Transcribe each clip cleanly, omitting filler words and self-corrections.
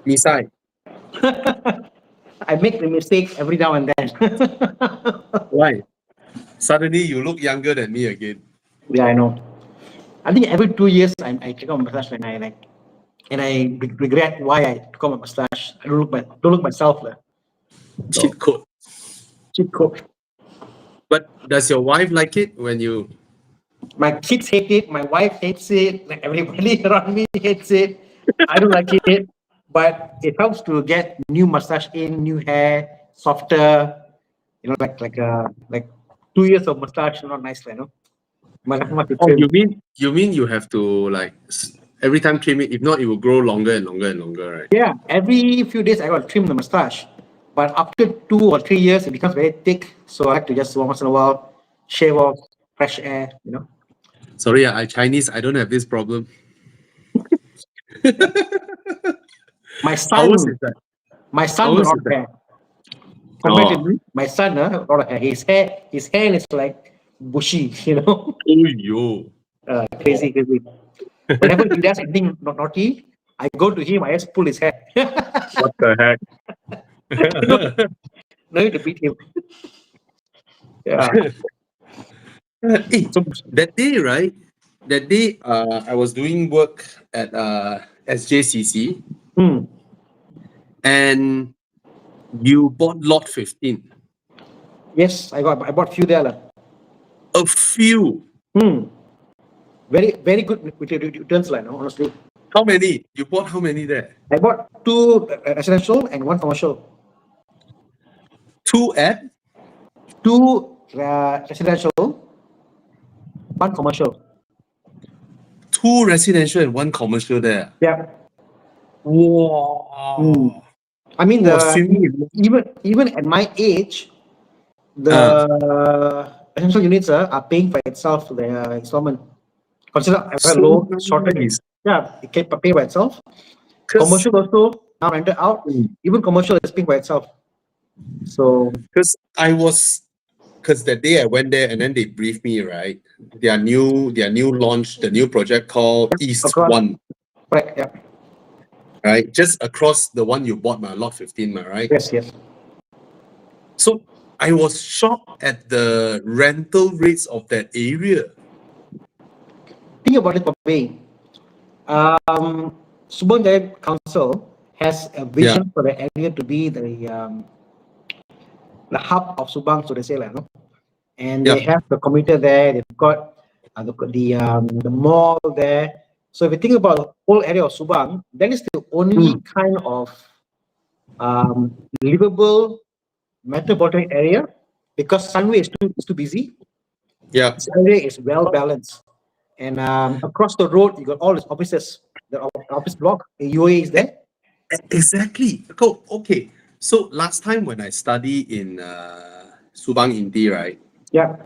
Misai, I make the mistake every now and then. why? Suddenly you look younger than me again. Yeah, I know. I think every 2 years I take out my mustache and I regret why I took out my mustache. I don't look myself. So Cheat code. cheat code. But does your wife like it when you? My kids hate it. My wife hates it. Like everybody around me hates it. I don't like it, but it helps to get new mustache in, new hair, softer. Like 2 years of mustache, not nice, you know. Must be Oh, trimmed. you mean you have to like every time trim it? If not, it will grow longer and longer and longer, right? Yeah, every few days I got to trim the mustache. But after 2 or 3 years, it becomes very thick. So I like to just once in a while shave off, fresh air, you know. Sorry, I Chinese. I don't have this problem. My Ours is son, that. my son got a Ours lot is of that. hair. Compared to Oh, me, my son, a lot of hair. His hair is like bushy, you know. oh yo. Crazy, crazy. Whenever he does anything naughty, I go to him, I just pull his hair. What the heck? no, no need to beat him. Yeah. Eh, So, that day, right? That day, I was doing work at SJCC, hmm. and you bought lot 15. Yes, I bought few there. Lah. A few. Hmm. Very good with returns, like, no, honestly. How many? You bought how many there? I bought two residential and one commercial. Two at? Two residential, one commercial. Two residential and one commercial there. Yeah. Hmm. Wow. I mean, Wow, swimming in even at my age, the residential units are paying for itself the installment. Consider a very so low, shorter. nice. Yeah, it can pay by itself. Because Commercial also now rented out. Even commercial is paying by itself. So I was because that day I went there and then they briefed me, right? Their new launch, the new project called East across, One, right? Yeah. right? Just across the one you bought, my lot 15, my right? Yes. Yes. So I was shocked at the rental rates of that area. Think about it, Bobby. Subang Jaya Council has a vision for the area to be the hub of Subang, so they say, like, no? And they Yeah. have the commuter there. They've got the mall there. So if you think about the whole area of Subang, that is the only kind of livable metropolitan area because Sunway is too busy. Yeah. This area is well balanced, and across the road you got all these offices. The office block, the UA is there. Exactly. Cool. Okay. So last time when I study in Subang Inti, right, Yeah,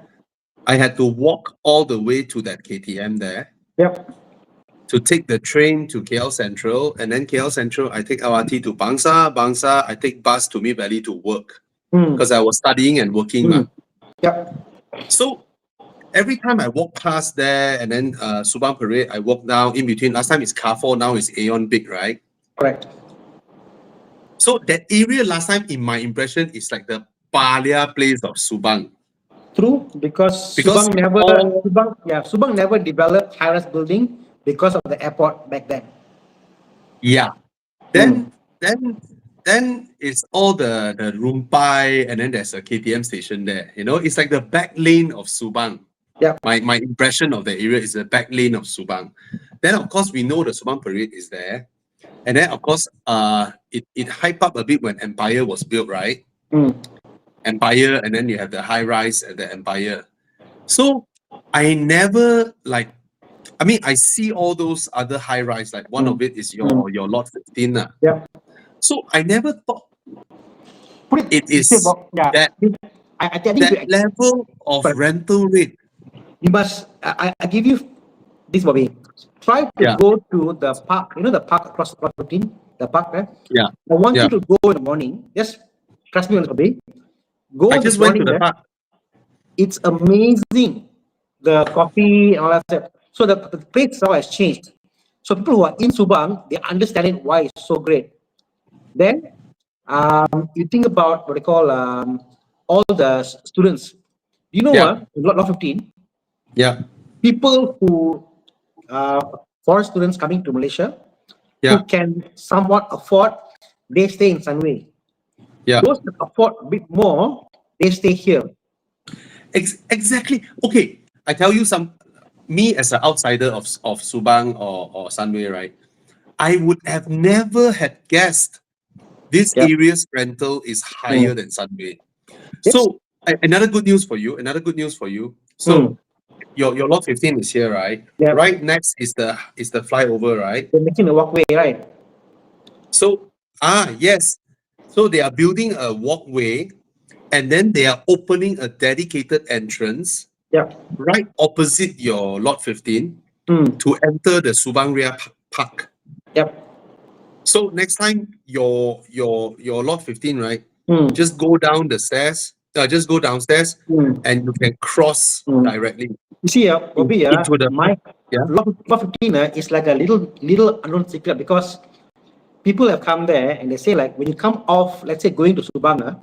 I had to walk all the way to that KTM there yeah. to take the train to KL Central, and then KL Central I take LRT to Bangsa. Bangsa I take bus to Mid Valley to work Mm, because I was studying and working. mm, yeah, So every time I walk past there and then Subang Parade, I walk down in between. Last time it's Carrefour, now it's Aeon Big, right? correct. So that area last time, in my impression, is like the Palia place of Subang. True, because Because all Subang never developed high-rise building because of the airport back then. yeah. Mm, Then it's all the Rumpai and then there's a KTM station there. You know, it's like the back lane of Subang. yeah, My impression of the area is the back lane of Subang. Then of course we know the Subang Parade is there. And then of course it hyped up a bit when Empire was built, right? mm, Empire, and then you have the high rise at the Empire. So I never like I mean I see all those other high rise, like one of it is your lot 15. yeah. So I never thought Put it you say is about, yeah. that I think that level of but rental rate. you must. I give you this, Bobby. Try to Yeah, go to the park. You know the park across the 15, the park there. yeah, I want yeah. you to go in the morning. Just trust me on this, Bobby. Go I in the just went to morning the there. park. It's amazing. The coffee and all that stuff. So the place now has changed. So people who are in Subang, they understand it why it's so great. Then you think about what they call all the students. You know Yeah. what? Lot 15 Yeah. people who uh, foreign students coming to Malaysia who Yeah. can somewhat afford, they stay in Sunway. Yeah. Those that afford a bit more, they stay here. Exactly. Okay. I tell you me as an outsider of Subang or Sunway, right? I would have never had guessed this Yep. area's rental is higher Mm. than Sunway. Yes. So another good news for you. Another good news for you. Mm. So your lot 15 is here, right? Yep. Right next is the flyover, right? They're making a walkway, right? So yes. So they are building a walkway and then they are opening a dedicated entrance Yep. right opposite your lot 15 Mm. to enter the Subang Ria Park. Yep. So next time your lot 15, right? Mm. Just go down the stairs, just go downstairs Mm. and you can cross Mm. directly You see, Bobby, into the park. my Yeah. lot 15 is like a little unknown secret because people have come there and they say like when you come off, let's say going to Subang, a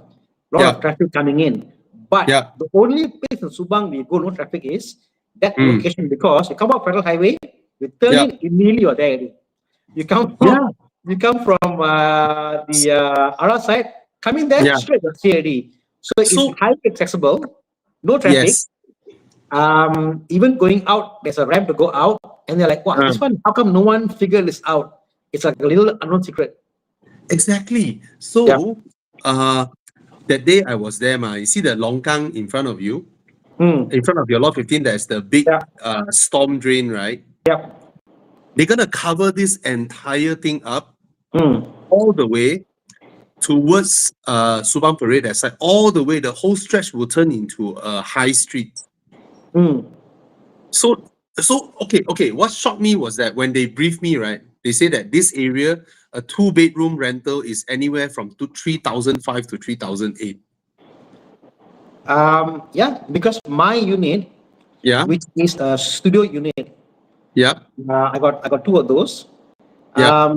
lot of Yeah. traffic coming in. But Yeah. the only place in Subang we go no traffic is that Mm. location because you come off Federal Highway, you turn Yeah. in immediately you're there already. You come from Yeah. you come from the other side, coming there Yeah. straight you're here already. So it's So highly accessible, no traffic. yes. Even going out, there's a ramp to go out, and they're like, "Wow, this Um, one, how come no one figured this out?" It's like a little unknown secret. exactly. Yeah. So uh that day I was there, you see the longkang in front of you, Mm. in front of your lot 15, there's the big Yeah. storm drain, right? Yeah. They're gonna cover this entire thing up Mm. all the way towards Subang Parade that side, all the way, the whole stretch will turn into a high street. Mm. So okay. What shocked me was that when they briefed me, right, they say that this area, a two-bedroom rental is anywhere from 3,005 to 3,008. Yeah, because my unit, Yeah, which is a studio unit, yeah, I got two of those. yeah,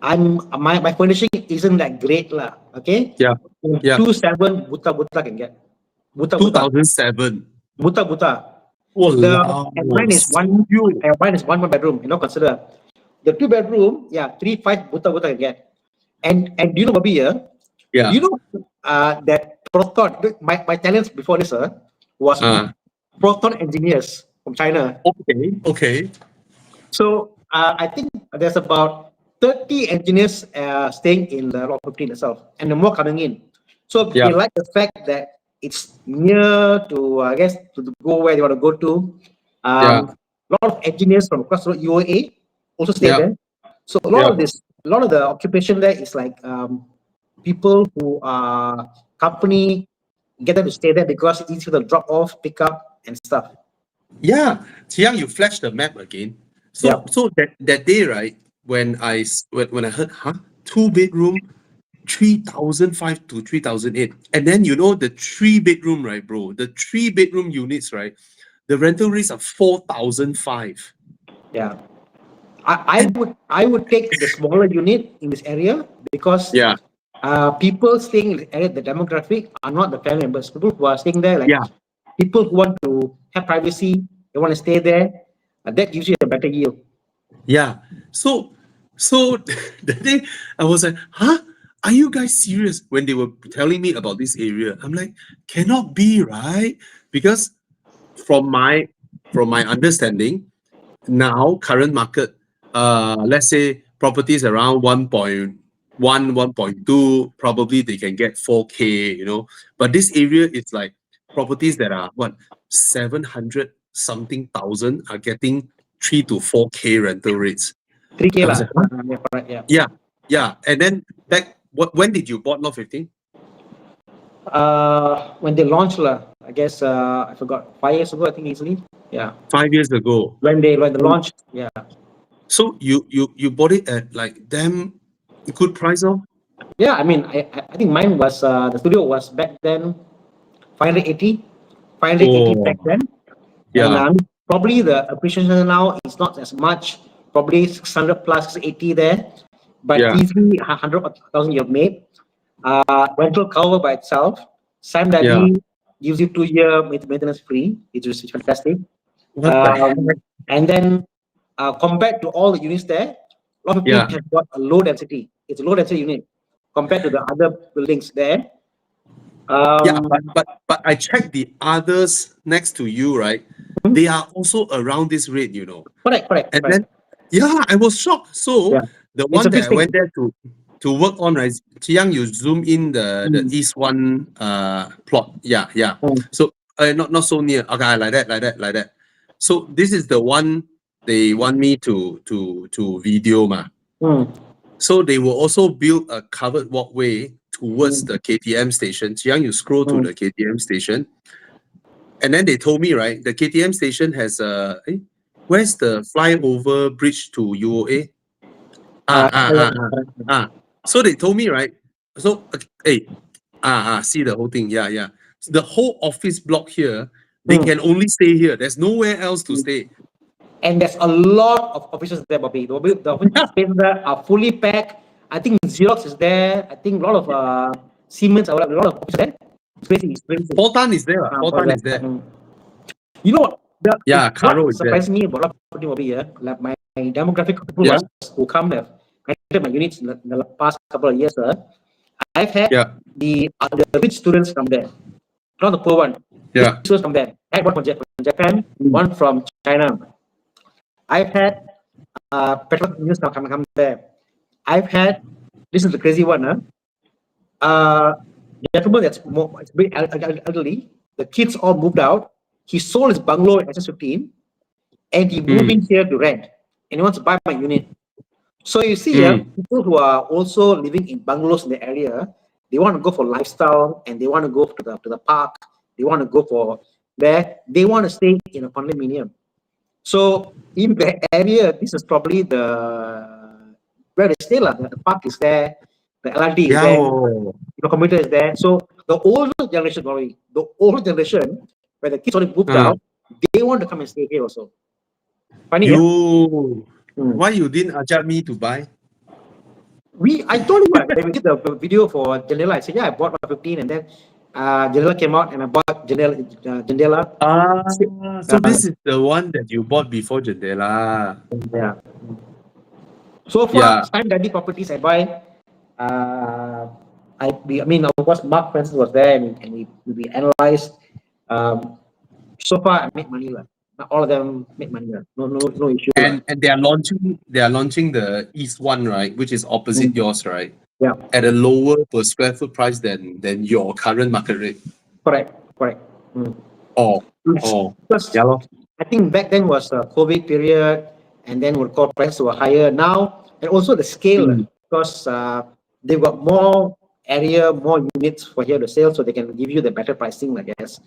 My furnishing isn't that great lah. Okay, yeah, yeah. 2.7 buta can get buta buta 2007. buta buta. The and Wow, mine is one studio. and mine is one bedroom. Consider the two bedroom. Yeah, 3.5 buta buta can get. And do you know Bobby here? Do Yeah. you know that Proton? My talents before this was Uh, Proton engineers from China. okay. So I think there's about 30 engineers staying in the Lot 15 itself, and the more coming in. So they Yeah, like the fact that it's near to, I guess, to go where they want to go to. yeah, A lot of engineers from across the UAE also stay yeah, there. So yeah. a lot of the occupation there is like people who are company get them to stay there because it's easy to drop off, pick up, and stuff. Yeah, Chiang, you flash the map again. So Yeah. so that day, right, when I heard, two-bedroom, 3,005 to 3,008. And then the three-bedroom, right, bro? The three-bedroom units, right? The rental rates are 4,005. Yeah. I would take the smaller unit in this area because Yeah, people staying in the area, the demographic are not the family members. People who are staying there, like yeah, people who want to have privacy, they want to stay there. That gives you a better yield. yeah. So that day I was like, huh? Are you guys serious? When they were telling me about this area, I'm like, cannot be, right? Because from my understanding, now current market, let's say properties around 1.1, 1.2, probably they can get 4K. But this area is like properties that are what, 700 something thousand are getting 3 to 4K rental rates. 3K I was lah. like, huh? Yeah, correct. Yeah. Yeah, yeah. And then when did you bought lot 15? When they launched lah, I guess I forgot 5 years ago. I think easily. Yeah. 5 years ago. When they launched. Yeah. So you bought it at like damn good price, oh? Yeah. I mean, I think mine was the studio was back then 580, 580 back Oh, then. And yeah. probably the appreciation now is not as much probably 600 plus 80 there, but Yeah. easily 100,000 you've made. Rental cover by itself. Sam Yeah. Daddy gives you 2 year maintenance free, which is fantastic. What the heck? And then compared to all the units there, Lot 15 Yeah. has got a low density. It's a low density unit compared to the other buildings there. Yeah, Um, but I checked the others next to you, right? They are also around this rate, you know. correct, correct, And correct. then, yeah, I was shocked. So Yeah, the it's one a that I fixed thing. went there to work on, right? Chiang, you zoom in the Mm, east one plot. Yeah, yeah. mm, So not so near. Okay, like that. So this is the one they want me to video ma. mm, So they will also build a covered walkway towards mm, the KTM station. Chiang, you scroll to mm. the KTM station, and then they told me, right, the KTM station has where's the flyover bridge to UOA? Ah, ah, ah, ah, ah. So they told me, right? So, hey, see the whole thing. Yeah, yeah. So the whole office block here, they Mm. can only stay here. There's nowhere else to stay. And there's a lot of offices there, Bobby. The office spaces there are fully packed. I think Xerox is there. I think a lot of Siemens, a lot of offices there. It's crazy. It's crazy. Fortan is there. For Fortan that. is there. You know what? Yeah, What Caro is there. surprised me about property Bobby, like my demographic of people Yeah, who come have rented my units in the past couple of years. I've had yeah, the rich students come there, not the poor one. Rich yeah. students come there. I had one from Japan, Mm. one from China. I've had petrol news now come there. I've had this is the crazy one, huh? Gentleman that's more it's very elderly. The kids all moved out. He sold his bungalow in SS15 and he moved Mm. in here to rent. And he wants to buy my unit. So you see here, Mm. people who are also living in bungalows in the area, they want to go for lifestyle and they want to go to the park. They want to go for there. They want to stay in a condominium. So in the area, this is probably where they stay. The park is there, the LRT is Yeah. there, Oh. the computer is there. So the older generation, probably the older generation, where the kids already moved Uh, out, they want to come and stay here also. Funny, yeah. you, Mm. why you didn't ajak me to buy? I told you what, when we did the video for Jandela, I said, yeah, I bought 15 and then Jandela came out and I bought Jandela. Ah, so Uh, this is the one that you bought before Jandela. yeah. So far, Yeah. Time Daddy properties I buy, uh, I mean, of course, Mark Francis was there and we analyzed. Um, so far, I make money. Not all of them make money. No issue. And they are launching the East one, right? Which is opposite Mm. yours, right? Yeah, At a lower per square foot price than your current market rate. correct, correct. Mm. Oh, Yes. oh. Because Yeah, lor. I think back then was a COVID period, and then when core prices were higher now, and also the scale, Mm. because they've got more area, more units for here to sell, so they can give you the better pricing, I guess.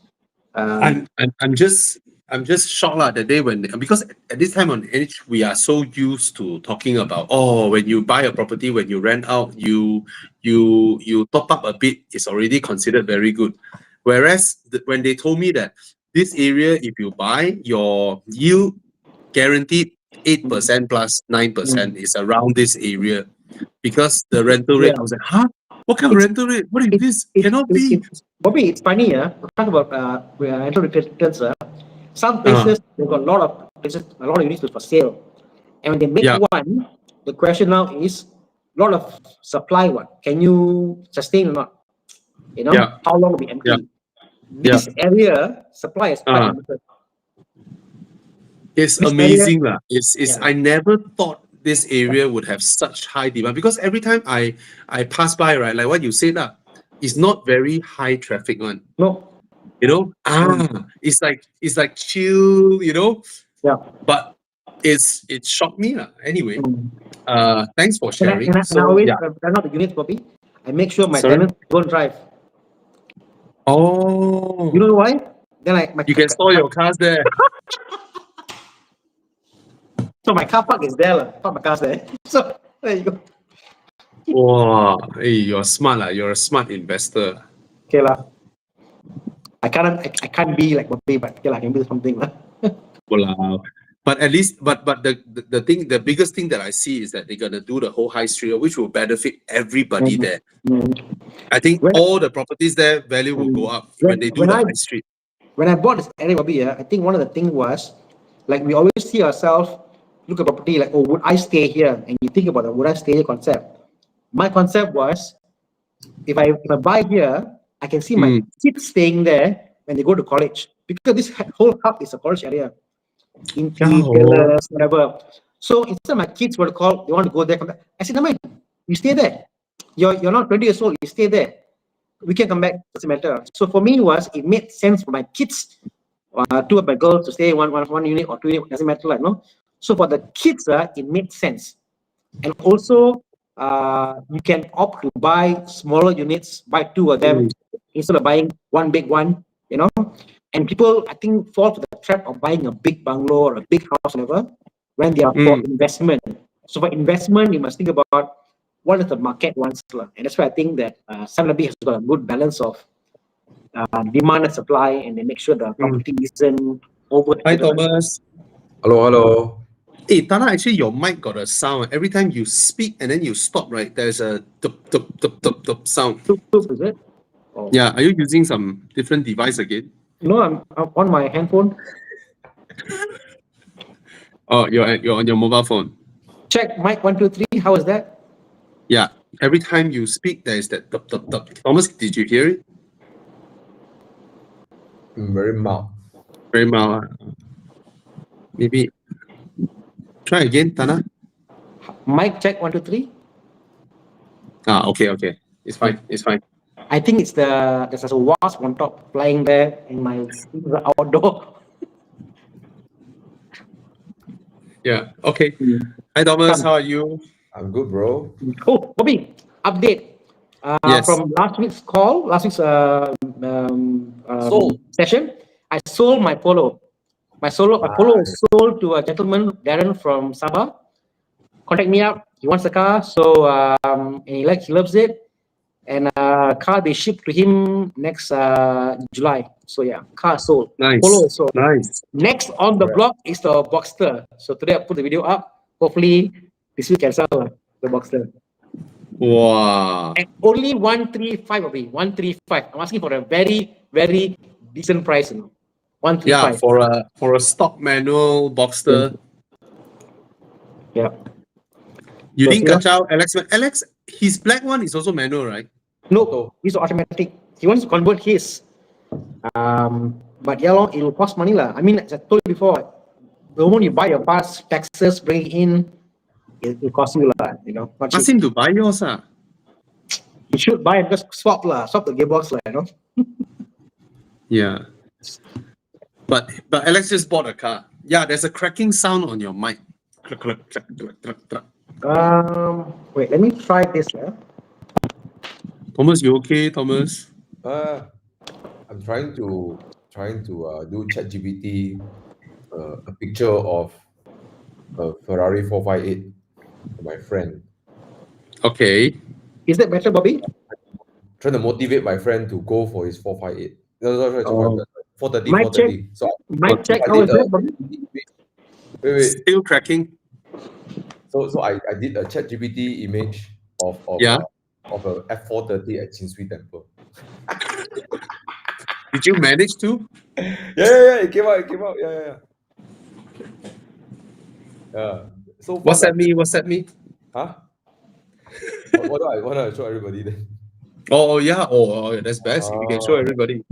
I'm just shocked lah that day when because at this time on age we are so used to talking about when you buy a property, when you rent out, you top up a bit, it's already considered very good. Whereas when they told me that this area, if you buy, your yield guaranteed 8% plus 9% is around this area because the rental rate, Yeah, I was like, huh? What kind of it's rental rate? What is it, this? it, Cannot it, be. it's Bobby, it's funny, talk about rental returns. Some Uh, places they've got a lot of units for sale, and when they make yeah, one, the question now is a lot of supply. What can you sustain or not? yeah, How long will be yeah, empty? yeah. This area supply is quite Uh, limited. It's This area, amazing lah. It's yeah, I never thought this area would have such high demand because every time I pass by, right, like what you said lah, it's not very high traffic one. no, mm, It's like chill, yeah. but it shocked me lah. Anyway, Mm. thanks for And I, and sharing. I, and I So always yeah, run out the units, Bobby. I make sure my sorry. tenants don't drive. You Oh, know why? Then like you can store your cars there. so my car park is there, park my cars there. So there you go. Wow, hey, you're smart lah. You're a smart investor. Okay lah. I can't be like Bobby, but okay lah, I can do something lah. Wow. But at least, but the thing, the biggest thing that I see is that they're gonna do the whole high street, which will benefit everybody Mm, there. mm. I think When all the properties there value will go mm, up when when they do when the I high street. when I bought this area, Bobby, I think one of the things was like we always see ourselves look at property like, oh, would I stay here? And you think about the would I stay here concept. My concept was if I buy here, I can see my Mm. kids staying there when they go to college because this whole hub is a college area. Yeah, Inti, oh. Taylor, whatever. So instead of my kids were to call, they want to go there, come back. I said, no mind, you stay there. You're not 20 years old, you stay there. We can come back, doesn't matter. So for me was it made sense for my kids, two of my girls to stay one unit or two unit, doesn't matter, like no. So for the kids, it made sense. And also you can opt to buy smaller units, buy two of them Mm. instead of buying one big one, you know. And people, I think, fall to the trap of buying a big bungalow or a big house, whatever, when they are for Mm. investment. So for investment, you must think about what is the market wants, and that's why I think that Sunlabi has got a good balance of demand and supply, and they make sure the Mm. property isn't over. Hi, Thomas. Hello, hello. Hey, Tana, actually, your mic got a sound. Every time you speak and then you stop, right? There's a tup, tup, tup, tup, tup sound. Is it? Oh. Yeah, are you using some different device again? No, I'm on my handphone. Oh, you're on your mobile phone. Check mic 1 2 3. How is that? Yeah, every time you speak, there's that tup, tup, tup. Thomas, did you hear it? Very mild. Very mild. Maybe try again, Tana. Mic check 1 2 3. Ah, okay. It's fine. It's fine. I think it's there's a wasp on top flying there in my outdoor. Yeah. Okay. Hi, Thomas. Come. How are you? I'm good, bro. Oh, Bobby, update. Yes. From last week's call, last week's Sold. session, I sold my polo. My polo was sold to a gentleman, Darren from Sabah. Contact me up. He wants the car, so and he loves it. And car they ship to him next July. So yeah, car sold. Nice. Polo is sold. Nice. Next on the block is the Boxster. So today I put the video up. Hopefully this week can sell the Boxster. Wow. And only 135 of it. 135. I'm asking for a very, very decent price. 135. Yeah, for a stock manual Boxster. Yeah. You So, didn't yeah. catch out Alex. Alex, his black one is also manual, right? No, he's automatic. He wants to convert his. But yeah, it will cost money. I mean, as I told you before, the moment you buy your parts, taxes, bring it in, it will cost you, not Ask cheap. him to buy yours. You should buy and just swap the gearbox, Yeah. But Alex just bought a car. Yeah, there's a cracking sound on your mic. Cluck, cluck, cluck, cluck, cluck, cluck. Wait, let me try this. Thomas, you okay, Thomas? I'm trying to do ChatGPT a picture of a Ferrari 458 for my friend. Okay. Is that better, Bobby? Trying to motivate my friend to go for his 458. No, sorry, Oh. 430, Mic check. 430. So Mic check. I How is did that, Bobby? wait. Still cracking. So I did a ChatGPT image of Yeah. a F430 at Chin Swee Temple. Did you manage to? Yeah. It came out. Yeah. So fun. WhatsApp me. Huh? What do I show everybody then? Oh yeah. Oh, that's best. You can show everybody.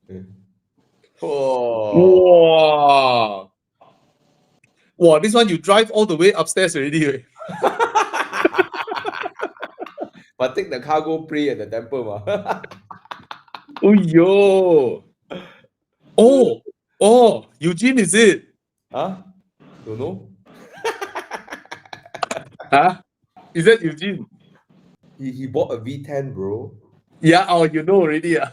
Okay. Oh. Wow. Wow, this one you drive all the way upstairs already. Eh? But take the cargo pre at the temple, ma. Oh yo. Oh, Eugene, is it? Huh? Don't know. Huh? Is that Eugene? He bought a V10, bro. Yeah, oh, you know already. Yeah.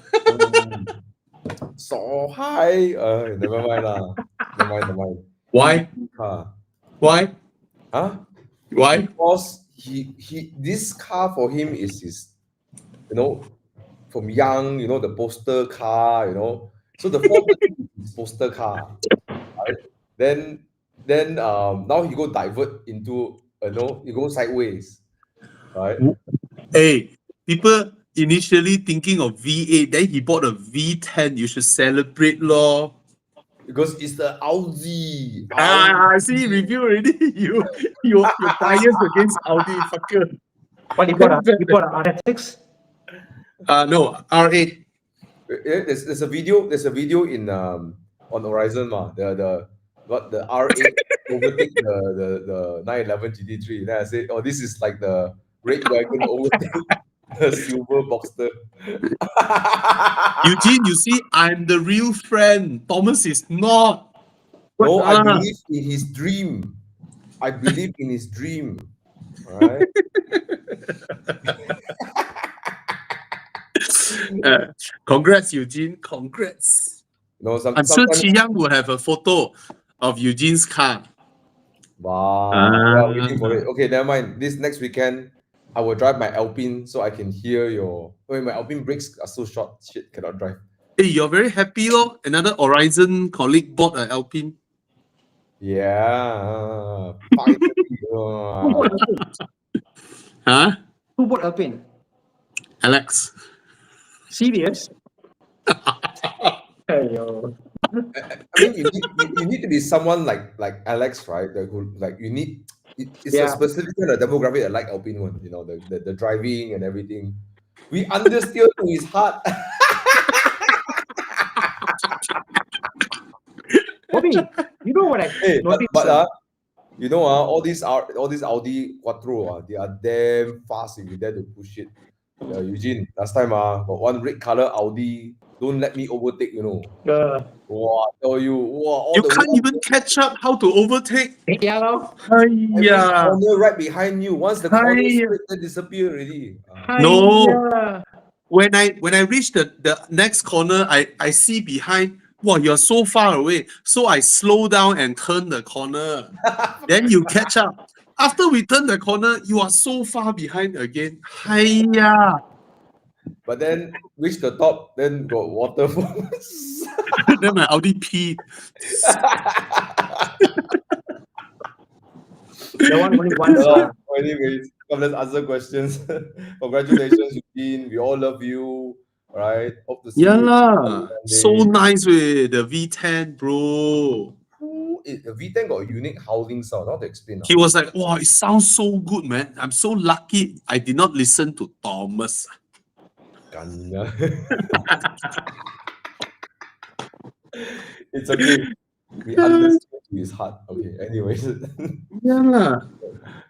So high. Never mind lah. Never mind. Why? Car. Why? Huh? Why? Because he this car for him is his, from young, the poster car, So the 430 is his poster car, right? Then now he go divert into he go sideways, right? Hey, people initially thinking of V8, then he bought a V10. You should celebrate, lor. Because it's the Audi. I see review already. You bias against Audi, fucker. What you bought? You bought an RS6? No, R8. There's a video. There's a video in on Horizon the R8 overtake the 911 GT3. Then I said, oh, this is like the red wagon overtake the silver Boxster. Eugene, you see, I'm the real friend. Thomas is not. No, I Ah. believe in his dream. I believe in his dream. Right? Congrats, Eugene. Congrats. No, I'm sure sometimes. Chi Yang will have a photo of Eugene's car. Wow, we are waiting for it. Okay, never mind. This next weekend, I will drive my Alpine so I can hear your. Wait, my Alpine brakes are so short. Shit, cannot drive. Hey, you're very happy, lor. Another Horizon colleague bought an Alpine. Yeah, finally. Who bought Alpine? Huh? Who bought Alpine? Alex. Serious? Ayo. I mean, you need to be someone like Alex, right? You need. It's a Yeah. specific kind of demographic that like Alpine one. You know, the driving and everything. We understeer to his heart. Bobby, you know what I Hey, noticed? all these Audi Quattro, they are damn fast if you dare to push it. Eugene, last time got one red color Audi, don't let me overtake, Wow, I tell you, wow, all You the can't way even catch up how to overtake. yeah, lor. every Hiya. corner right behind you. Once the corner Hiya. straight, then disappear already. No. Hiya. When I reach the next corner, I see behind, wow, you're so far away. So I slow down and turn the corner. Then you catch up. After we turn the corner, you are so far behind again. Hiya. But then reach the top, then got waterfalls. Then my Audi P. The one only once. Anyways, come, let's answer questions. Congratulations, Eugene. We all love you. All right. Hope to see Yeah you lah. So Sunday. nice with the V10, bro. The V10 got a unique howling sound. How to explain? He was like, wow, it sounds so good, man. I'm so lucky I did not listen to Thomas. Ganya. It's okay. We understand to his heart. Okay, anyways. Yeah lah.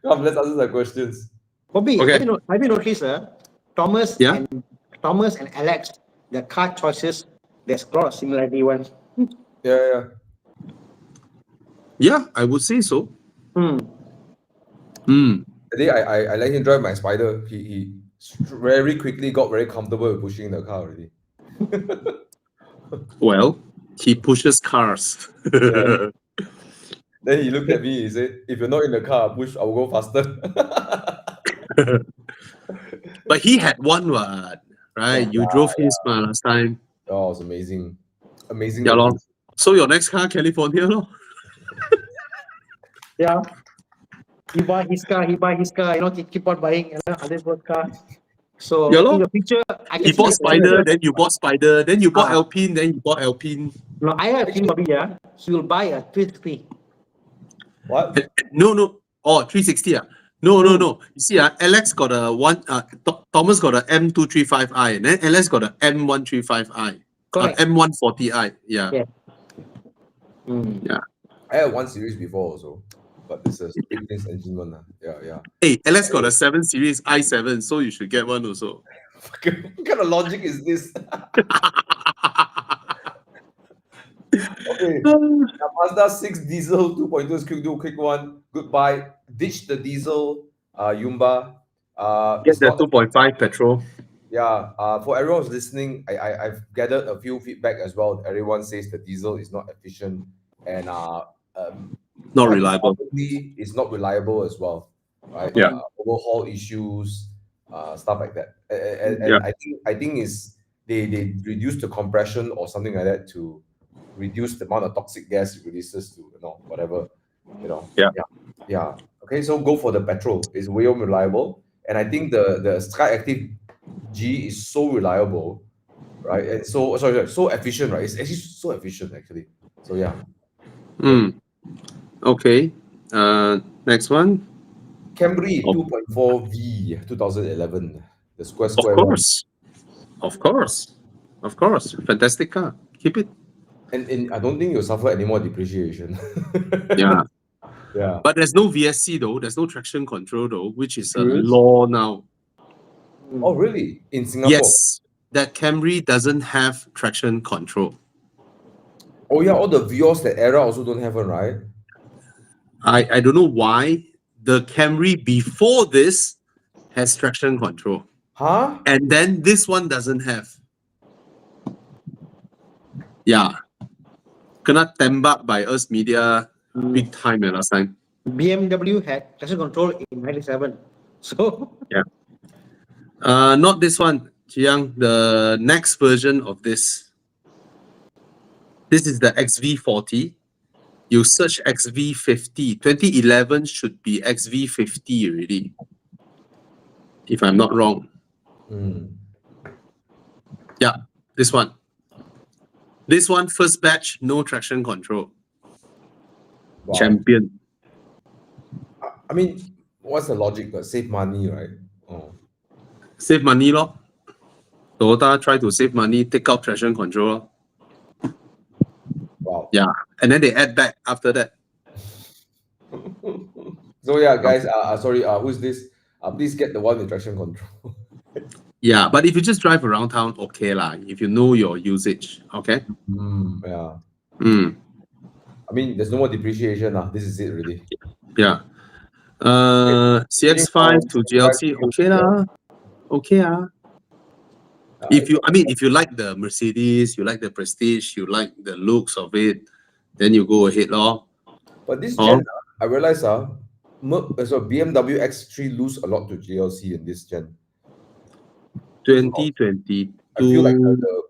Come, let's answer the questions. Bobby, Okay. have you noticed, Thomas Yeah. and Alex, the car choices, there's a lot of similarity ones. Yeah. Yeah, I would say so. Hmm. Today I let him drive my Spider. He very quickly got very comfortable with pushing the car already. Well, he pushes cars. Yeah. Then he looked at me, he said, if you're not in the car, push, I'll go faster. But he had one, right? You drove his last time. Oh, it's amazing. Amazing. Yeah, lor. So your next car, California, lor. Yeah. He buy his car, keep on buying other people's car. So Yeah, in lor. the future, I He can bought see Spider, then you bought Spider, then you bought Alpine, then you bought Alpine. No, I have seen Bobby, he will buy a 360. What? No. Oh, 360. No. You see, Alex got a Thomas got a M235i, and then Alex got a M135i. Correct. M140i. Yeah. Yeah. Mm. I had one series before also, but it's a big things engine one. Yeah. Hey, Alex got a 7 Series i7, so you should get one also. What kind of logic is this? Okay. Mazda 6 diesel 2.2 is quick one. Goodbye. Ditch the diesel, Yumba. Get It's the not 2.5 petrol. Yeah, for everyone who's listening, I've gathered a few feedback as well. Everyone says the diesel is not efficient and Not reliable. importantly, it's not reliable as well, right? Yeah. Overhaul issues, stuff like that. And Yeah. I think is they reduce the compression or something like that to reduce the amount of toxic gas it releases to, whatever, Yeah. yeah. Okay, so go for the petrol. It's way more reliable, and I think the Sky Active G is so reliable, right? And so sorry, so efficient, right? It's actually so efficient, actually. So yeah, Okay. Next one. Camry Of, 2.4V 2011, the of square one. course. Of course. Of course. Fantastic car. Keep it. And I don't think you'll suffer any more depreciation. Yeah. Yeah. But there's no VSC though. There's no traction control though, which is a Serious? law now. Oh, really? In Singapore? Yes. That Camry doesn't have traction control. Oh yeah, all the Vios that era also don't have one, right? I don't know why the Camry before this has traction control. Huh? And then this one doesn't have. Yeah. Kena tembak by us media big time last time. BMW had traction control in 97. So Not this one, Chiang. The next version of this. This is the XV40. You search XV50. 2011 should be XV50 already. If I'm not wrong. Yeah, this one. This one, first batch, no traction control. Wow. Champion. I mean, what's the logic? Save money, right? Oh. Save money, lor. Toyota try to save money, take out traction control, lor. Wow. Yeah, and then they add back after that. So yeah, guys, sorry, who's this? Please get the one with traction control. Yeah, but if you just drive around town, okay lah. If you know your usage, okay. Yeah. Mm, I mean, there's no more depreciation. This is it, really. yeah. CX5 to GLC, okay lah. Okay ah. If you like the Mercedes, you like the prestige, you like the looks of it, then you go ahead, lor. But this Oh. gen, I realize, so BMW X3 lose a lot to GLC in this gen. 2022. I feel like the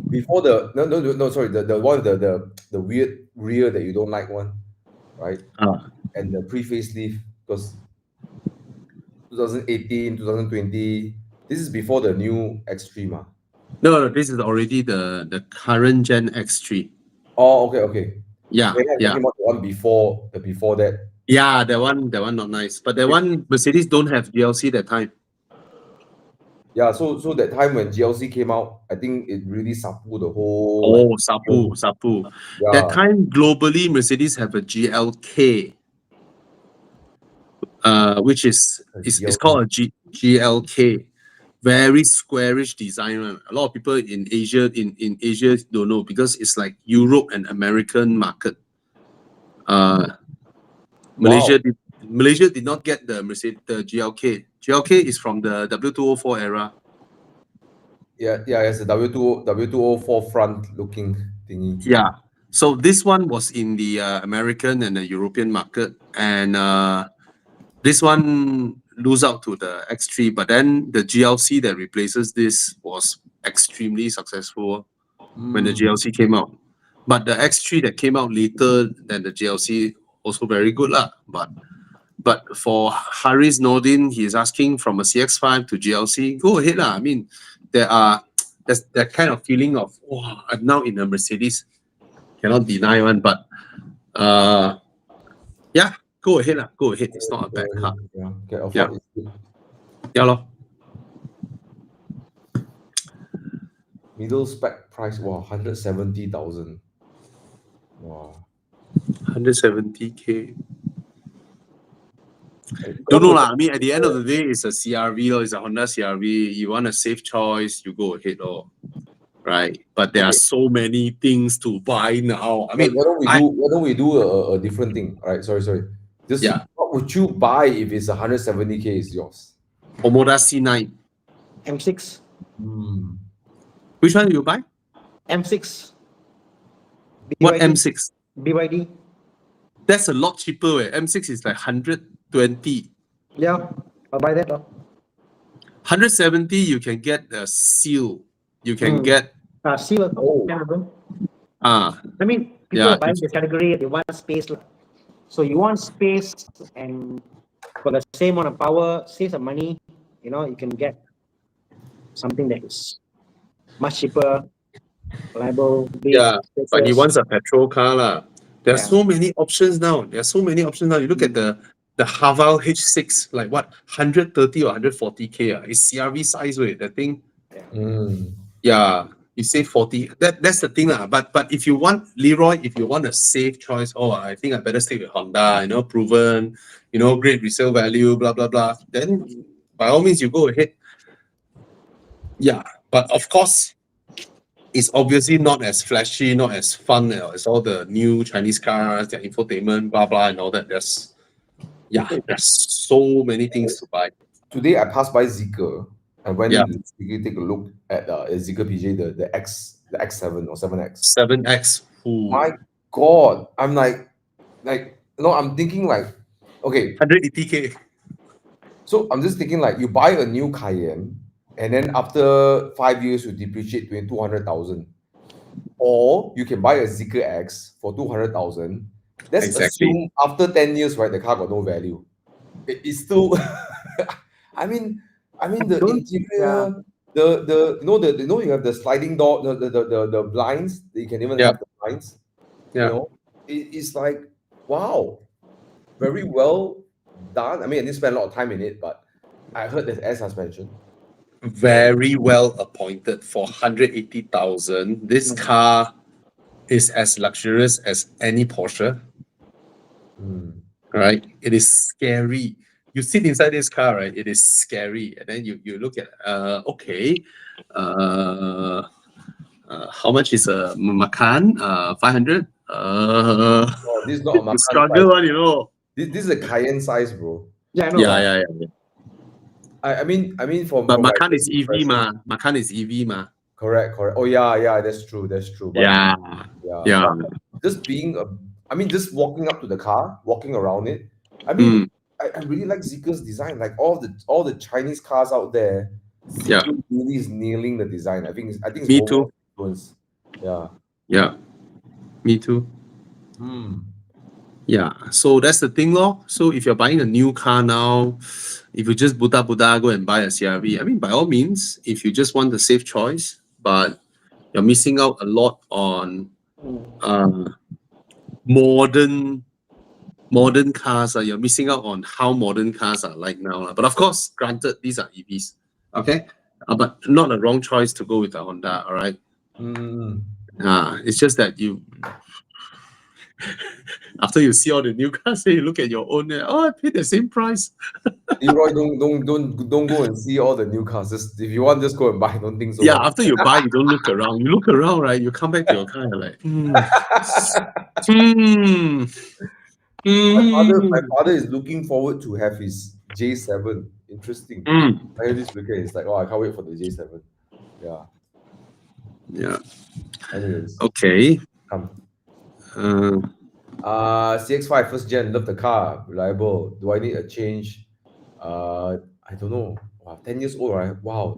before the no sorry, the one the weird rear that you don't like one, right? And the pre-facelift, because 2018, 2020, this is before the new X3 ma. No, this is already the current Gen X3. Oh, okay. Yeah, Then I'm yeah. talking about the one before that. Yeah, that one not nice. But that one, Mercedes don't have GLC that time. Yeah, so that time when GLC came out, I think it really sapu the whole. Oh, sapu. Yeah. That time globally, Mercedes have a GLK, which is it's called a GLK. Very squarish design. A lot of people in Asia don't know because it's like Europe and American market. Malaysia did not get the GLK. GLK is from the W204 era. Yeah, it's a W204 front looking thingy. Yeah. So this one was in the American and the European market, and this one lose out to the X3. But then the GLC that replaces this was extremely successful when the GLC came out. But the X3 that came out later than the GLC also very good lah. But for Haris Nordin, he's asking from a CX5 to GLC. Go ahead lah. I mean, there's that kind of feeling of wow, I'm now in a Mercedes. Cannot deny one, but yeah, go ahead lah. Go ahead. It's not a bad car. Yeah, get afford Yeah. it's good. Yeah lor. Middle spec price, wow, 170,000. Wow. 170K. Don't know lah. I mean, at the end of the day, it's a CRV or it's a Honda CRV. You want a safe choice, you go ahead or right. But there are so many things to buy now. I mean, why don't we do a different thing? All right, sorry. Just what would you buy if it's 170K is yours? Omoda C9. M6. Which one do you buy? M6. What BYD. M6? BYD. That's a lot cheaper. M6 is like 120. Yeah, I'll buy that. 170, you can get a seal. you can get Silver. Oh. Yeah, bro. ah I mean, people yeah are buying this category, they want space. Lah. So you want space and for the same amount of power, save some money, you can get something that is much cheaper, reliable, big, yeah. But he spacious. wants a petrol car lah. There are Yeah. so many options now. There are so many options now. You look at the Haval H6, like what 130 or 140K. It's CRV size way. That thing. Mm. Yeah, you say 40. That's the thing lah. But if you want Leroy, if you want a safe choice, oh, I think I better stick with Honda. Proven, great resale value, blah blah blah. Then by all means, you go ahead. Yeah, but of course, it's obviously not as flashy, not as fun as all the new Chinese cars, their infotainment, blah blah, and all that. There's so many things to buy. Today I passed by Zeekr. I went Yeah, into Zeekr, take a look at Zeekr PJ, the X7 or 7X. 7X. My God, I'm no, I'm thinking like, okay, 180K. so I'm just thinking like you buy a new Cayenne, and then after 5 years you depreciate to 200,000, or you can buy a Zeekr X for 200,000. Let's Exactly. assume after 10 years, right, the car got no value. It's still, I mean, the Don't- interior, the you have the sliding door, the blinds. You can even Yeah. have the blinds. Yeah. It's like, wow, very well done. I mean, I didn't spend a lot of time in it, but I heard there's air suspension. Very well appointed for 180,000. This car is as luxurious as any Porsche, Mm. right? It is scary. You sit inside this car, right? It is scary. And then you look at okay, how much is a Macan? 500? Oh, this is not a You Macan struggle, size. one. This is a Cayenne size, bro. Yeah, I know. Yeah. I mean, from But my Macan first is EV, impression- ma. Macan is EV, ma. Correct. Oh yeah, that's true. But Yeah. but just being just walking up to the car, walking around it. I Mm. mean, I really like Zeekr's design. Like all the Chinese cars out there, Yeah. Zeekr really is nailing the design. I think it's Me Volvo's too. influence. Yeah. Yeah. Me too. Hmm. Yeah, so that's the thing, lor. So if you're buying a new car now, if you just buta go and buy a CRV, I mean, by all means, if you just want the safe choice, but you're missing out a lot on modern cars. You're missing out on how modern cars are like now. But of course, granted, these are EVs, okay? But not a wrong choice to go with a Honda, all right? Mm. It's just that you after you see all the new cars, then you look at your own. Oh, I paid the same price. Leroy, don't go and see all the new cars. Just, if you want, just go and buy. Don't think so Yeah, much. after you buy, you don't look around. You look around, right? You come back to your car, you're like, My father is looking forward to have his J7. Interesting. mm. I just look at it, it's like, oh, I can't wait for the J7. Yeah. Yeah. Anyways, Okay. come. Uh, CX5 first gen, love the car, reliable. Do I need a change? I don't know. Wow, 10 years old, right? Wow.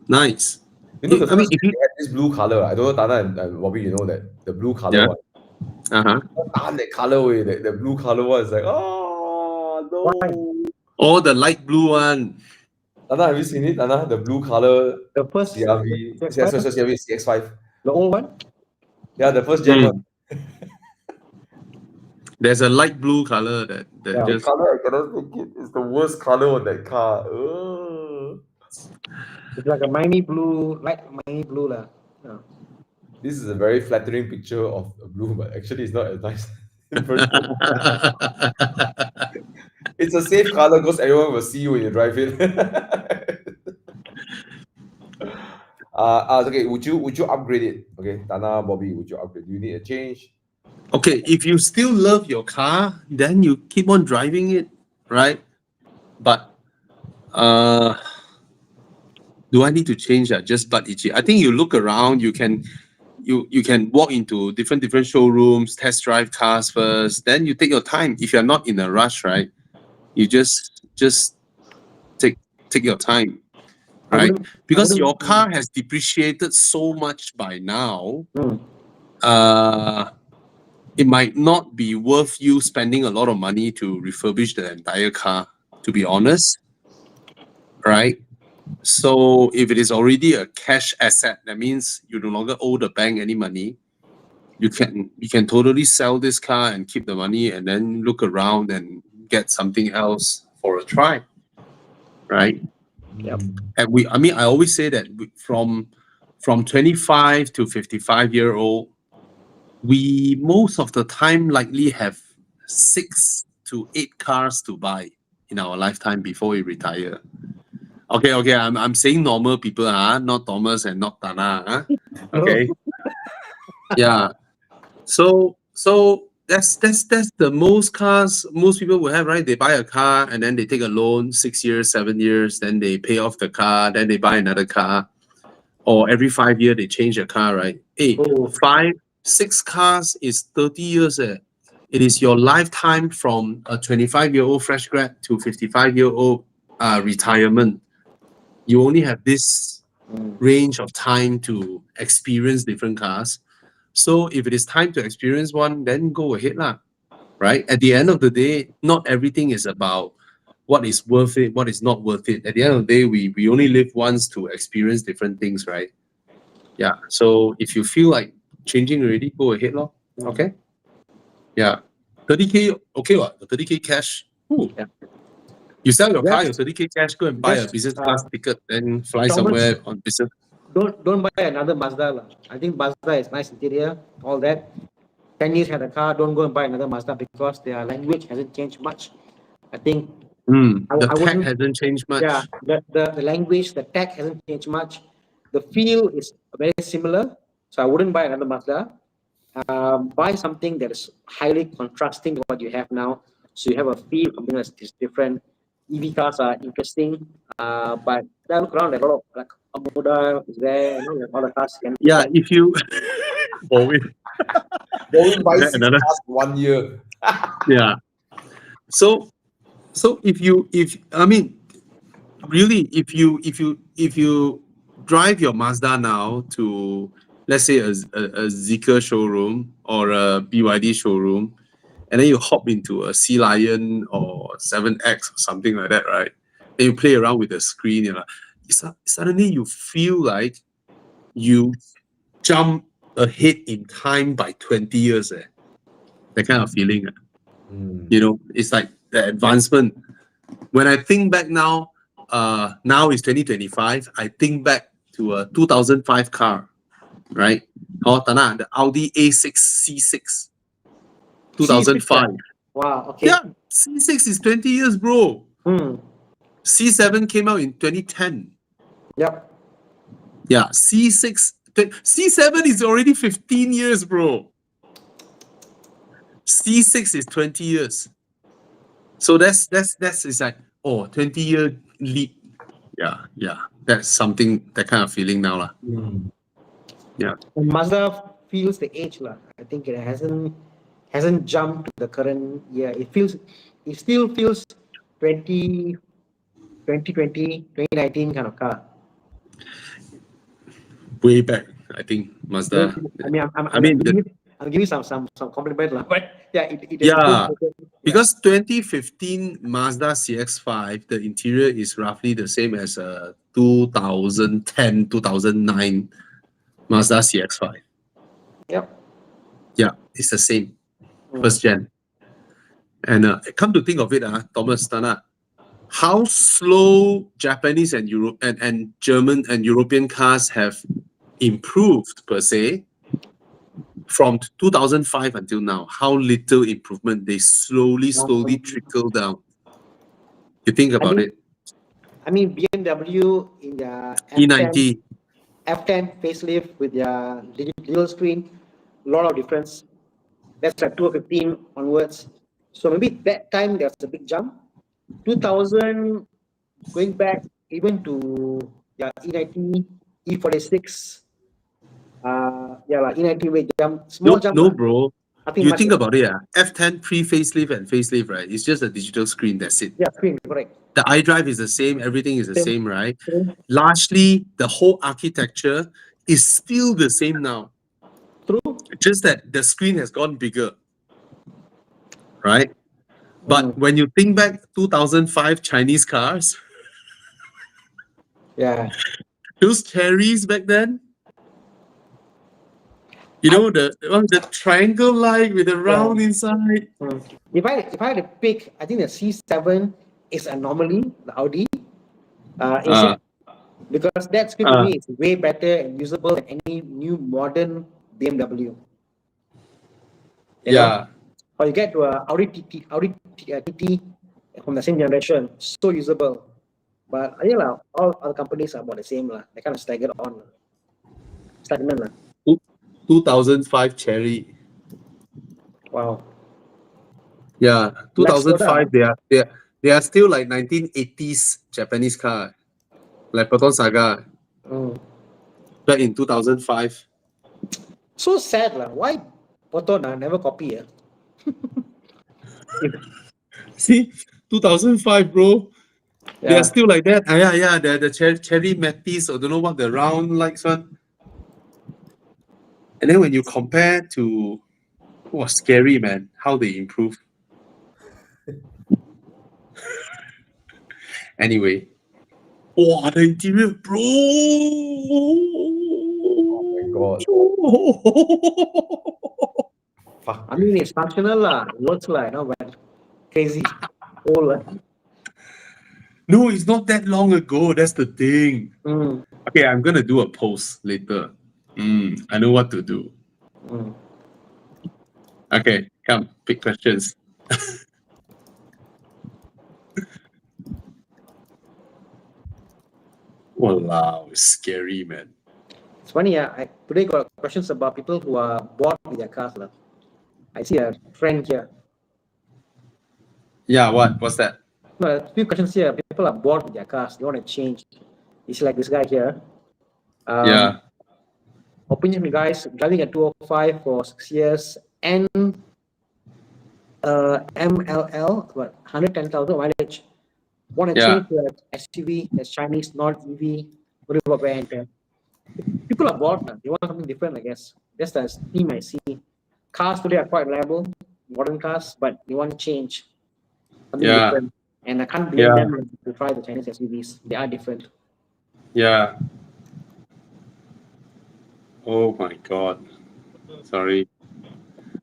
nice. You know, the I mean, first if gen you, they had this blue color. I don't know, Tana and Bobby, you know that the blue color yeah. one. That colorway, the blue color one is like, oh no. Oh, the light blue one. Tana, have you seen it? Tana, the blue color The first CRV, CX-5? CRV, CX5. The old one? Yeah, the first gen one. There's a light blue color that Yeah. The just. color, I cannot take it. It's the worst color on that car. Ugh. It's like a Miami blue, light Miami blue. Yeah. This is a very flattering picture of a blue, but actually it's not as nice in person. It's a safe color because everyone will see you when you drive it. Okay, would you upgrade it? Okay, Tana, Bobby, would you upgrade? Do you need a change? Okay, if you still love your car, then you keep on driving it, right? But do I need to change that? Just but itchy. I think you look around, you can walk into different showrooms, test drive cars first, then you take your time. If you're not in a rush, right? You just take your time. right? I Because wouldn't. your car has depreciated so much by now, Mm. it might not be worth you spending a lot of money to refurbish the entire car, to be honest, right? So if it is already a cash asset, that means you no longer owe the bank any money. You can totally sell this car and keep the money and then look around and get something else for a try, right? Yep. And I always say that from 25 to 55-year-old, we most of the time likely have 6 to 8 cars to buy in our lifetime before we retire. Okay, I'm saying normal people, not Thomas and not Tana, okay. Yeah. So that's the most cars most people will have, right? They buy a car and then they take a loan 6 years, 7 years, then they pay off the car, then they buy another car. Or every 5 year they change a car, right? Hey, Oh. 6 cars is 30 years. It is your lifetime from a 25-year-old fresh grad to 55-year-old retirement. You only have this range of time to experience different cars. So if it is time to experience one, then go ahead lah. Right? At the end of the day, not everything is about what is worth it, what is not worth it. At the end of the day, we only live once to experience different things, right? Yeah. So if you feel like changing already, go ahead, lor. Okay. Yeah. 30K, okay, what? 30K cash. Ooh. Yeah. You sell your car, Just, your 30K cash, go and buy a just business class ticket, then fly Thomas, somewhere on business. don't buy another Mazda lah. I think Mazda is nice interior, all that. 10 years had a car, don't go and buy another Mazda because their language hasn't changed much. I think The I tech wouldn't. hasn't changed Yeah, much. the language, the tech hasn't changed much. The feel is very similar, so I wouldn't buy another Mazda. Buy something that is highly contrasting to what you have now, so you have a feel something that is different. EV cars are interesting, but I look around, like a lot of like a Moda is there, like all the cars can look Yeah, like. if you Bowen, Boeing buys 6 another cars in 1 year. yeah. So if I mean really if you drive your Mazda now to, let's say, a Zeekr showroom or a BYD showroom, and then you hop into a Sea Lion or 7X or something like that, right? Then you play around with the screen, suddenly you feel like you jump ahead in time by 20 years. That kind of feeling. It's like the advancement. When I think back now, now is 2025, I think back to a 2005 car, right? Tana, the Audi A6 C6, 2005. Wow. Okay. Yeah, C6 is 20 years, bro. Hmm. C7 came out in 2010. Yep. Yeah, C7 is already 15 years, bro. C6 is 20 years. So that's it's like, 20-year leap. Yeah. That's something, that kind of feeling now lah. Yeah. And Mazda feels the age lah. I think it hasn't jumped to the current year. It still feels 2020, 2019 kind of car. Way back, I think Mazda. I mean, I'm giving some compliment lah. But yeah, it Yeah, has because 2015 Mazda CX-5, the interior is roughly the same as a 2010, 2009 Mazda CX-5. Yep. Yeah, it's the same, first gen. And come to think of it, Thomas, Tana, how slow Japanese and German and European cars have improved per se from 2005 until now. How little improvement, they slowly trickle down. You think about it. I mean, BMW in the E90. F10 facelift with their digital screen, a lot of difference. That's like 2015 onwards. So maybe that time there's a big jump. 2000, going back even to E90, E46, E90 weight jump, small jump. No, bro. Nothing You much. think about it, F10 pre-facelift and facelift, right? It's just a digital screen, that's it. Yeah, screen, correct. The iDrive is the same, everything is the Same. same, right? True. Largely, the whole architecture is still the same now. True. Just that the screen has gone bigger, right? But Mm. when you think back 2005 Chinese cars, Yeah. those cherries back then, you I- know, the triangle light with the round inside. Mm. If I had to pick, I think the C7 is anomaly, the Audi. Uh, Because that screen to uh, me is way better and usable than any new modern BMW. You know, yeah, or you get to a Audi TT from the same generation, so usable. But all other companies are about the same lah. They kind of staggered on stagnant lah. 2005 cherry. Wow. Yeah, Less Skoda. 2005. They are still like 1980s Japanese car, like Proton Saga Mm. back in 2005. So sad lah. Why Proton never copy? See, 2005, bro. They are Yeah. still like that. Yeah. The cherry Matisse or don't know what the round likes one. And then when you compare to, was scary, man, how they improve. Anyway, wow, the interior, bro. Oh my god. Fuck. I mean, it's functional lah. It works lah. But crazy. Old lah. No, it's not that long ago. That's the thing. Mm. Okay, I'm gonna do a post later. I know what to do. Mm. Okay, come pick questions. Wow, scary, man. It's funny, I today got questions about people who are bored with their cars. lah. I see a trend here. Yeah, what's that? No, a few questions here. People are bored with their cars. They want to change. It's like this guy here. Yeah, Opinion, guys, driving a 205 for 6 years and MLL, what 110,000 mileage. Want to yeah, change to an SUV that's Chinese, not EV. What do you about banter? People are bored. They want something different, I guess. That's the theme I see. Cars today are quite reliable, modern cars, but they want to change something yeah, different. And I can't blame yeah, them to try the Chinese SUVs. They are different. yeah. Oh my god. Sorry.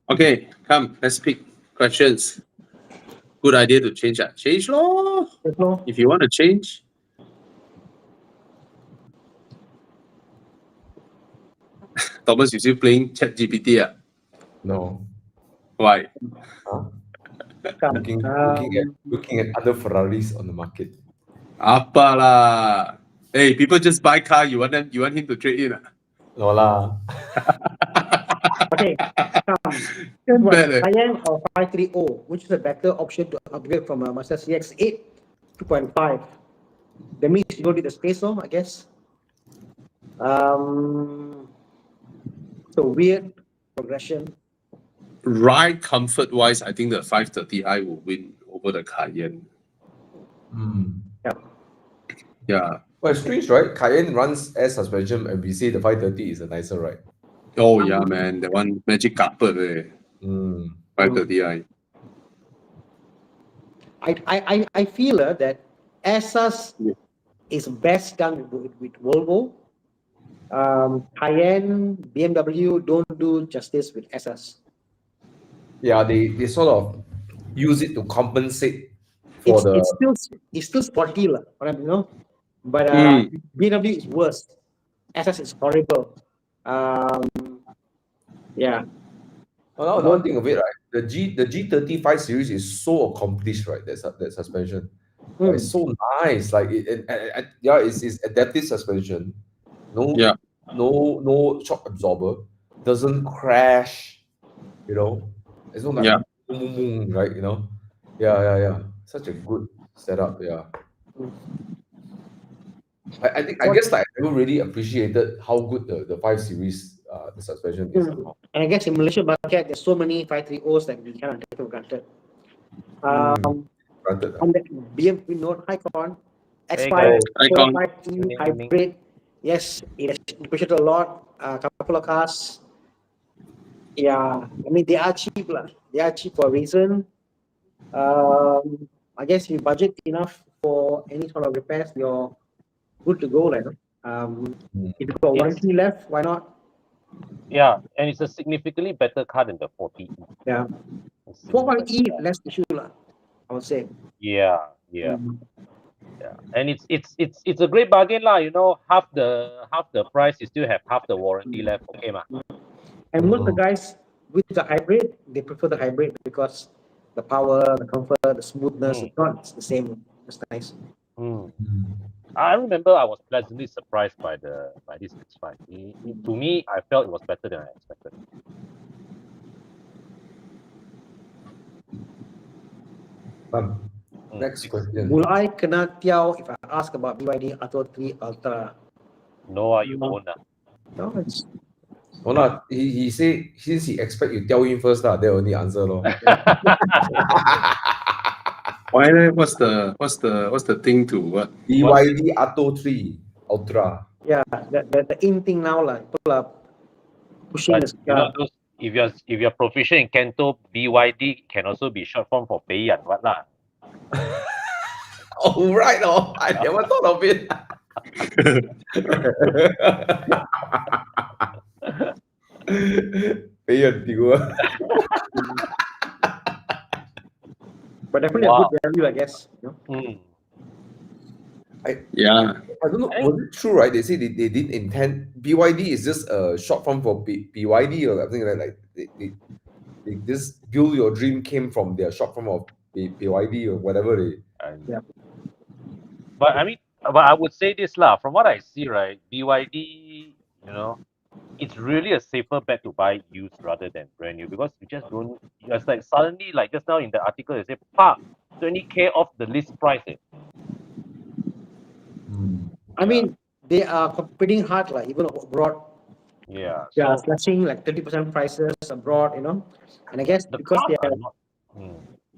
Okay, come, let's pick questions. Good idea to change that. Change law. So, If you want to change. Thomas, you still playing ChatGPT? No. Why? Huh? come, Looking at other Ferraris on the market. Apa lah? Hey, people just buy car. You want him to trade in? No lah. okay, Can't what, bet, eh. Cayenne or 530, which is a better option to upgrade from a Mazda CX-8 2.5? That means you go to the space zone, I guess. So weird progression. Ride comfort wise, I think the 530i will win over the Cayenne. Yeah. Yeah. Well, it's strange, right? Cayenne runs air suspension, and we say the 530 is a nicer ride. Oh yeah, man. That one magic carpet, eh. 530i. I feel that Essas Yeah. is best done with Volvo. Cayenne, BMW don't do justice with Essas. Yeah, they sort of use it to compensate for It's still sporty, lah, you know. But BMW is worse. Essas is horrible. Yeah. Well, now I think of it, right? The G35 series is so accomplished, right? That suspension. It's so nice. Like it's adaptive suspension. Yeah. No shock absorber. Doesn't crash. You know, it's not like Yeah. boom, boom, boom, right? You know, yeah. Such a good setup. Yeah. I guess like I never really appreciated how good the 5 Series the suspension is. And I guess in Malaysia market, there's so many 530s that we cannot take for granted. Granted. On the BMW Note Icon, Hey, X5 guys. Icon. 45E Evening. hybrid. Yes, it has depreciated a lot. A couple of cars. Yeah, I mean they are cheap lah. They are cheap for a reason. I guess you budget enough for any sort of repairs, you're good to go, like. If you've got Yes. warranty left, why not? Yeah, and it's a significantly better car than the 40E. Yeah. It's 4E less issue lah, I would say. Yeah. And it's a great bargain lah. You know, half the price, you still have half the warranty left. Okay, ma. And most of the guys with the hybrid, they prefer the hybrid because the power, the comfort, the smoothness, it's not the same. It's nice. I remember I was pleasantly surprised by this X5. To me, I felt it was better than I expected. Next question. Will I kena tiao if I ask about BYD Atto 3 Ultra? No, you won't. No, it's No lah, he say since he expect you tell him first lah, they only answer lor. Why? What's the thing to what? BYD Atto 3 Ultra. yeah, the in thing now lah. People are pushing But this you know, car. those, if you're proficient in Kento, BYD can also be short form for Peiyan, what lah? Oh right, oh, I never thought of it. But definitely Wow. a good value, I guess. You know? Yeah. I don't know, was it true, right? They say they didn't intend BYD is just a short form for BYD or something like that. They this build your dream came from their short form of BYD or whatever they. Yeah. But I mean, but I would say this lah. From what I see, right, BYD, you know, it's really a safer bet to buy used rather than brand new because you just don't. It's like suddenly, like just now in the article, they say, "Pa, 20K off the list price." I mean, they are competing hard, like even abroad. Yeah. They are So slashing like 30% prices abroad, you know. And I guess the because cars they are are not.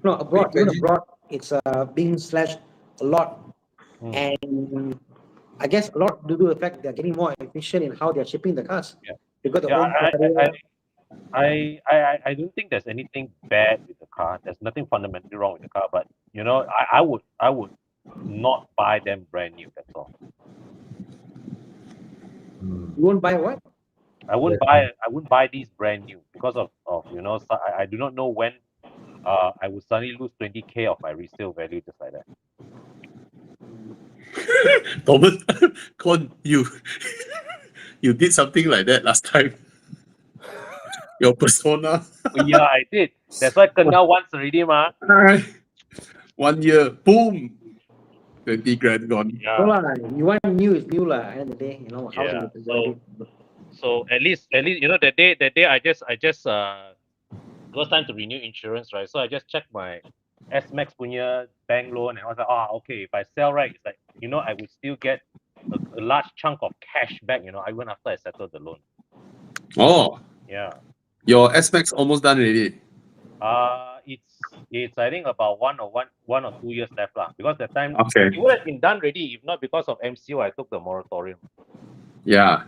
no abroad, even Imagine- abroad, it's being slashed a lot. And I guess a lot due to the fact they're getting more efficient in how they're shipping the cars. Yeah. They got the Yeah, own carrier. I don't think there's anything bad with the car. There's nothing fundamentally wrong with the car, but you know, I would not buy them brand new. That's all. You won't buy what? I wouldn't buy these brand new because of you know, I do not know when I would suddenly lose 20K of my resale value just like that. Thomas, Con, you did something like that last time. Your persona. Yeah, I did. That's why kena once already, ma. 1 year, boom, 20 grand gone. No Yeah. lah, you want new is new lah. End of the day, you know, how Yeah, to present it. So at least you know that day I just it was time to renew insurance, right? So I just checked my S-Max punya bank loan and I was like, okay, if I sell right, it's like, you know, I would still get a large chunk of cash back, you know, even after I settled the loan. Oh, Yeah. your S-Max almost done already. It's I think about one or 2 years left lah. Because that time Okay. it would have been done already, if not because of MCO, I took the moratorium. Yeah.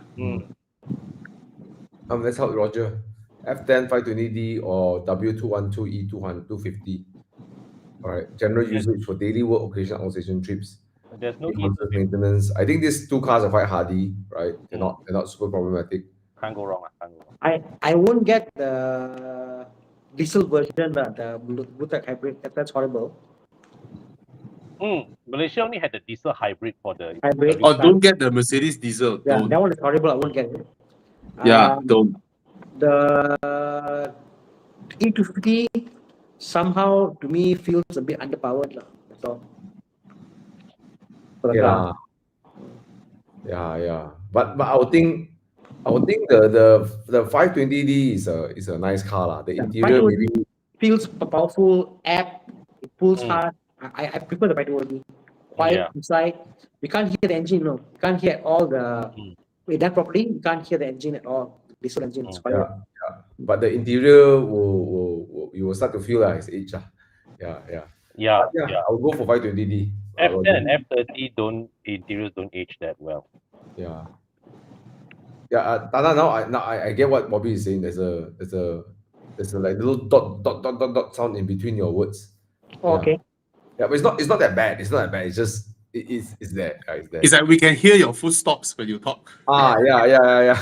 Let's help Roger. F10 520D or W212E 250. All right. General usage for daily work, occasional outstation trips. There's no Constant maintenance. I think these two cars are quite hardy, right? They're not super problematic. can't go wrong. Can't go wrong. I won't get the diesel version, the Bluetooth hybrid. That's horrible. Malaysia only had the diesel hybrid for the Hybrid. Oh, don't get the Mercedes diesel. Yeah, Don't. that one is horrible. I won't get it. Yeah, don't. The E250 somehow to me feels a bit underpowered lah. That's all. For the car. Yeah. But I would think the 520D is a nice car lah. The interior 520 maybe feels powerful. App, it pulls hard. I prefer the 520. Quiet inside. We can't hear the engine. No, you can't hear all the. If done properly, you can't hear the engine at all. diesel engine is Mm. quiet. But the interior will you will start to feel like it's age. Yeah. Yeah, But yeah, I'll go for 520D. F10 and F30 interiors don't age that well. Yeah. Yeah, Tana, now I get what Bobby is saying. There's a like little dot sound in between your words. Oh, okay. Yeah, but it's not that bad. It's not that bad. It's just it's there. It's there. It's like we can hear your footsteps when you talk. Yeah.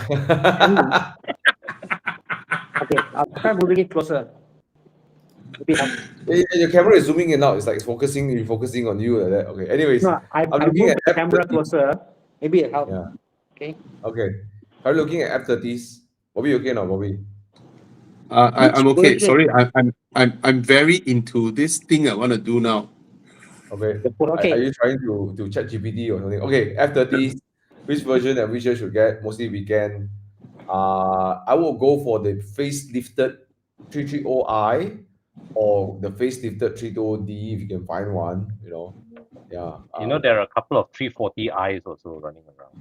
Okay, I'll try moving it closer. Maybe help. Your camera is zooming in now. It's like refocusing on you like that. Okay. Anyways, No, I I'm looking moved at the camera F30. closer. Maybe it helps. Yeah. Okay. Okay. Are you looking at F30s? Bobby, okay now, Bobby? I'm okay. Which Sorry, I'm very into this thing I want to do now. Okay. The phone, okay. Are you trying to chat GPT or something? Okay, F30s, which version and which year should get? Mostly weekend. I will go for the facelifted 330i or the facelifted 320D if you can find one, Yeah. You know, there are a couple of 340i's also running around.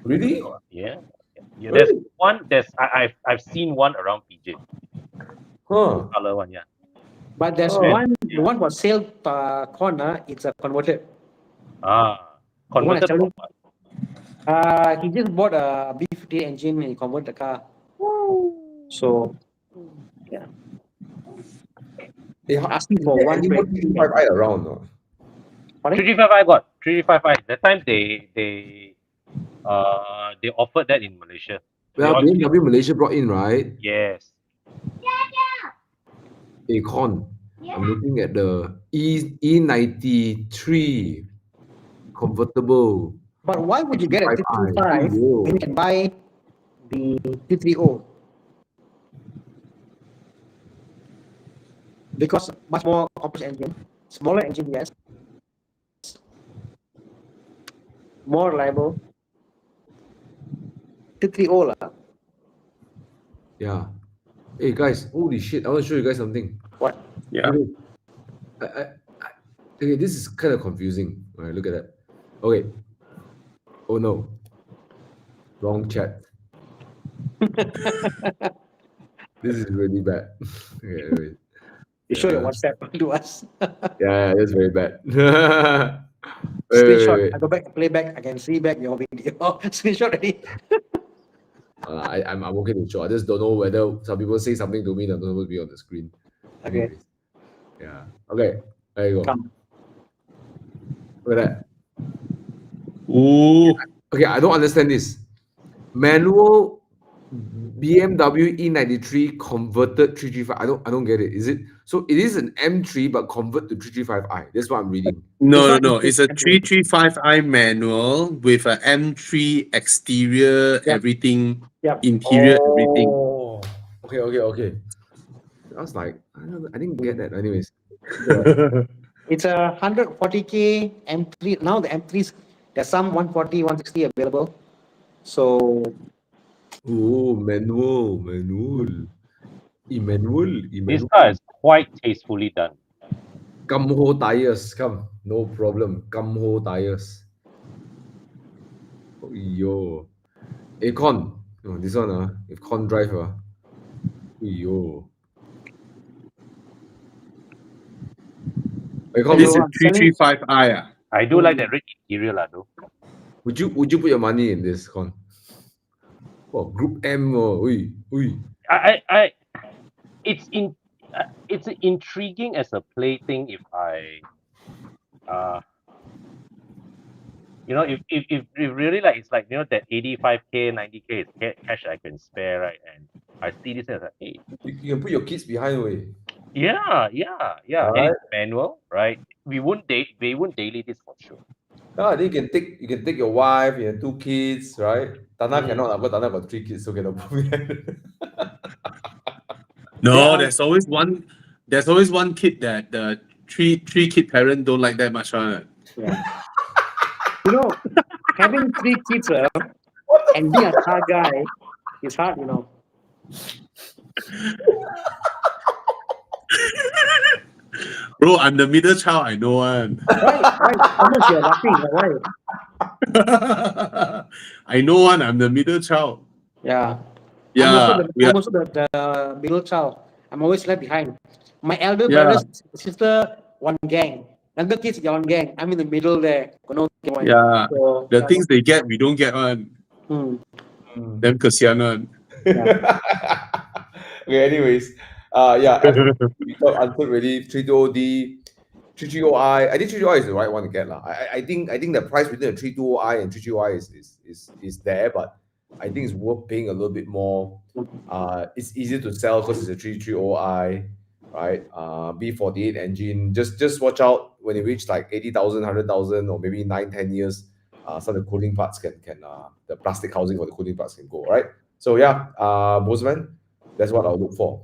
Really? Yeah. There's Really? one. I've seen one around PJ. Huh. Color one, yeah. But there's Oh. the one for sale corner, it's a converted. Converted one I tell from what? He just bought a B50 engine and he converted the car. So yeah. Asking for Any more 120. 325i around? No? 335i got 335i. That time they offered that in Malaysia. Well, They BMW Malaysia brought in, right? Yes. Acorn. I'm looking at the E93 convertible. But why would you get a 325i? 325 Yo. when you can buy the 330? Because much more complex engine, smaller engine, yes. More reliable. 330 lah. Yeah. Hey guys, holy shit! I want to show you guys something. What? Yeah. Okay, this is kind of confusing. All right, look at that. Okay. Oh no. Wrong chat. This is really bad. Okay, wait. You show your Yeah. WhatsApp to us. Yeah, that's very bad. Screenshot. Wait. I go back, play back. I can see back your video. Screenshot already. I'm okay to show. I just don't know whether some people say something to me that doesn't be on the screen. Okay. Anyways. Yeah. Okay. There you go. Come. Look at that. Ooh. Okay, I don't understand this. Manual BMW E93 converted 335. I don't get it. Is it so? It is an M3 but convert to 335i. That's what I'm reading. No. It's a 335i manual with a M3 exterior, Yeah. everything, Yeah. interior, everything. Oh. Okay. I was like, I didn't get that. Anyways. It's a 140K M3. Now the M3s, there's some 140, 160 available. So Oh, manual. Emmanuel. This car is quite tastefully done. Kamho tires, come. No problem. Kamho tires. Oh, yo. Acorn. Oh, this one, Acorn drive, Yo. Acorn, This is I'm selling- 335i. I do like that red interior, though. would you put your money in this, Con? Oh, Group M, ui. It's intriguing as a plaything if I if really like it's like that 85K 90K is cash I can spare, right? And I see this as hey, You can put your kids behind, yeah. And Right. it's manual, right? They won't daily this for sure. Then you can take your wife, you have 2 kids, right? Tana Mm. cannot, but Tana got 3 kids, so cannot put behind. No, Yeah. there's always one kid that the three kid parent don't like that much. Yeah. Having 3 kids and being a car guy is hard, Bro, I'm the middle child, I know one. Why? How much you're laughing? Why? I know one, I'm the middle child. Yeah. Yeah, we I'm are. also the middle child. I'm always left behind. My elder Yeah, brothers, sister, one gang. Younger kids, their own gang. I'm in the middle there. Got no gang one. yeah. So, The things they get, we don't get one. hmm, Mm. Them kasihan one. yeah. Okay, anyways, yeah, I think we got answered really 320D, 330i. I think 330i is the right one to get. Lah. I think the price between the 320i and 330i is there, but I think it's worth paying a little bit more. It's easier to sell because it's a 330i, right? B48 engine. Just watch out when it reach like 80,000, 100,000, or maybe 9, 10 years. Some of the cooling parts can the plastic housing for the cooling parts can go, right? So yeah, Bozeman, that's what I'll look for.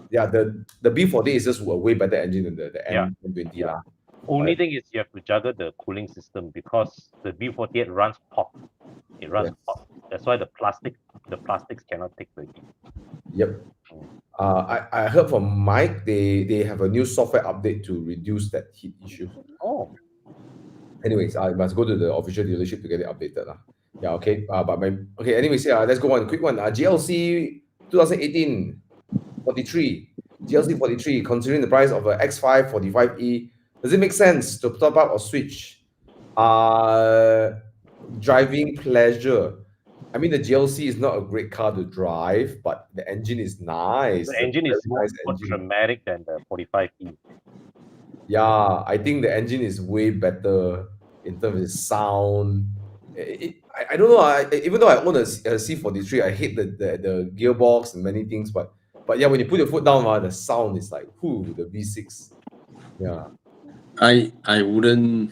Yeah, the B40 is just a way better engine than the Yeah. M20 Yeah. lah. Only Right. thing is you have to juggle the cooling system because the B48 runs hot. It runs Yes. hot. That's why the plastics cannot take the heat. Yep. I heard from Mike they have a new software update to reduce that heat issue. Oh, Anyways, I must go to the official dealership to get it updated lah. Yeah, okay. Okay. Anyways, yeah, let's go on. Quick one. GLC 2018 43. GLC 43. Considering the price of a X5 45E, does it make sense to top up or switch? Driving pleasure. I mean, the GLC is not a great car to drive, but the engine is nice. the It's a engine very is more nice engine. dramatic than the 45E. Yeah, I think the engine is way better in terms of its sound. I don't know. Even though I own a C43, I hate the gearbox and many things. But yeah, when you put your foot down, the sound is like, whoo, the V6. Yeah. I wouldn't.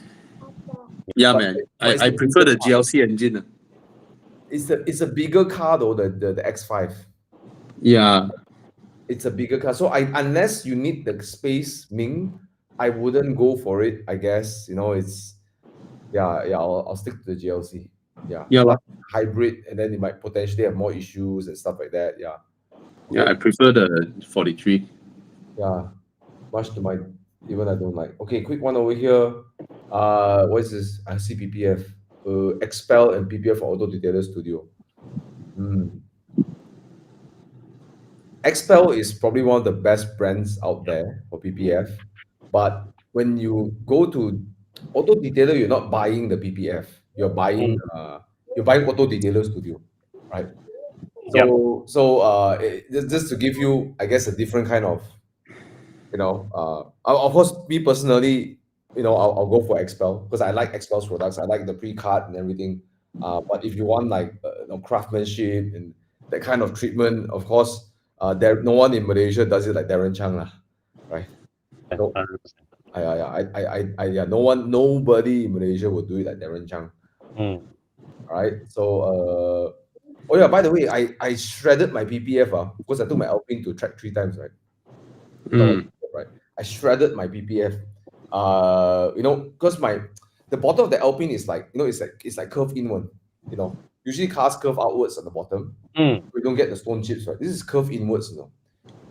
Yeah, But, man. but it's I a prefer bigger the car. GLC engine. It's a bigger car though, the X5. Yeah, It's a bigger car. So unless you need the space, Ming, I wouldn't go for it, I guess. It's I'll stick to the GLC. Yeah. yeah, Plus lah. hybrid, and then it might potentially have more issues and stuff like that. Yeah. Yeah. Okay. I prefer the 43. Yeah. Much to my even I don't like. Okay, quick one over here. What is this? I see PPF. Expel and PPF for Auto Detailer Studio. Expel is probably one of the best brands out there for PPF. But when you go to Auto Detailer, you're not buying the PPF. You're buying Auto Detailer Studio, right? Yep. Just to give you, I guess, a different kind of, of course, me personally, I'll go for Expel because I like Expel's products. I like the pre-cut and everything. But if you want like craftsmanship and that kind of treatment, of course, no one in Malaysia does it like Darren Chang lah, right? No, 100%. nobody in Malaysia would do it like Darren Chang. Mm. All right. So, oh yeah, by the way, I shredded my PPF because I took my Alpine to track 3 times, right? Right. I shredded my PPF. Because the bottom of the Alpine is like, it's like curved inward. Usually cars curve outwards at the bottom. Mm. We don't get the stone chips, right? This is curved inwards,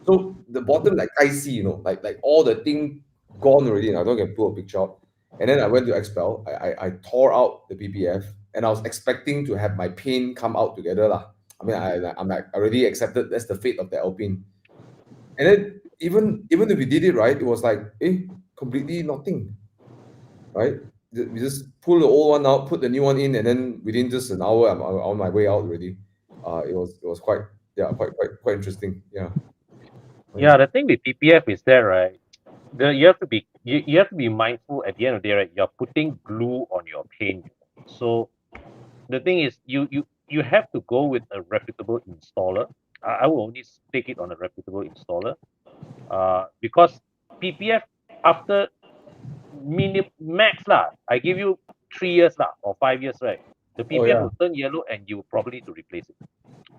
So the bottom, like I see, like all the thing gone already. I don't get pull a picture out. And then I went to Expel. I tore out the PPF, and I was expecting to have my paint come out together lah. I mean, I'm like already accepted that's the fate of the Alpine. And then even if we did it right, it was like completely nothing, right? We just pull the old one out, put the new one in, and then within just an hour, I'm on my way out already. It was quite interesting. Yeah. Yeah, the thing with PPF is that, right? You have to be mindful at the end of the day, right? You're putting glue on your paint. So the thing is, you have to go with a reputable installer. I will only take it on a reputable installer, because PPF after max lah, I give you 3 years lah or 5 years, right? The PPF yeah. will turn yellow and you probably need to replace it.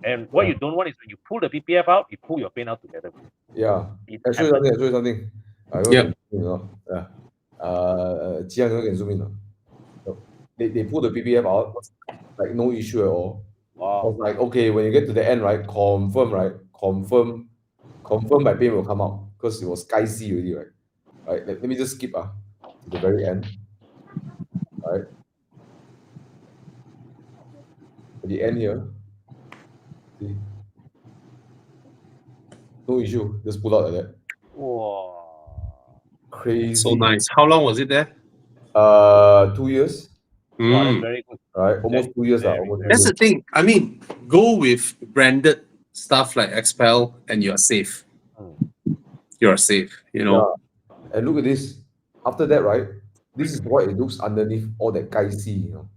And what you don't want is when you pull the PPF out, you pull your paint out together. Yeah. It I show you happens. something. I show you something. I don't Yeah. can zoom in, Yeah. Jiang can zoom in. So they pull the PPF out, like no issue at all. I Wow. was like, okay, when you get to the end, right? Confirm my paint will come out because it was sky sea already, right? Right. Let me just skip to the very end. Right. At the end here. See? no issue. Just pull out like that. Wow. Crazy. So nice. How long was it there? 2 years. Wow, that's Mm. very good. Right, almost 2 years. Very, Almost 2 very That's years. the thing. I mean, go with branded stuff like Expel and you're safe. Mm. You're safe, you know. Yeah. And look at this. After that, right? This is what it looks underneath all that Kaisi, you know.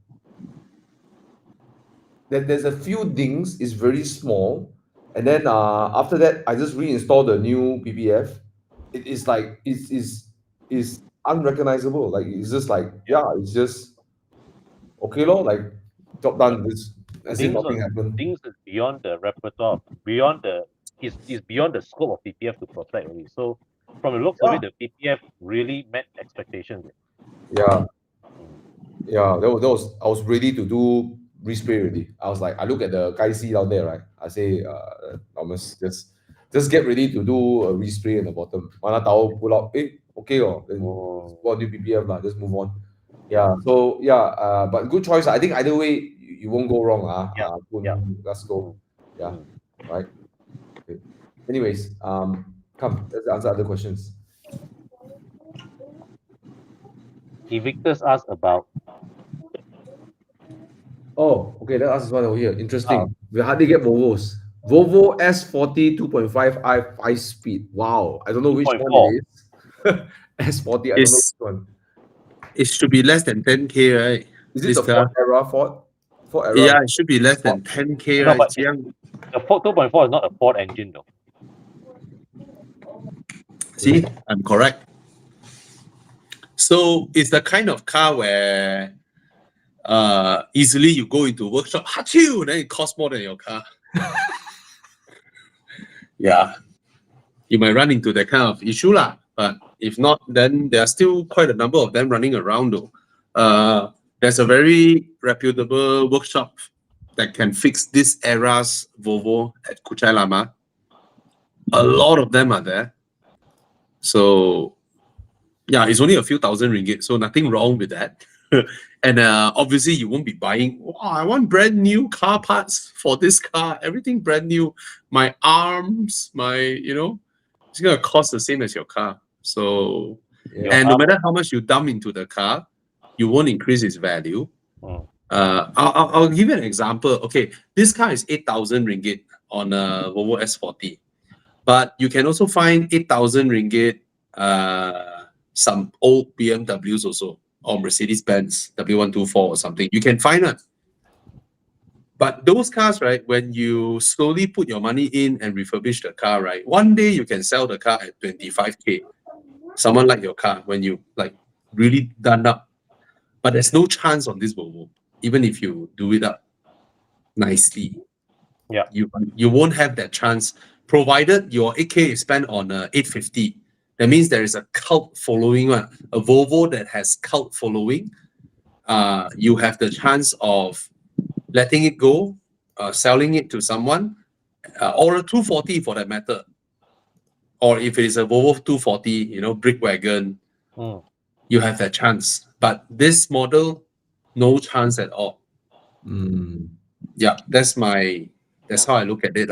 There's a few things, it's very small. And then after that, I just reinstalled the new PPF. It is like it's unrecognizable. Like it's just like, yeah, it's just okay, lor, like job done. This as if Things nothing are happened. things is beyond the repertoire, beyond the is beyond the scope of PPF to protect really. So from the looks of Yeah. it, the PPF really met expectations. Yeah. Mm. Yeah, I was ready to do respray already. I was like, I look at the Kai C down there, right? I say, Thomas, just get ready to do a respray in the bottom. Mana tahu pull out, okay, then Oh, got new PPF lah, just move on. Yeah, so yeah, but good choice. I think either way, you won't go wrong. yeah, yeah. Let's go. Mm, Yeah, mm. right. Okay. Anyways, come, let's answer other questions. Evictus asked about Oh, okay. Let's ask this one over here. Interesting. We hardly get Volvos. Volvo S40 2.5i 5-speed. Wow. I don't know which one 2.4. it is. S40, I don't know It's which one. it should be less than 10K, right? Is it This the Ford car. era? Ford era? Yeah, it should be less than 10K, No, right? but Jiang? the 2.4 is not a Ford engine though. See, I'm correct. So it's the kind of car where easily you go into workshop, achoo, then it costs more than your car. Yeah. You might run into that kind of issue lah. But if not, then there are still quite a number of them running around though. There's a very reputable workshop that can fix this era's Volvo at Kuchai Lama. A lot of them are there. So yeah, it's only a few thousand ringgit, so nothing wrong with that. And obviously you won't be buying, wow, I want brand new car parts for this car, everything brand new. My arms, it's gonna cost the same as your car. So, Yeah. and no matter how much you dump into the car, you won't increase its value. Mm. I'll give you an example. Okay, this car is 8,000 ringgit on a Volvo S40, but you can also find 8,000 ringgit some old BMWs also, or Mercedes-Benz W124 or something. You can find it. But those cars, right, when you slowly put your money in and refurbish the car, right, one day you can sell the car at 25K. Someone like your car when you like really done up. But there's no chance on this Volvo, even if you do it up nicely. Yeah. You won't have that chance, provided your 8K is spent on a 850. That means there is a cult following, a Volvo that has cult following. You have the chance of letting it go, selling it to someone, or a 240 for that matter. Or if it is a Volvo 240, brick wagon, Mm. you have that chance. But this model, no chance at all. Mm. Yeah, that's how I look at it.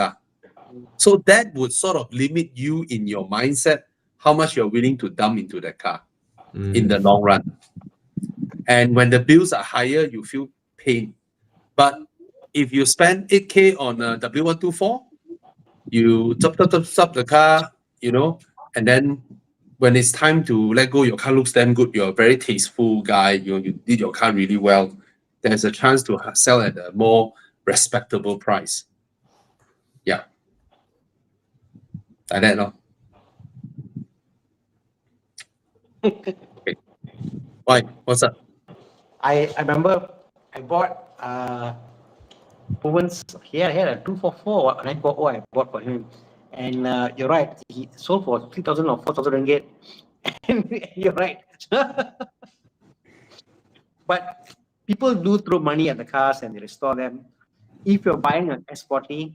So that would sort of limit you in your mindset, how much you're willing to dump into that car in the long run. And when the bills are higher, you feel pain. But if you spend 8K on a W124, you zap the car, and then when it's time to let go, your car looks damn good. You're a very tasteful guy. You did your car really well. There's a chance to sell at a more respectable price. Yeah. Like that, no? Okay. Why? What's up? I remember I bought Owen's he had a 244 or 940 I bought for him. And you're right, he sold for 3,000 or 4,000 ringgit. And you're right. But people do throw money at the cars and they restore them. If you're buying an S40,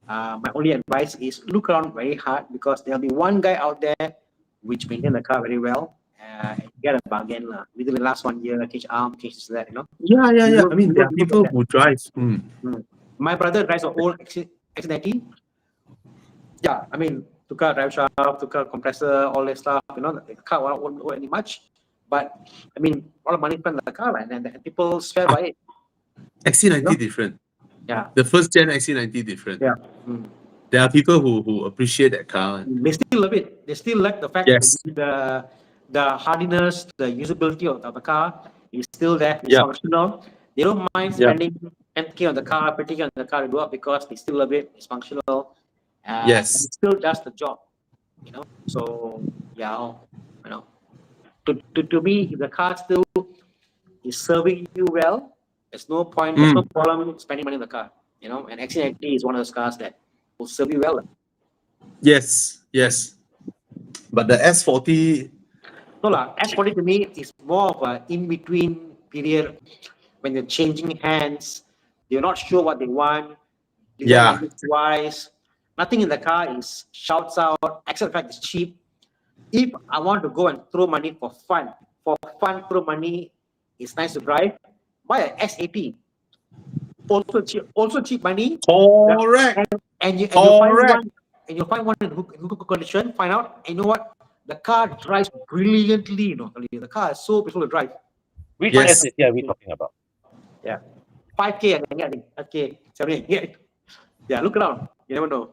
my only advice is look around very hard, because there'll be one guy out there which maintain the car very well. And get a bargain within the last 1 year, change arm, change this, that, Yeah. You I mean, there are don't people get who drive. My brother drives an old X90. Yeah, I mean, took out drive shaft, took out compressor, all that stuff. The car won't go any much. But I mean, a lot of money spent on the car, and then people swear by it. XC90 Yeah. different. Yeah. The first gen XC90 different. Yeah. Mm. There are people who appreciate that car. They still love it. They still like the fact Yes. that the hardiness, the usability of the car is still there. It's Yeah. functional. They don't mind Yeah. spending 10K on the car, 50K on the car to do it because they still love it. It's functional. Yes. And it still does the job. So yeah, to me, if the car still is serving you well, there's no point, there's no problem spending money on the car. And XC90 is one of those cars that will serve you well. Yes. Yes. But the S40, So S40 to me is more of an in-between period when they're changing hands. They're not sure what they want. Yeah. Wise. Nothing in the car is shouts out, except the fact it's cheap. If I want to go and throw money for fun, throw money, it's nice to drive. Buy an S80. Also cheap money. correct. And you Correct. find one in good condition. Find out. And you know what? The car drives brilliantly. The car is so beautiful to drive. Which Yes. SAT are we talking about? Yeah, 5K I think. Okay, 7K. Yeah, look around. You never know.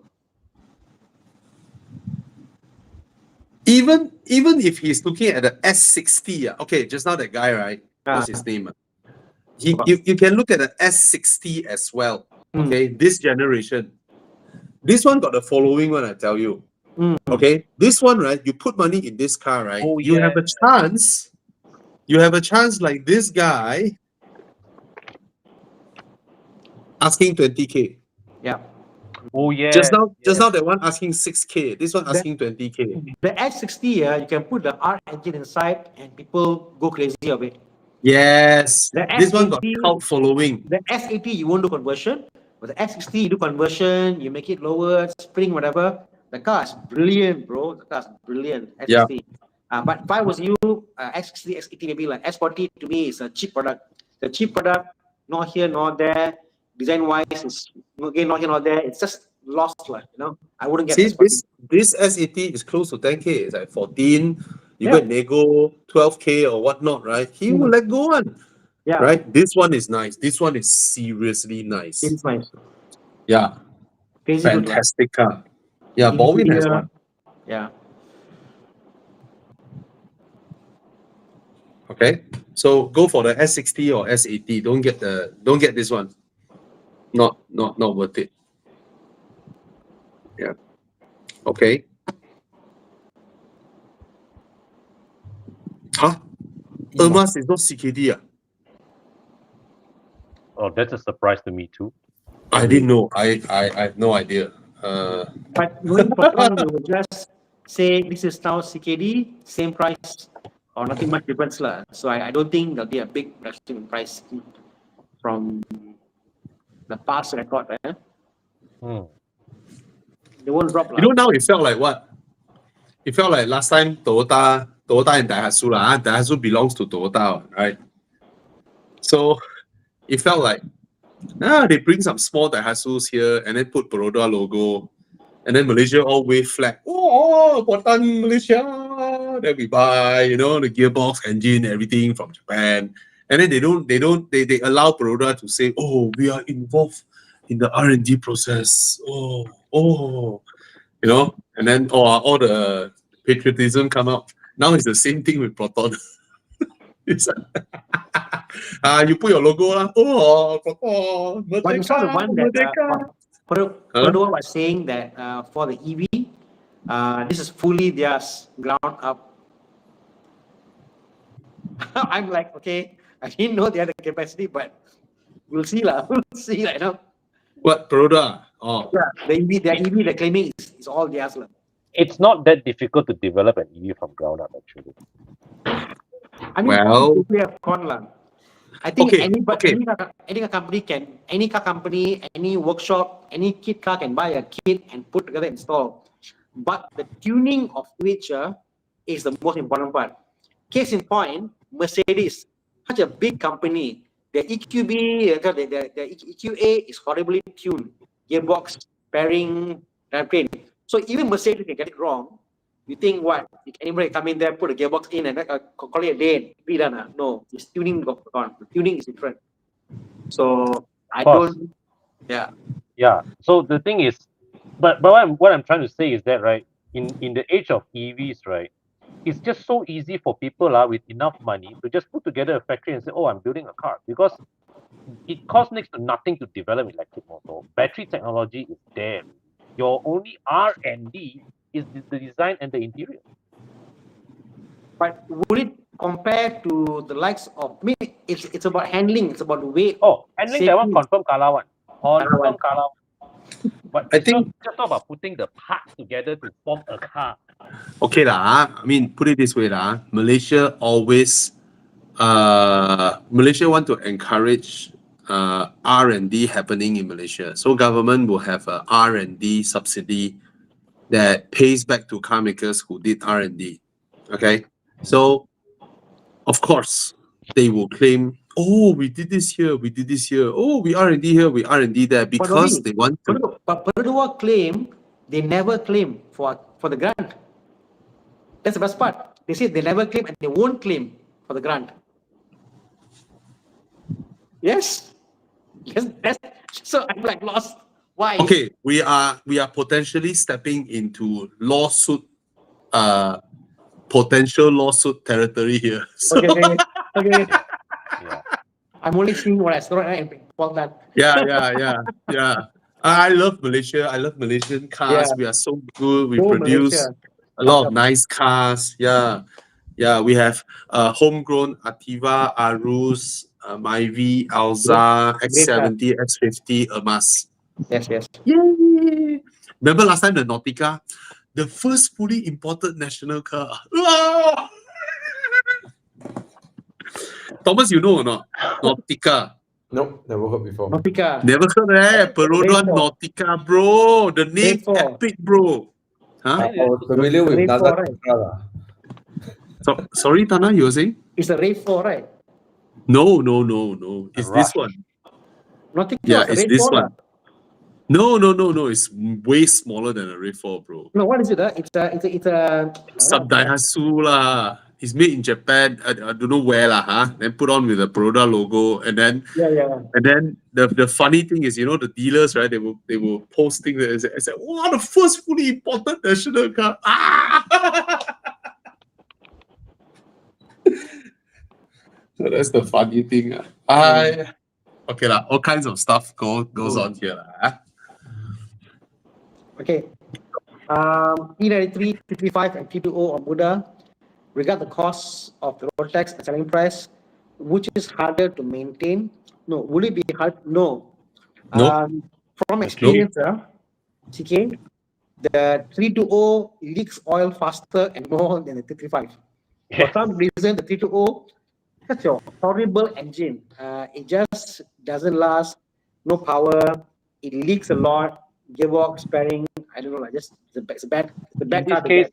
Even if he's looking at the S60, okay, just now that guy, right? What's his name? You can look at the S60 as well. Okay, this generation. This one got the following one, I tell you. Okay, this one, right? You put money in this car, right? Oh, you have a chance. You have a chance like this guy asking 20K. Yeah. Oh yeah. Just now that one asking 6K. This one asking 20K. The S60, you can put the R engine inside and people go crazy of it. Yes. The This one got S80 cult following. The S80 you won't do conversion, but the S60 you do conversion, you make it lower, spring, whatever. The car is brilliant, bro. The car is brilliant. S60. But if I was you, S60, S80, maybe like S40 to me is a cheap product. The cheap product, not here, not there. Design wise, is again not here, not there. It's just lost, I wouldn't get See, S40. this S80 is close to 10K. It's like 14. You Yeah. go and nego 12K or whatnot, right? He will let go on. Yeah. Right? This one is nice. This one is seriously nice. It's nice. Yeah. Crazy good, Fantastic car. Yeah, Baldwin has one. Yeah. Okay. So go for the S60 or S80. Don't get this one. Not worth it. Yeah. Okay. Huh? Ermas is not CKD. Oh, that's a surprise to me too. I didn't know. I have no idea. But going forward, we will just say this is now CKD, same price, or nothing much difference. So I don't think there'll be a big reduction in price from the past record. They won't drop. Now it felt like what? It felt like last time Toyota and Daihatsu. Daihatsu belongs to Toyota, right? So it felt like they bring some small Daihatsus here and then put Baroda logo. And then Malaysia all wave flag. Oh, Buatan Malaysia. Then we buy, the gearbox, engine, everything from Japan. And then they allow Baroda to say, oh, we are involved in the R&D process. And then all the patriotism come out. Now it's the same thing with Proton. It's you put your logo lah. Oh, Proton. But you saw the one that Perdua was saying that for the EV, this is fully theirs, ground up. I'm like, okay, I didn't know they had the capacity, but we'll see lah. We'll see, What, Baroda? Oh. Yeah, their EV, they're claiming is all theirs. It's not that difficult to develop an EV from ground up, actually. I mean, we have gone. I think any car company, any workshop, any kit car can buy a kit and put together, install. But the tuning of which is the most important part. Case in point, Mercedes, such a big company, their EQB, their EQA is horribly tuned. Gearbox, pairing, drivetrain. So even Mercedes can get it wrong. You think what? Anybody come in there, put a gearbox in, and call it a day, be done? No, it's tuning gone. The tuning is different. So I course. don't. Yeah. Yeah. So the thing is, but what I'm trying to say is that, right, in the age of EVs, right, it's just so easy for people with enough money to just put together a factory and say, oh, I'm building a car, because it costs next to nothing to develop electric motor. Battery technology is there. Your only R&D is the design and the interior. But would it compare to the likes of me? It's about handling. It's about the weight. Oh, handling that one Safety. confirm kala one. Confirm kala one. But I it's think just not about putting the parts together to form a car. okay lah. I mean, put it this way lah. Malaysia always, Malaysia want to encourage R&D happening in Malaysia. So government will have a R&D subsidy that pays back to car makers who did R&D. Okay, so of course they will claim, oh, we did this here, we did this here. Oh, we R&D here, we R&D there, But because they want to. But Perdua claim they never claim for the grant. That's the best part. They say they never claim and they won't claim for the grant. Yes. Yes. So I'm like lost. Why? Okay, we are potentially stepping into potential lawsuit territory here. So, Okay. Okay. Yeah. I'm only seeing what I saw and about that. yeah. I love Malaysia. I love Malaysian cars. Yeah. We are so good. We Go produce Malaysia. a lot of nice cars. Yeah. We have homegrown Ativa, Arus, Myvi, Alza, Great car. X70, X50, Emas. Yes. Yay! Remember last time the Nautica? The first fully imported national car. Ah! Thomas, you know or not? Nautica. Nope, never heard before. Nautica. Never heard Perodon Rainfall. Nautica, bro. The name Rainfall. epic, bro. Huh? I was familiar with Rainfall, Nada right? Citra lah. Sorry, Tana, you were saying? It's a RAV4, right? No. It's this Rush. one. Nautica Yeah, was a it's RAV4 this lah. one. No. It's way smaller than a RAV4, bro. No, what is it? It's a Sub-Daihatsu lah. It's made in Japan. I don't know where lah, huh? Then put on with the Peroda logo, and then the funny thing is, the dealers, right? They were posting that. I said, "Wow, the first fully imported national car!" Ah! So that's the funny thing. Okay lah. All kinds of stuff goes on here lah. Okay. E93, 335, and 320 on Buddha. Regard the cost of the road tax and selling price, which is harder to maintain. No, will it be hard? No. No. From experience, CK, the 320 leaks oil faster and more than the 335. For some reason, the 320, that's your horrible engine. It just doesn't last, no power, it leaks a lot, gearbox, sparing, I don't know, like just it's a bad In car this to case, get.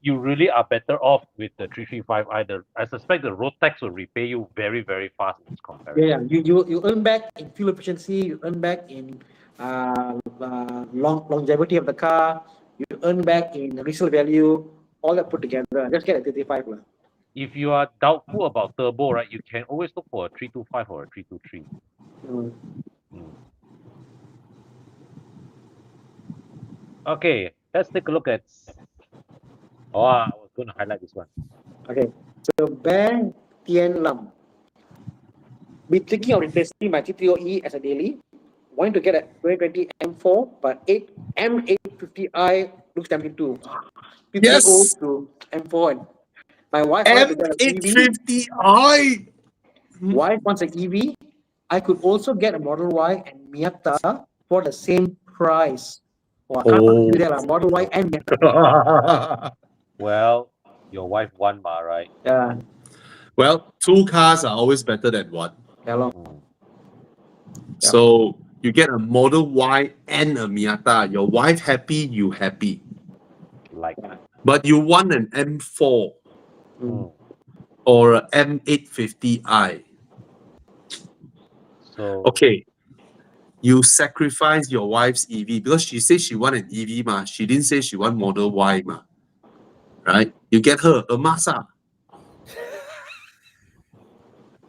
you really are better off with the 335 either. I suspect the road tax will repay you very, very fast in this comparison. Yeah, you earn back in fuel efficiency, you earn back in longevity of the car, you earn back in resale value, all that put together. Just get a 335 lah. If you are doubtful about turbo, right, you can always look for a 325 or a 323. Okay, let's take a look at. Oh, I was going to highlight this one. Okay, so Bear Tien Lam. Be thinking of replacing my T3OE as a daily. Want to get a 2020 M4, but M850i looks tempting too. T3O Yes. to M4. And my wife wanted to get an EV. M850i. Wife wants an EV. I could also get a Model Y and Miata for the same price. Well, I can't do that, Model Y and Miata. Well, your wife won, right? Yeah. Well, two cars are always better than one. Yeah. So you get a Model Y and a Miata. Your wife happy, you happy. Like. But you want an M4 or an M850i. So Okay. you sacrifice your wife's EV because she said she want an EV ma. She didn't say she want Model Y ma. Right? You get her a Mazda.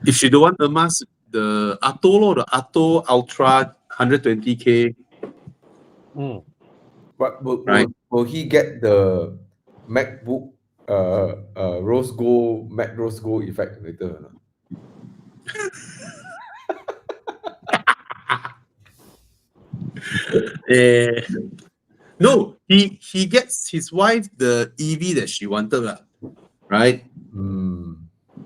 If she don't want a Mazda, the Atto or the Atto Ultra 120K, Mm. But right? will he get the MacBook rose gold Mac rose gold effect later or not? Eh, no, he gets his wife the EV that she wanted, lah, right?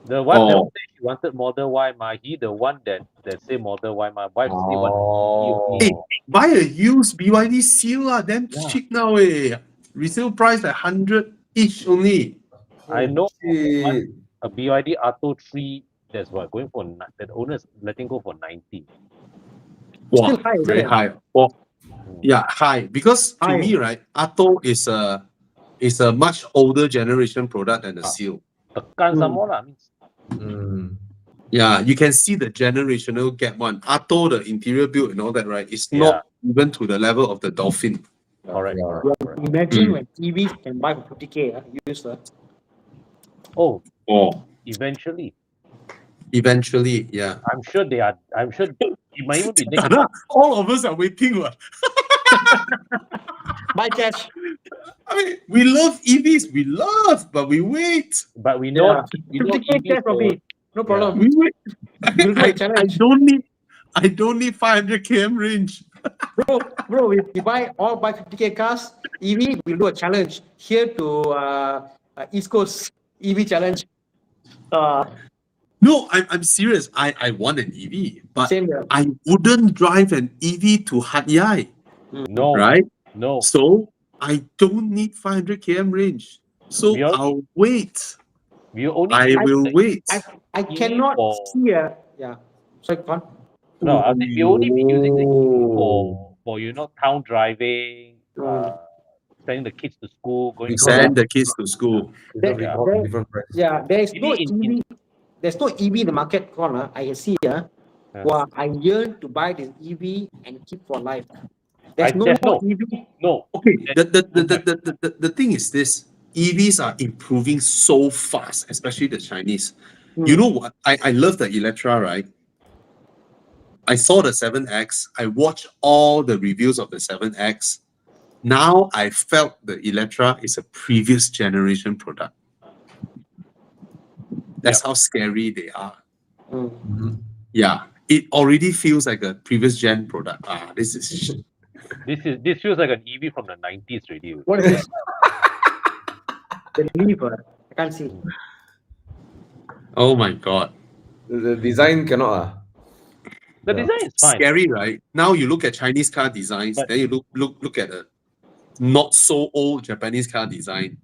The one that Oh, say she wanted Model Y, ma, he the one that say Model Y, my wife still want hey, Oh, buy a used BYD Seal lah, damn Yeah. cheap now, eh. Resale price like 100 each only. I know shit. a BYD Atto 3 that's what going for that owner is letting go for 90. Wow, Still high, isn't very it? high. Oh, Mm. yeah, high. Because to High. me, right, Atto is a much older generation product than the Ah. Seal. Tekan some more lah. I mean, Mm. Yeah, you can see the generational gap one. Atto, the interior build and all that, right? It's Yeah. not even to the level of the Dolphin. correct, Yeah. correct, correct. Imagine Mm. when EVs can buy for 50K, used. Oh, Oh, eventually, eventually, yeah. I'm sure they are. I'm sure it might even be next Tana, month. all of us are waiting. What? Buy cash. I mean, we love EVs, but we wait. But we know, Yeah. we know 50K EVs cash for will- me. No problem. We wait. We'll do a I challenge. don't need 500 km range. Bro, if we buy 50K cars, EV, we'll do a challenge here to East Coast EV challenge. No, I'm serious. I want an EV, but Same here. I wouldn't drive an EV to Hat Yai, no, right? no. So I don't need 500 km range. So We are- I'll wait. We only I use will the wait. I EV cannot for- see a, yeah. Sorry, go on. No, I think we only be using the EV Oh. for town driving, Mm. sending the kids to school, going to Because Send the kids to school. because we Yeah. got different price. Yeah, there is Maybe no in- EV. There's no EV in the market corner. I see. Yeah. Wow, I yearn to buy this EV and keep for life. There's no there's more no- EV. No, Okay, the thing is this: EVs are improving so fast, especially the Chinese. You know what? I love the Electra, right? I saw the 7X. I watched all the reviews of the 7X. Now I felt the Electra is a previous generation product. That's how scary they are. Mm. Mhm. Yeah, it already feels like a previous gen product. This is this feels like an EV from the 90s already. What is this? The lever. I can't see. oh my god, The design cannot. The Yeah. design is fine. scary, right? Now you look at Chinese car designs, But- then you look at a not so old Japanese car design.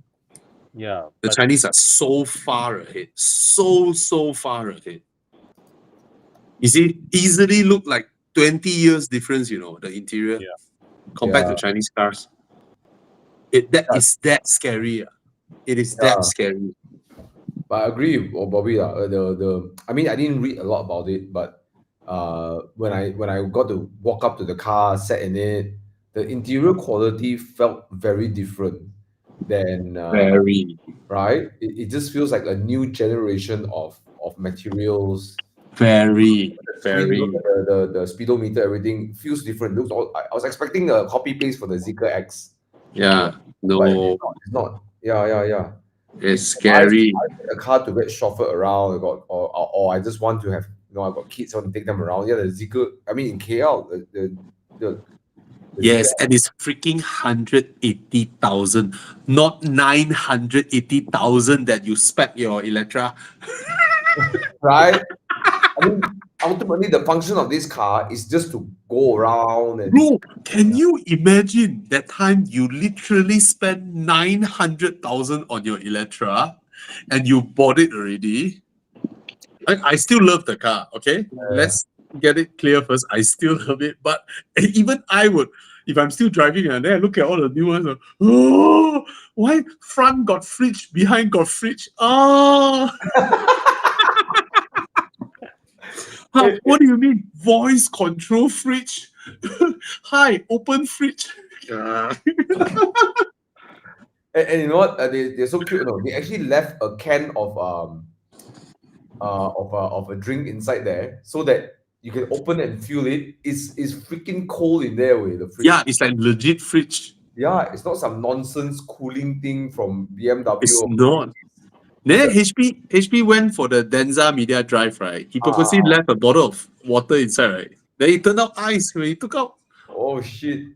Yeah, The but Chinese are so far ahead, so far ahead. You see, easily look like 20 years difference. You know, the interior Yeah. compared Yeah. to Chinese cars. That is that scary. It is Yeah. that scary. But I agree with Bobby. I mean I didn't read a lot about it, but when I got to walk up to the car, sat in it, the interior quality felt very different than Very, right? It just feels like a new generation of materials. very, Screen, very. look at the speedometer, everything feels different. Looks all, I was expecting a copy paste for the Zeekr X, Yeah, but no, it's not. Yeah. it's scary. I take a car to get chauffeured around. Or I just want to have, I got kids, I want to take them around. Yeah, the Zeekr. I mean, in KL, the Yes, Zeekr, and it's freaking 180,000, not 980,000 that you spec your Electra. right? I mean, ultimately, the function of this car is just to go around and Bro, can you imagine that time you literally spent 900,000 on your Electra and you bought it already? I still love the car, okay? Let's get it clear first. I still love it, but even I would, if I'm still driving and then I look at all the new ones, oh, why front got fridge, behind got fridge? Oh, what do you mean voice control fridge? Hi, open fridge. Yeah. And you know what? They're so cute. No, they actually left a can of a drink inside there so that you can open and feel it. It's freaking cold in there with the fridge. Yeah, it's like legit fridge. Yeah, it's not some nonsense cooling thing from BMW. It's or not. Then HP went for the Denza Media Drive, right? He purposely left a bottle of water inside, right? Then it turned out ice when he took out. Oh shit.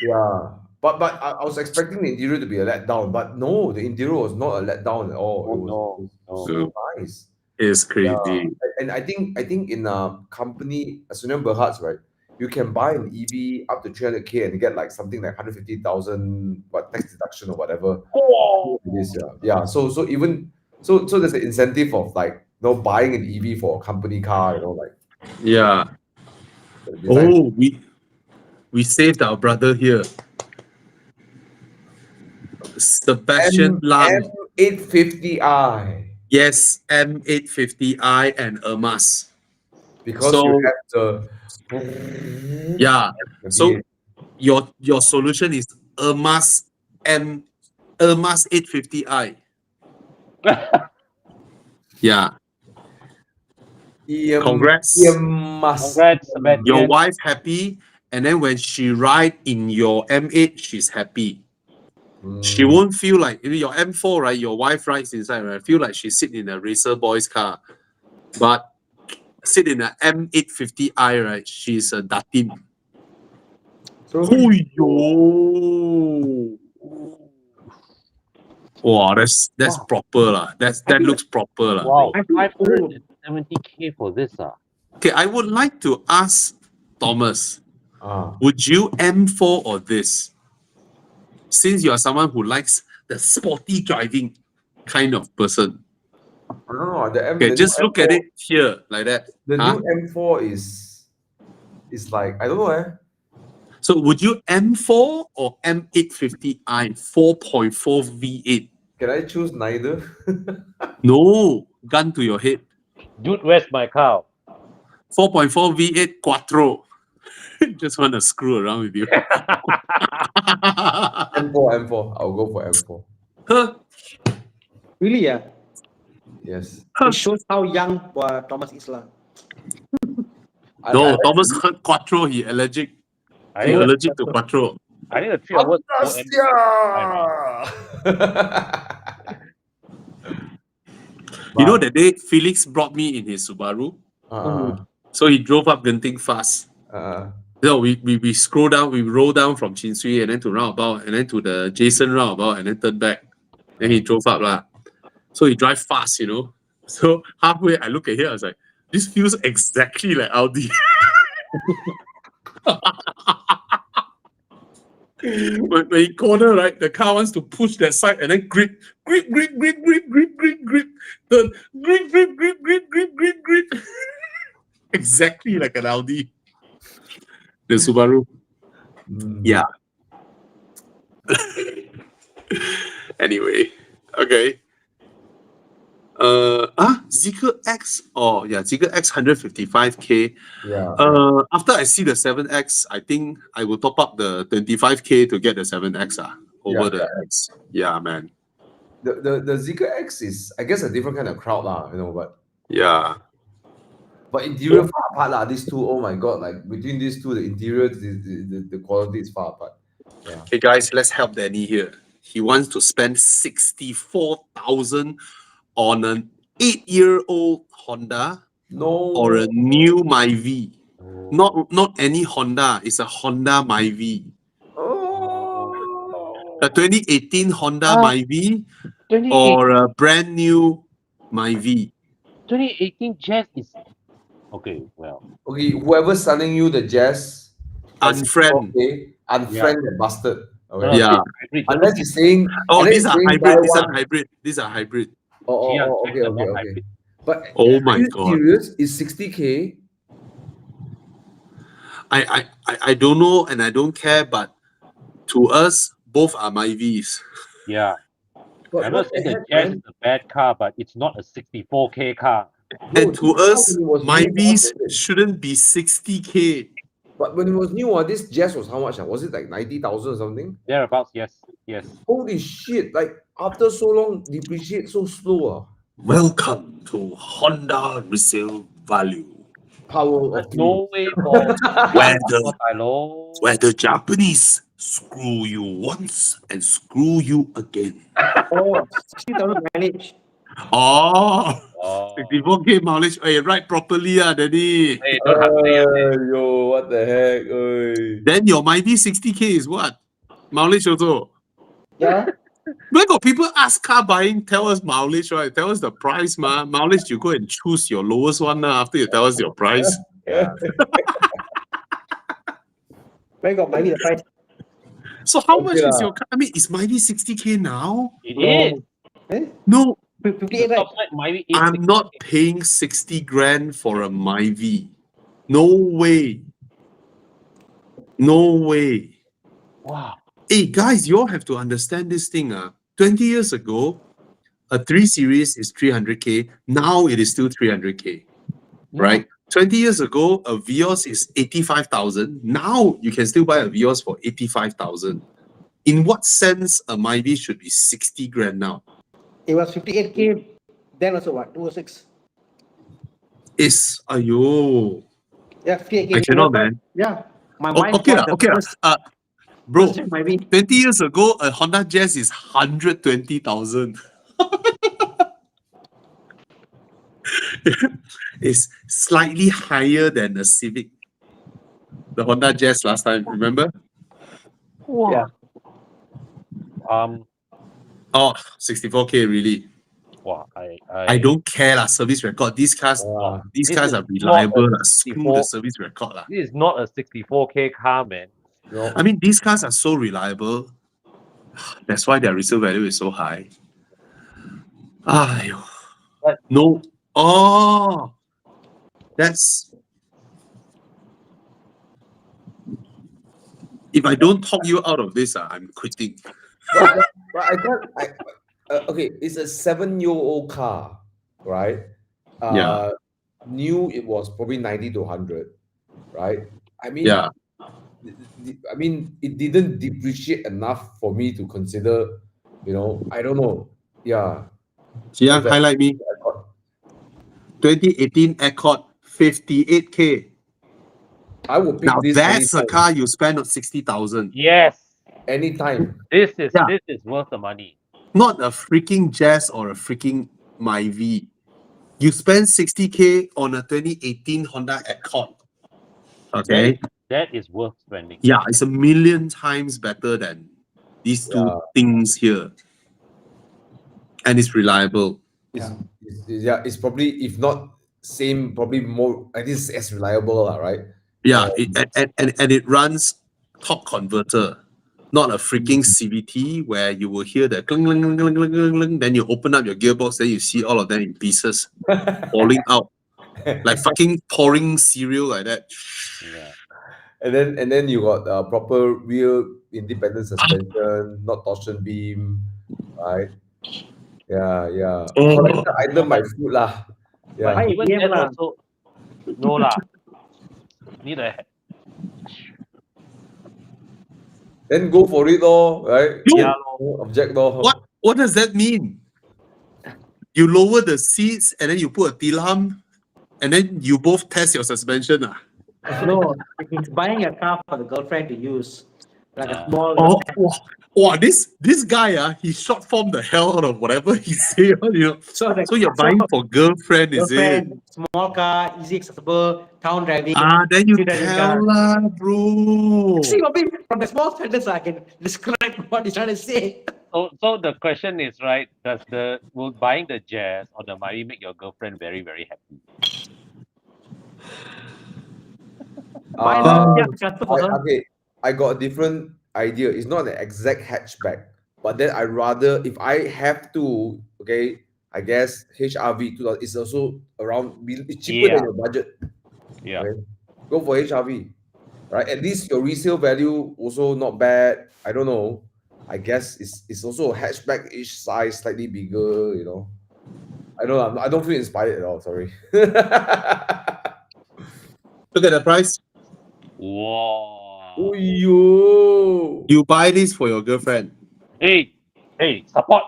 Yeah. But I was expecting the interior to be a letdown, but no, the interior was not a letdown at all. Oh, It was, no, it no. was so nice. It's Yeah. crazy. And I think in a company, Suniam Berhad's, right, you can buy an EV up to 300K and get like something like 150,000 what tax deduction or whatever. Oh, It is, yeah. Yeah. So even so there's an incentive of like buying an EV for a company car, like Yeah. the design. Oh, we saved our brother here. Sebastian Lang. M850i. Yes, M850i and Ermas. Because you So have the yeah. the So V8. your solution is Ermas 850i. Yeah. Congrats. congrats, Sebastian. Your wife happy, and then when she ride in your M8, she's happy. She won't feel like your M4, right? Your wife rides inside, right? Feel like she sit in a racer boy's car, but sit in an M850i, right? She's a datin. So Oh yo! Wow, that's Wow. proper lah. That looks proper lah. Wow, I think 570K for this. Okay, I would like to ask Thomas, Ah. would you M4 or this? Since you are someone who likes the sporty driving kind of person. No, Okay, the just new look at M4 it here like that. The Huh? new M4 is like, I don't know. So would you M4 or M850i 4.4 V8? Can I choose neither? No, gun to your head. Dude, where's my cow? 4.4 V8 Quattro. Just want to screw around with you. M4. I'll go for M4. Huh? really, yeah. Yes. It shows how young Thomas is lah. No, Thomas heard Quattro, he allergic. I He think allergic to Quattro. I think the three of us go You know that day Felix brought me in his Subaru. So he drove up Genting fast. So we scroll down, we roll down from Chin Swee and then to roundabout and then to the Jason roundabout and then turn back. Then he drove up lah. So he drive fast, So halfway I look at him, I was like, this feels exactly like Audi. when he corner, right, the car wants to push that side and then grip, turn, grip. Exactly like an Audi. The Subaru. Yeah. Anyway, okay. Zeekr X. Oh yeah, Zeekr X 155K. Yeah. After I see the 7X, I think I will top up the 25K to get the 7X over the X. Yeah, man. The Zeekr X is, I guess, a different kind of crowd lah, but yeah. But interior far apart lah. These two, oh my god, like between these two, the interior, the quality is far apart. Yeah. Hey guys, let's help Danny here. He wants to spend 64,000 on an 8-year-old Honda or a new Myvi. Not any Honda, it's a Honda Myvi. A 2018 Honda Myvi or a brand new Myvi. 2018 Jazz is okay. Well, okay. Whoever's selling you the Jazz, unfriend the bastard. Okay. Yeah. Unless he's saying, these are hybrid. These are hybrid. Okay. But oh my are you god, serious? Is 60K? I don't know and I don't care, but to us, both are Myvis. Yeah. I'm not saying the Jazz is a bad car, but it's not a 64K car. And to us, Myvis shouldn't be 60K. But when it was new, this Jazz was how much? Was it like 90,000 or something? Thereabouts, yes, yes. Holy shit! Like after so long, depreciate so slow. Welcome to Honda resale value, Power There's of two. no way for where the hello. where the Japanese screw you once and screw you again. Oh, 60,000 mileage. Oh, Oh, 64K mileage. Hey, write properly, Daddy. hey, don't have to. Yo, what the heck? Oi. Then your mighty 60K is what? Mileage also. Yeah. Where got people ask car buying, tell us mileage, right? Tell us the price, ma. Mileage, you go and choose your lowest one after you tell us your price. Yeah. Where got mileage the price? So how Okay much is lah. your car? I mean, is mighty 60K now? It is. Eh? No, 58, right? Top side Myvi is I'm not paying 60 grand for a Myvi. No way. No way. wow. Hey, guys, you all have to understand this thing. 20 years ago, a 3 Series is 300K. Now it is still 300K, right? 20 years ago, a Vios is 85,000. Now you can still buy a Vios for 85,000. In what sense a Myvi should be 60 grand now? It was 58K. Then also what? 206. It's, ayo. Yeah, 58K. I cannot, man. Yeah. My wife Okay, bought the okay. first, Bro, first Myvi. 20 years ago, a Honda Jazz is 120,000. It's slightly higher than the Civic. The Honda Jazz last time, remember? Yeah. Oh, 64K really. Wow. I don't care lah, service record. These cars, these This cars is are not reliable. a Lah. Screw 64 the service record. Lah. This is not a 64K car, man. You know, I mean, these cars are so reliable. That's why their resale value is so high. Aiyo. But- No. Oh, that's. If I don't talk you out of this, I'm quitting. But I can't. Okay, it's a 7-year-old car, right? Yeah. New, it was probably 90 to 100, right? I mean, Yeah. I mean, it didn't depreciate enough for me to consider. I don't know. Yeah. Yeah, What's that? highlight me. 2018 Accord, 58K. I would pick Now this that's a anytime. car you spend on 60,000. yes, Anytime. this is Yeah. this is worth the money. Not a freaking Jazz or a freaking Myvi. You spend 60K on a 2018 Honda Accord. Okay. That is worth spending. Yeah, it's a million times better than these two Yeah. things here. And it's reliable. It's probably, if not same, probably more. I think it's as reliable, right? Yeah, and it runs top converter, not a freaking CVT where you will hear the cling, cling, cling, cling, cling, cling, cling, then you open up your gearbox, then you see all of them in pieces falling out, like fucking pouring cereal like that. Yeah. And then you got proper rear independent suspension, not torsion beam, right? Yeah. Oh. Collector item my food lah. Yeah. But even Yeah, that lah. also, no lah. Need a Then go for it, right? Dude, yeah, No object, lor. What does that mean? You lower the seats and then you put a tilam and then you both test your suspension. No, he's buying a car for the girlfriend to use. Like a Ah. small. Wow, this guy, he short form the hell out of whatever he say. So, So you're buying for girlfriend, is it? girlfriend, small car, easy accessible, town driving. Then you free driving tell car. lah, bro. See, from the small sentence, I can describe what he's trying to say. So the question is, right, will buying the Jazz or the Myvi make your girlfriend very, very happy? Buy Uh, the transfer for her. Okay, I got a different idea. It's not an exact hatchback, but then I rather, if I have to, okay, I guess HRV 2000 is also it's cheaper Yeah. than your budget. Yeah. Okay? Go for HRV, right? At least your resale value also not bad. I don't know. I guess it's also a hatchback-ish size, slightly bigger. I don't know. I don't feel inspired at all. Sorry. Look at the price. Wow. Yo. You buy this for your girlfriend. Hey, support.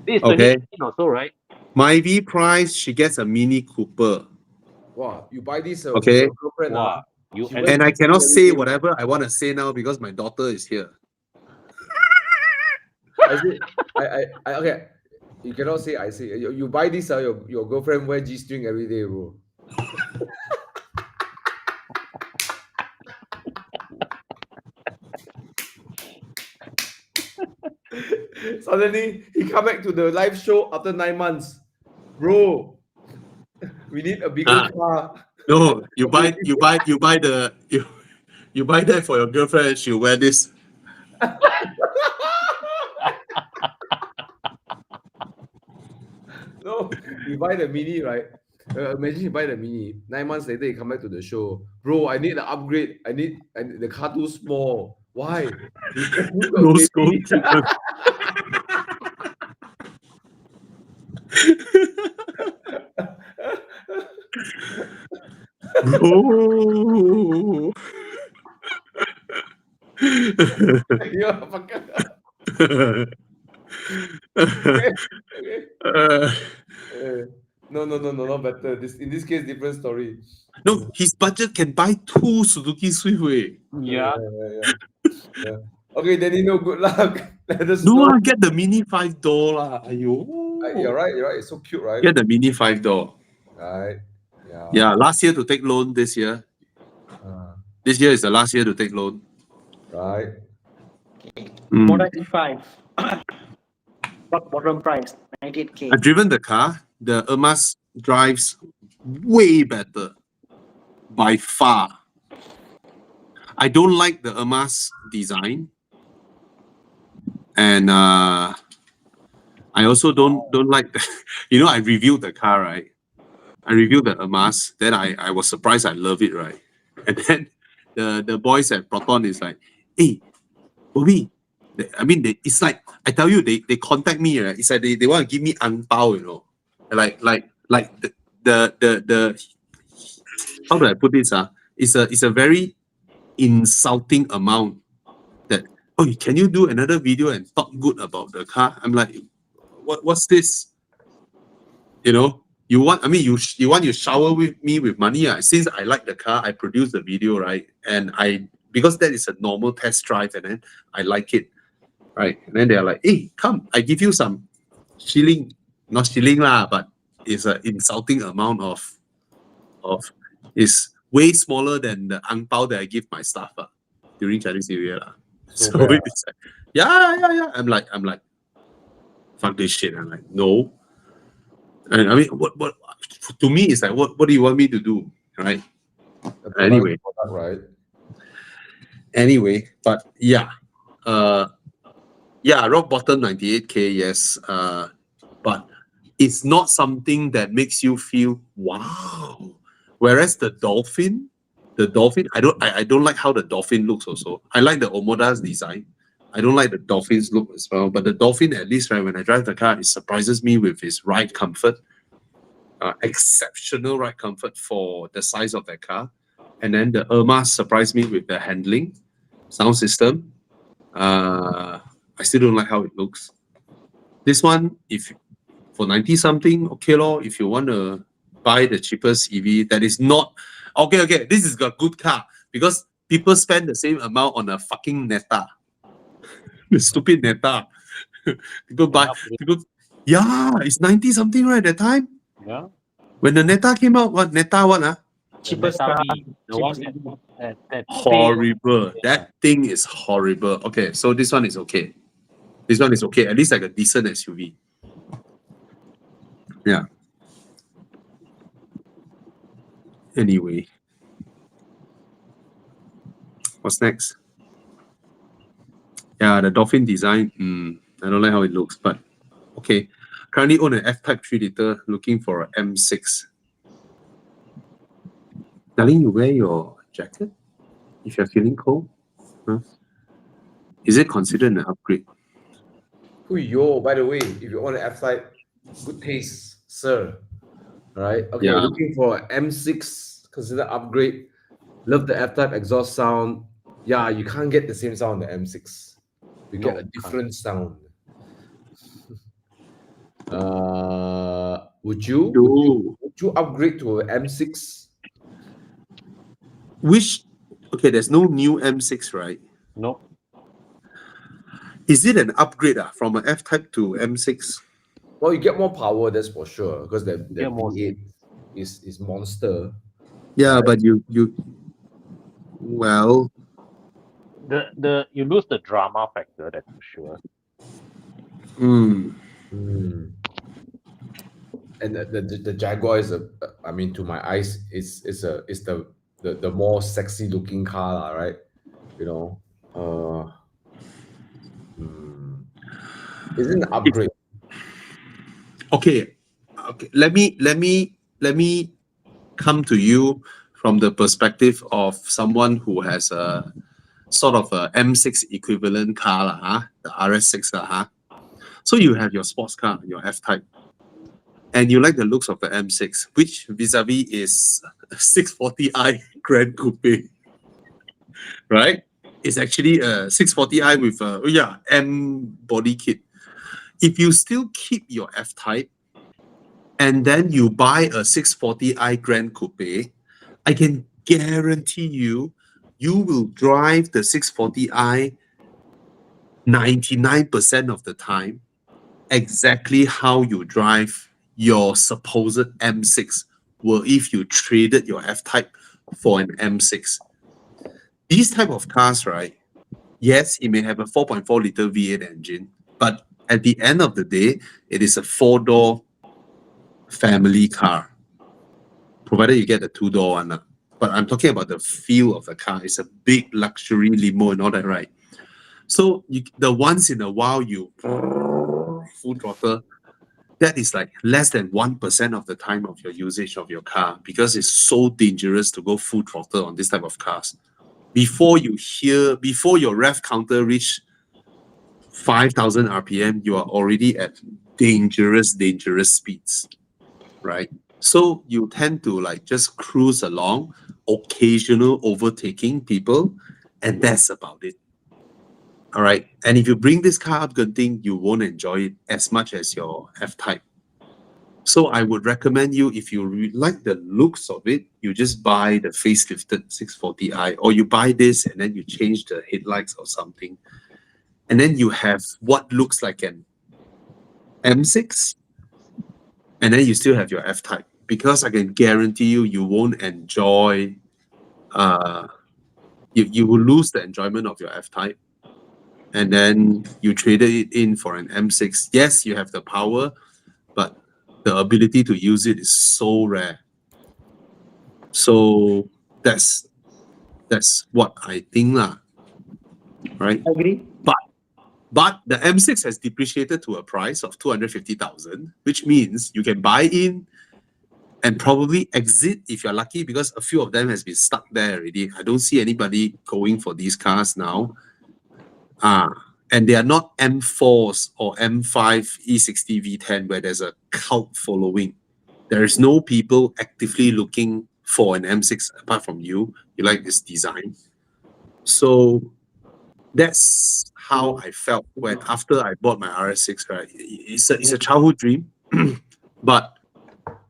This is Okay. 2018 also, right? My V price, she gets a Mini Cooper. Wow, you buy this Okay. for your girlfriend, Wow. You She and went And I to cannot every say day. whatever I want to say now because my daughter is here. I say, I okay. You cannot say I say. You buy this, your girlfriend wear G-string every day, bro. Suddenly, he come back to the live show after 9 months. Bro, we need a bigger Ah. car. No, you buy that for your girlfriend, she'll wear this. No, you buy the mini, right? Imagine you buy the mini. 9 months later, you come back to the show. Bro, I need an upgrade. I need the car too small. Why? Because you got Rose gold baby. treatment. Bro. Yeah, fucker. Okay, okay. No, not better. In this case, different story. No, his budget can buy 2 Suzuki Swift. yeah. Yeah. Okay, Danny, no, good luck. Let us No, know. I get the Mini 5 door. Ayo. You're right. You're right. It's so cute, right? Get the Mini 5 door. Right. Yeah. Yeah, last year to take loan this year. Uh, This year is the last year to take loan. right. Mm. Model E5. Rock bottom price, 98K. I've driven the car. The Ermas drives way better. By far. I don't like the Ermas design. And I also don't like the, I reviewed the car, right? I reviewed the Ermas, then I was surprised I love it, right? And then the boys at Proton is like, hey, Bobby, it's like, I tell you, they contact me, right? It's like they want to give me ang pao, like the how do I put this? It's a very insulting amount that, oh, can you do another video and talk good about the car? I'm like, what's this? You want you shower with me with money. Since I like the car, I produce the video, right? And because that is a normal test drive, and then I like it, right? And then they're like, hey, come, I give you some shilling, not shilling lah, but it's an insulting amount of is way smaller than the ang pao that I give my staff during Chinese New Year. So So bad. it's like, yeah. I'm like, fuck this shit. I'm like, no. And I mean, what to me it's like, what do you want me to do, right? Anyway. Right. Anyway, but yeah, rock bottom 98K, yes, but it's not something that makes you feel wow. Whereas the dolphin, I don't like how the dolphin looks. Also, I like the Omoda's design. I don't like the dolphin's look as well. But the dolphin, at least, right, when I drive the car, it surprises me with its ride comfort. Exceptional ride comfort for the size of that car. And then the Irma surprised me with the handling, sound system. I still don't like how it looks. This one, if for 90 something, okay lor. If you want to buy the cheapest EV that is not okay. This is a good car because people spend the same amount on a fucking Neta. The stupid Neta. people buy people. Yeah, it's 90 something right that time. Yeah. When the Neta came out, what Neta what? Cheapest Neta car. V, the one cheapest that Horrible. Yeah. That thing is horrible. Okay, so this one is okay. This one is okay. At least like a decent SUV. Yeah. Anyway. What's next? Yeah, the Dolphin design. I don't like how it looks, but okay. Currently own an F-Type 3 liter, looking for an M6. Darling, you wear your jacket if you're feeling cold? Huh? Is it considered an upgrade? Yo, by the way, if you want an F-Type, good taste, sir. All right. Okay, Yeah. looking for M6, consider upgrade. Love the F-Type exhaust sound. Yeah, you can't get the same sound on the M6. You get No, a different sound. Would you No. upgrade to a M6? Which, okay, there's no new M6, right? No. Is it an upgrade from an F-Type to M6? Well, you get more power, that's for sure, because the get more V8 is monster. Yeah, Right. but well, The you lose the drama factor, that's for sure. hmm. Mm. And the Jaguar is I mean, to my eyes, it's the more sexy looking car, lah, right? You know, uh, mm, isn't an upgrade. Okay, okay. Let me come to you from the perspective of someone who has a sort of a M6 equivalent car, lah, huh? The RS6, lah, huh? So you have your sports car, your F-Type, and you like the looks of the M6, which vis-a-vis is a 640i Grand Coupe, right? It's actually a 640i with a M body kit. If you still keep your F-Type and then you buy a 640i Grand Coupe, I can guarantee you, you will drive the 640i 99% of the time exactly how you drive your supposed M6 were if you traded your F-Type for an M6. These type of cars, right? Yes, it may have a 4.4 liter V8 engine, but at the end of the day, it is a four-door family car, provided you get the two-door one. But I'm talking about the feel of the car. It's a big luxury limo and all that, right? So the once in a while you full throttle, that is like less than 1% of the time of your usage of your car because it's so dangerous to go full throttle on this type of cars. Before your rev counter reach 5,000 RPM, you are already at dangerous speeds, right? So you tend to like just cruise along, occasional overtaking people, and that's about it. All right. And if you bring this car up Genting, you won't enjoy it as much as your F-Type. So I would recommend you, if you like the looks of it, you just buy the facelifted 640i, or you buy this and then you change the headlights or something. And then you have what looks like an M6, and then you still have your F-Type. Because I can guarantee you, you won't enjoy, you will lose the enjoyment of your F-Type. And then you traded it in for an M6. Yes, you have the power, but the ability to use it is so rare. So that's what I think lah, right? Agree. But the M6 has depreciated to a price of 250,000, which means you can buy in and probably exit if you're lucky, because a few of them has been stuck there already. I don't see anybody going for these cars now. And they are not M4s or M5 E60 V10 where there's a cult following. There is no people actively looking for an M6 apart from you. You like this design. So that's how I felt when after I bought my RS6, right? It's a childhood dream, but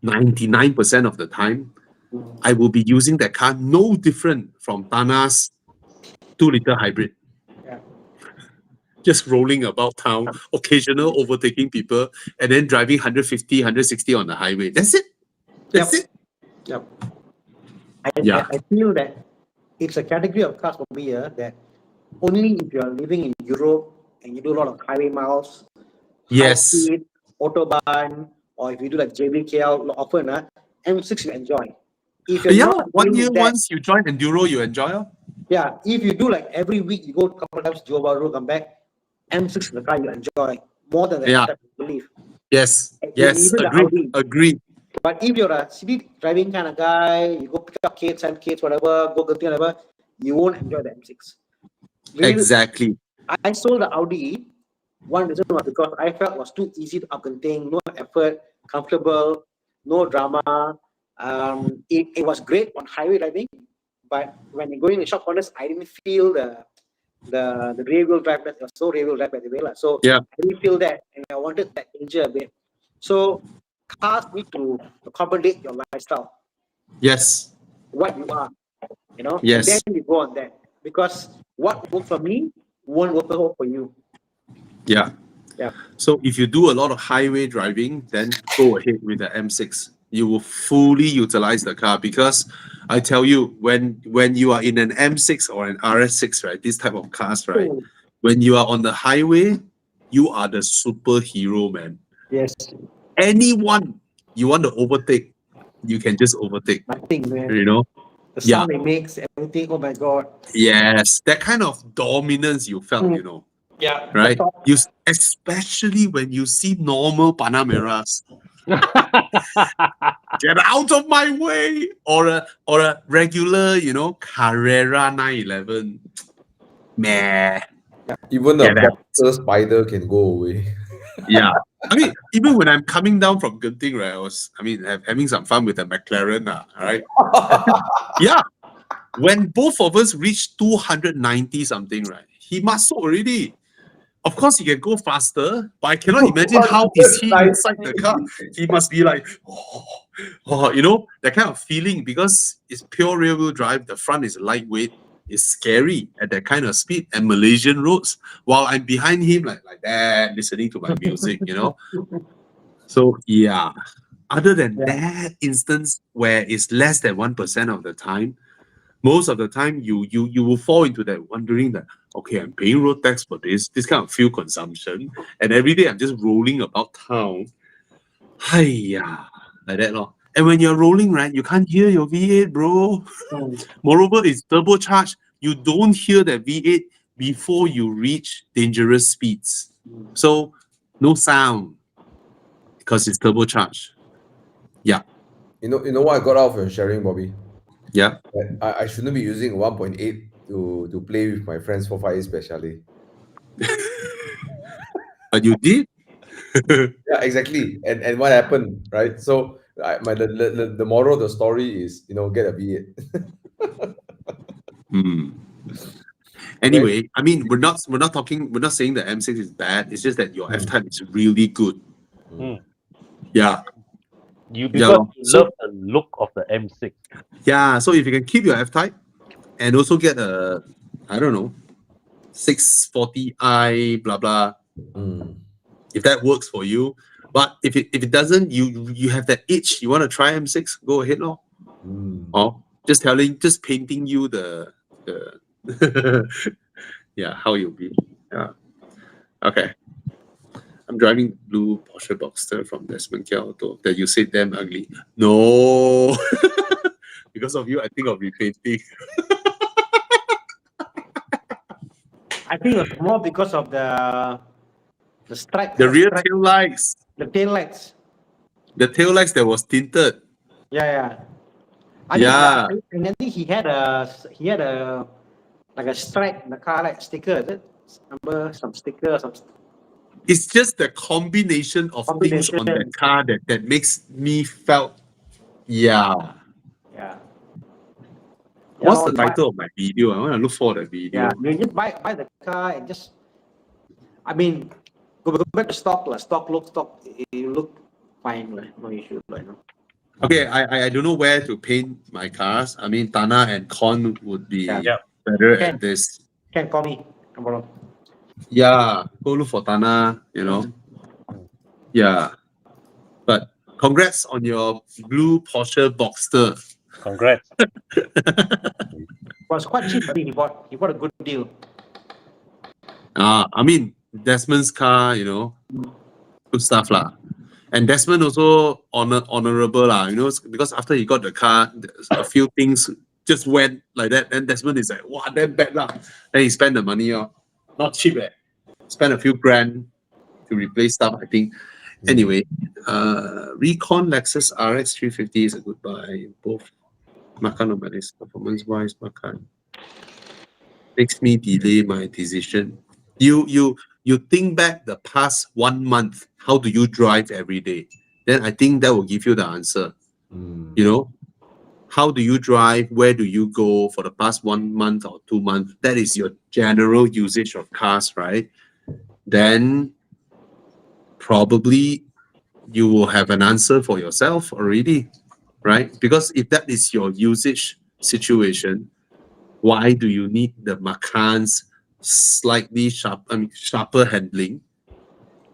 99% of the time, I will be using that car no different from Tana's 2-liter hybrid. Yeah. Just rolling about town, occasional overtaking people, and then driving 150, 160 on the highway. That's it. That's it. Yep. Yeah. I feel that it's a category of cars for me that only if you are living in Europe and you do a lot of highway miles, high Yes. speed, autobahn, or if you do like JBKL often, M6 you enjoy. If you're Yeah, not 1 doing year that, once you join Enduro, you enjoy it. yeah, if you do like every week, you go a couple of times to Johor Bahru, come back, M6 is the car you enjoy more than the Yeah. F-Type, I believe. Yes. And Yes. even the Agree. Audi. Agree. But if you're a city driving kind of guy, you go pick up kids, send kids, whatever, go Genting, whatever, you won't enjoy the M6. Really, Exactly. I sold the Audi. One reason was because I felt it was too easy to up Genting, no effort, comfortable, no drama. It was great on highway driving, but when you're going in short corners, I didn't feel the rear wheel drive. That was so rear wheel drive by the way, lah. So Yeah. I didn't feel that, and I wanted that danger a bit. So cars need to accommodate your lifestyle, Yes. what you are, you know, Yes. and then you go on that, because what worked for me won't work for you. Yeah. Yeah. So if you do a lot of highway driving, then go ahead with the M6. You will fully utilize the car, because I tell you, when you are in an M6 or an RS6, right, this type of cars, right, Oh, when you are on the highway, you are the superhero, man. yes, Anyone you want to overtake, you can just overtake. nothing, man. You know? The Yeah. sound it makes, everything. Oh my god. Yes, that kind of dominance you felt, Mm. you know, Yeah. right? Especially when you see normal Panameras, get out of my way, or a regular, you know, Carrera 911. Meh. Even a Get out. boxer spider can go away. Yeah. I mean, even when I'm coming down from Genting, right, having some fun with the McLaren, right? Yeah. When both of us reach 290 something, right, he muscle already. Of course, he can go faster, but I cannot imagine how is he inside the car. He must be like, you know, that kind of feeling, because it's pure rear wheel drive. The front is lightweight. It's scary at that kind of speed and Malaysian roads, while I'm behind him like that, listening to my music, you know. So yeah, other than Yeah. that instance where it's less than 1% of the time, most of the time you will fall into that wondering that, okay, I'm paying road tax for this kind of fuel consumption, and every day I'm just rolling about town. Hiya, like that lor. And when you're rolling, right, you can't hear your V8, bro. Mm. Moreover, it's turbocharged. You don't hear that V8 before you reach dangerous speeds. So no sound because it's turbocharged. Yeah. You know what I got out of your sharing, Bobby? Yeah. That I shouldn't be using 1.8 to play with my friends 458 especially. But you did? Yeah, exactly. And what happened, right? So the moral of the story is, get a V8. Hmm. Anyway, I mean, we're not saying that M6 is bad. It's just that your F type is really good. Hmm. Yeah. You Yeah. because you So love the look of the M6. yeah, so if you can keep your F type and also get a, I don't know, 640i, blah blah, Mm. if that works for you. But if it doesn't, you have that itch, you want to try M6, go ahead, lor. Mm. Or just painting you the yeah, how you'll be. Yeah. Okay. I'm driving blue Porsche Boxster from Desmond Kia Auto that you said damn ugly. No. Because of you, I think of repainting. I think it was more because of the stripe. The rear stripe, tail lights. the tail lights. The tail lights that was tinted. Yeah. I Yeah. think, and I think he had a like a stripe in the car, like sticker. Is it? Number some sticker or some It's just the combination of things on that combination. car that makes me felt, yeah. Yeah. What's lor, the you buy- title of my video? I want to look for the video. Yeah, you just buy the car and just. I mean, go back to stock. Stock look. You look fine. No issue. Okay, I don't know where to paint my cars. I mean, Tana and Con would be Yeah. better Can. at this. Can call me. No problem. Yeah, go look for Tana, you know. Yeah. But congrats on your blue Porsche Boxster. Congrats. Was quite cheap. I think he bought a good deal. I mean, Desmond's car, you know, good stuff lah. And Desmond also honorable lah, you know, because after he got the car, a few things just went like that. Then Desmond is like, wow, damn bad lah. Then he spent the money, not cheap spent a few grand to replace stuff, I think. Anyway, Recon Lexus RX 350 is a good buy. Both makan or manis, performance-wise, makan. Makes me delay my decision. You think back the past 1 month, how do you drive every day? Then I think that will give you the answer. Mm. You know, how do you drive, where do you go for the past 1 month or 2 months, that is your general usage of cars, right? Then probably you will have an answer for yourself already, right? Because if that is your usage situation, why do you need the Macan's slightly sharper handling?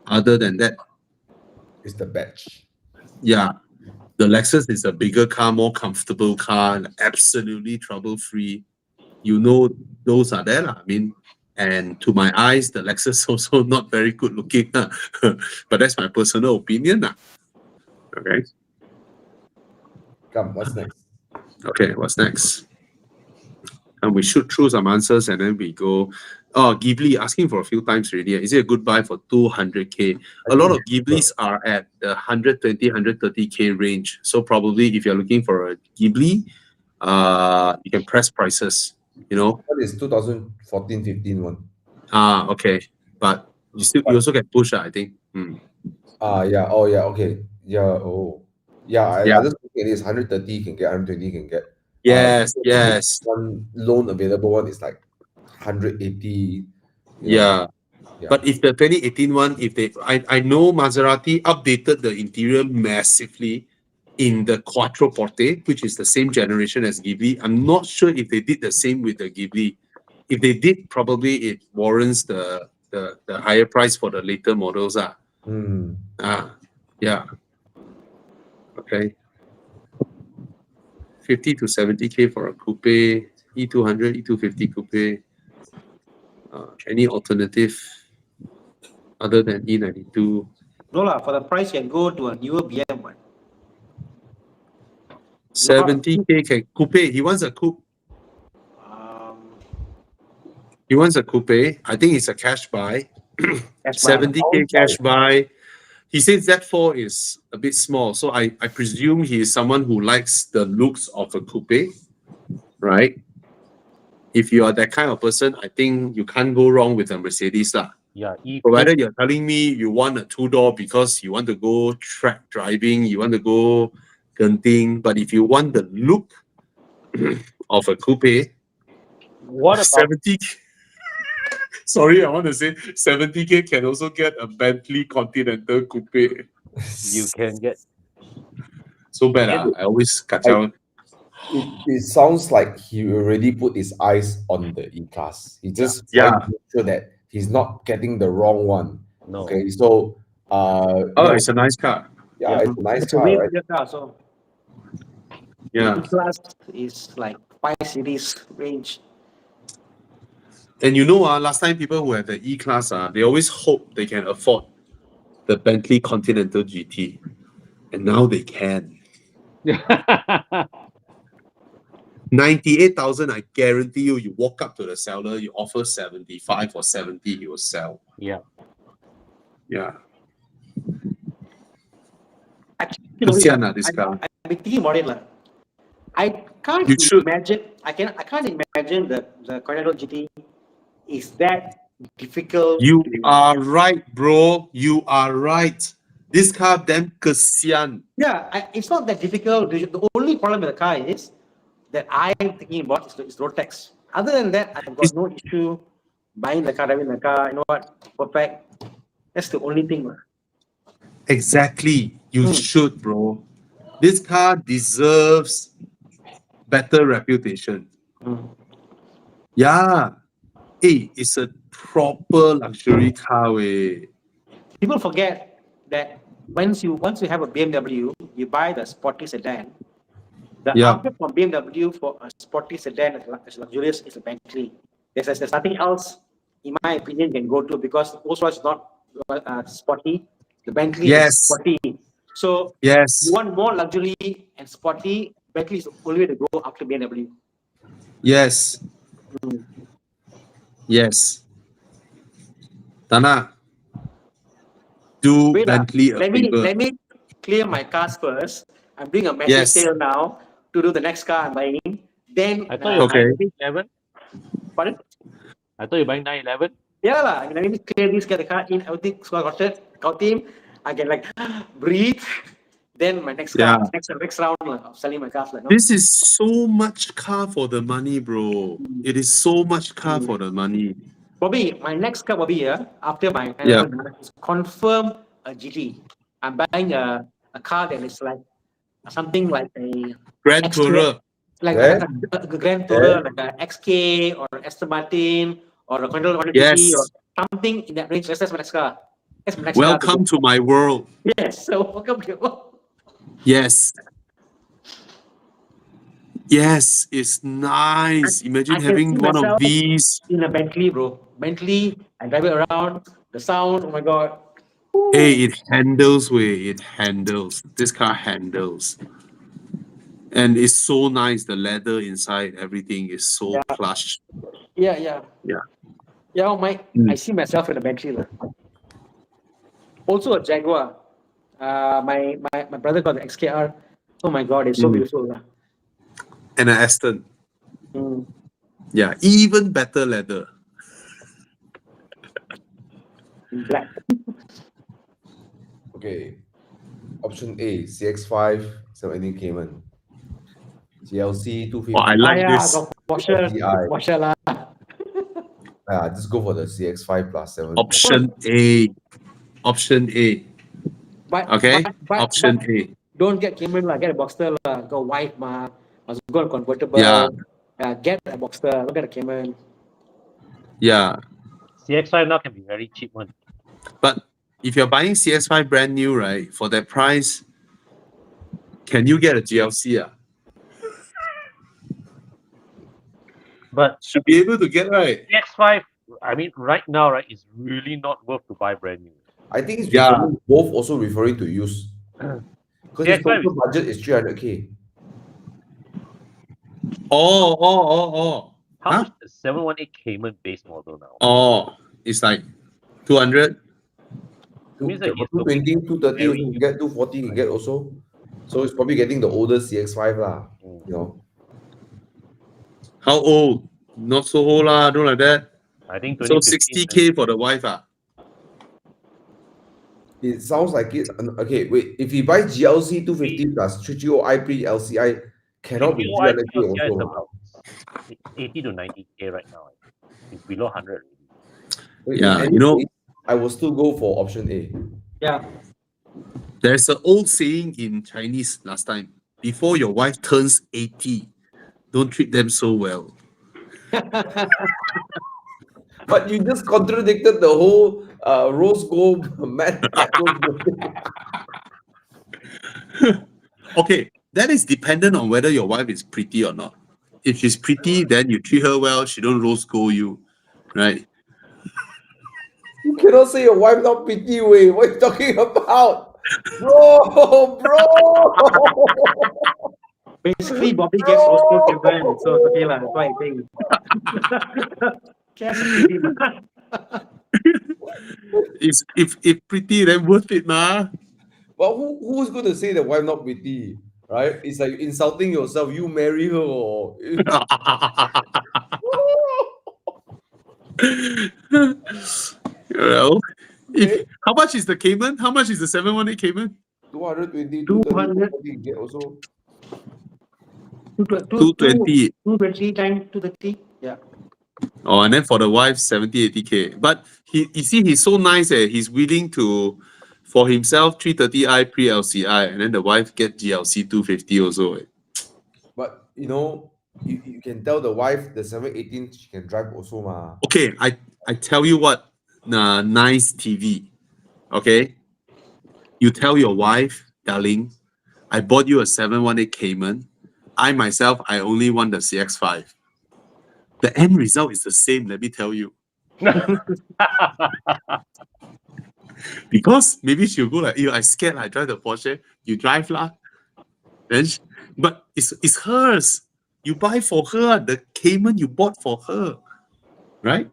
Other than that, It's the badge. yeah, the Lexus is a bigger car, more comfortable car, and absolutely trouble-free. You know, those are there, lah. I mean, and to my eyes, the Lexus also not very good looking, lah. But that's my personal opinion, lah. Okay. Come, what's next? Okay, what's next? And we shoot through some answers and then we go. Oh, Ghibli asking for a few times already. Is it a good buy for 200K? A lot of Ghiblis are at the 120, 130K range. So probably if you're looking for a Ghibli, you can press prices, you know. What is 2014-15 one? Okay. But you also get push, I think. Yeah. Oh, yeah. Okay. Yeah. Oh, yeah. I Yeah. just look at this 130 you can get, 120 you can get. Yes, yes. One loan available one is like 180. You know. Yeah. Yeah. But if the 2018 one, I know Maserati updated the interior massively in the Quattroporte, which is the same generation as Ghibli. I'm not sure if they did the same with the Ghibli. If they did, probably it warrants the higher price for the later models. Yeah. Okay. 50 to 70K for a coupe, E200, E250 coupe. Any alternative other than E92? No lah, for the price you can go to a newer BM one. 70K can coupe. He wants a coupe. He wants a coupe. I think it's a cash buy. 70K cash buy. He says Z4 is a bit small, so I presume he is someone who likes the looks of a coupe, right? If you are that kind of person, I think you can't go wrong with a Mercedes lah. Yeah, Provided you're telling me you want a two-door because you want to go track driving, you want to go Genting, but if you want the look of a coupe, what about 70? Sorry, I want to say 70K can also get a Bentley Continental coupe. you can get? So bad, I always kacau. It sounds like he already put his eyes on the E-Class. He just Yeah. trying to make sure that he's not getting the wrong one. No. Okay, so It's a nice car. yeah, it's a nice It's a car, way right? bigger car, so Yeah. E-Class is like 5 series range. And you know, last time people who had the E-Class, they always hope they can afford the Bentley Continental GT. And now they can. 98,000, I guarantee you, you walk up to the seller, you offer 75 or 70, he will sell. Yeah. Yeah. Actually, Kesian this car. I've been thinking about it lah. I can't You should. imagine. I can't imagine the Continental GT is that difficult. You to- are right, bro. You are right. This car damn kesian. Yeah, it's not that difficult. The only problem with the car is that I'm thinking about is road tax. Other than that, I've got no issue buying the car, driving the car. You know what? Perfect. That's the only thing lah. Exactly. You should, bro. This car deserves better reputation. Yeah. Hey, it's a proper luxury car. People forget that once you have a BMW, you buy the sporty sedan. The Yeah. outfit from BMW for a sporty sedan as luxurious is a Bentley. There's nothing else, in my opinion, can go to because Rolls-Royce is not sporty. The Bentley Yes. is sporty. So Yes. you want more luxury and sporty, Bentley is the only way to go after BMW. Yes. Yes. Tana, do Wait, Bentley a favor. let me clear my cars first. I'm doing a massive Yes. sale now to do the next car I'm buying. Then I thought you were Okay. buying 911. pardon? I thought you were buying 911. Yeah lah. Let me clear this, get the car in, everything, so I got it, got him. I can like breathe, Then my next Yeah. car, next round of selling my cars. Like, no? This is so much car for the money, bro. It is so much car for the money. Bobby, my next car, Bobby, after my Yeah. is confirm a GT. I'm buying a car that is like something like a Grand XK, Tourer. like Yeah. a Grand Tourer, like a XK or an Aston Martin or a Honda GT or Yes. something in that range. That's my next car. That's my next car. Welcome to my world. Yes, so welcome to Yes. Yes, it's nice. Imagine I can having see one of myself these. in a Bentley, bro. Bentley, I drive it around, the sound, oh my god. Hey, it handles way. It handles. This car handles. And it's so nice. The leather inside, everything is so Yeah. plush. Yeah, yeah. Yeah. Yeah, oh my, Mm. I see myself in a Bentley. Lah. Also a Jaguar. My brother got the XKR. Oh my god, it's so Mm. beautiful. Lah. And an Aston. Mm. Yeah, even better leather. In black. Okay. Option A, CX5, 718 Cayman. GLC 250. Oh, I like yeah, this. got Porsche. TI. Porsche lah. Just go for the CX5 plus 7. Option A. Option A. But, Okay? but Option A. don't get Cayman lah, get a Boxster lah. Got wife ma, must go on convertible. Yeah. Get a Boxster, don't get a Cayman. Yeah. CX5 now can be very cheap one. But if you're buying CS5 brand new, right, for that price, can you get a GLC? But Should be able to get, right? CX5, I mean, right now, right, is really not worth to buy brand new. I think it's Yeah. both also referring to use. Because his CX5 total budget is 300K. Oh. How Huh? much is 718 Cayman base model now? Oh, it's like 200. Means that he's 220, 230 very also can get, 240 can get also. So it's probably getting the older CX5 lah. Mm. You know. How old? Not so old lah, don't like that. I think So 2015. 60K for the wife. It sounds like it. Okay, wait. If he buys GLC 250 plus 330i pre LCI, cannot be 300K is also. about 80 to 90K right now. It's below 100. Wait, Yeah, in any case, I will still go for option A. Yeah. There's an old saying in Chinese last time. Before your wife turns 80, don't treat them so well. But you just contradicted the whole rose gold matte. Okay, that is dependent on whether your wife is pretty or not. If she's pretty, then you treat her well, she don't rose gold you, right? You cannot say your wife not pretty way. What are you talking about? Bro. Basically, Bobby gets also Cayman, so it's okay lah. That's why I think. Cash is pretty much. If pretty, then worth it, ma. But who's going to say the wife not pretty? Right? It's like insulting yourself. You marry her or Well, how much is the Cayman? How much is the 718 Cayman? 220, 200. 230 get also. 220. 220 times 230. Yeah. Oh, and then for the wife, 70, 80K. But you see, he's so nice. He's willing to, for himself, 330i pre LCI, and then the wife get GLC 250 also. But you know, you can tell the wife the 718 she can drive also ma. Okay, I tell you what, nice TV. Okay, you tell your wife, darling, I bought you a 718 Cayman. I myself, I only want the CX5. The end result is the same, let me tell you. Because maybe she'll go like, I scared I drive the Porsche. You drive lah. Then but it's hers. You buy for her. The Cayman you bought for her. Right?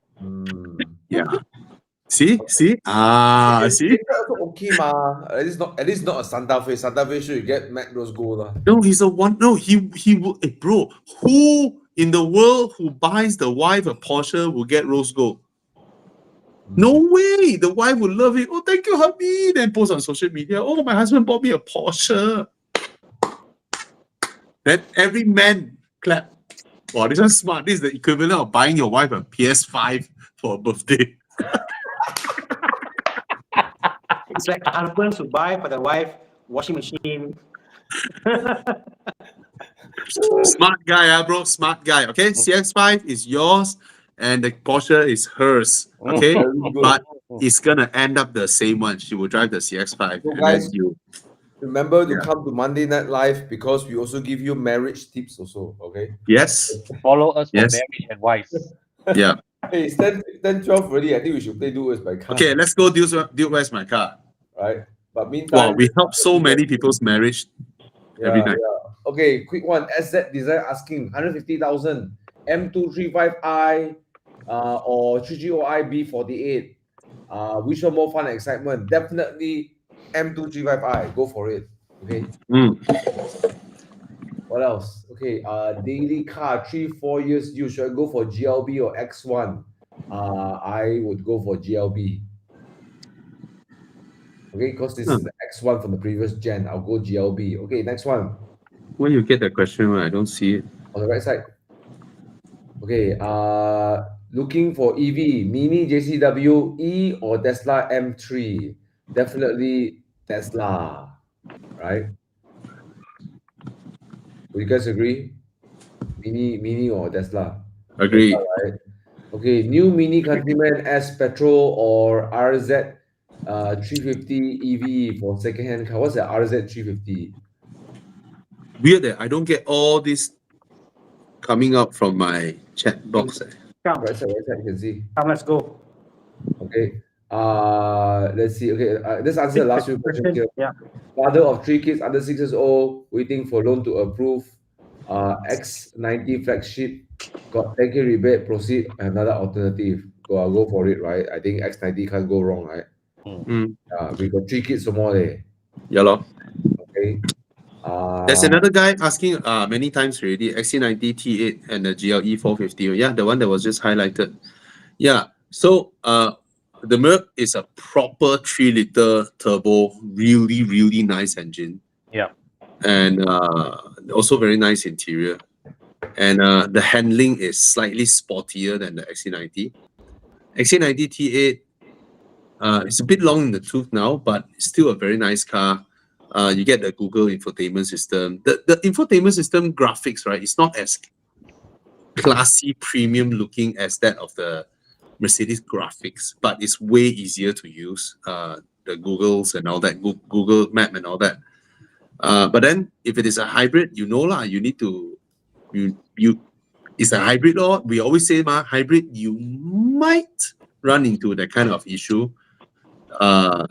Yeah. See? See? See? Okay ma. At least not a Santa Fe. Santa Fe should get Mac Rose Gold lah. No, he's a one. No, he will. Hey, bro, who in the world who buys the wife a Porsche will get rose gold? No way! The wife would love it. Oh, thank you, hubby. Then post on social media. Oh, my husband bought me a Porsche. Then every man clap. Wow, this one's smart. This is the equivalent of buying your wife a PS5 for a birthday. It's like husbands who buy for the wife washing machine. Smart guy, bro. Smart guy. Okay, CX5 is yours, and the Porsche is hers. Okay, Very good. but it's gonna end up the same one. She will drive the CX5, So and guys, then you. remember to Yeah. come to Monday Night Live because we also give you marriage tips also. Okay. Yes. Follow us for Yes. marriage advice. Yeah. Hey, it's 10:12 already. I think we should play Do Where's My Car. Okay, let's go. Dude, where's my car? Right. But meantime, Wow, we help so many people's marriage every night. Yeah. Okay, quick one. SZ Design asking 150,000 M235i or 3GOI B48. Which one more fun and excitement? Definitely M235i. Go for it. Okay. Mm. What else? Okay. Daily car 3-4 years use. Should I go for GLB or X1? I would go for GLB. Okay, because this is the X1 from the previous gen. I'll go GLB. Okay, next one. Where you get the question? I don't see it. On the right side. Okay, looking for EV, Mini JCW E or Tesla M3? Definitely Tesla, right? Would you guys agree? Mini or Tesla? Agree. Tesla, right? Okay, new Mini Countryman S petrol or RZ 350 EV for second-hand car. What's the RZ 350? Weird that I don't get all this coming up from my chat box. Come, Right side, you can see. come, let's go. Okay. Let's see. Okay, let's answer the last few questions here. Yeah. Father of 3 kids under 6 years old, waiting for loan to approve. X90 flagship got 10K rebate. Proceed. Another alternative. I'll go for it, right? I think X90 can't go wrong, right? Mm. We got 3 kids some more there. Yeah, lor. Okay. There's another guy asking many times already, XC90 T8 and the GLE 450. Yeah, the one that was just highlighted. Yeah, so the Merc is a proper 3-liter turbo, really, really nice engine. Yeah. And also very nice interior. And the handling is slightly sportier than the XC90. XC90 T8 it's a bit long in the tooth now, but it's still a very nice car. You get the Google infotainment system. The infotainment system graphics, right? It's not as classy, premium looking as that of the Mercedes graphics, but it's way easier to use. The Googles and all that, Google Map and all that. But then if it is a hybrid, you know lah, you need to it's a hybrid law. We always say hybrid, you might run into that kind of issue.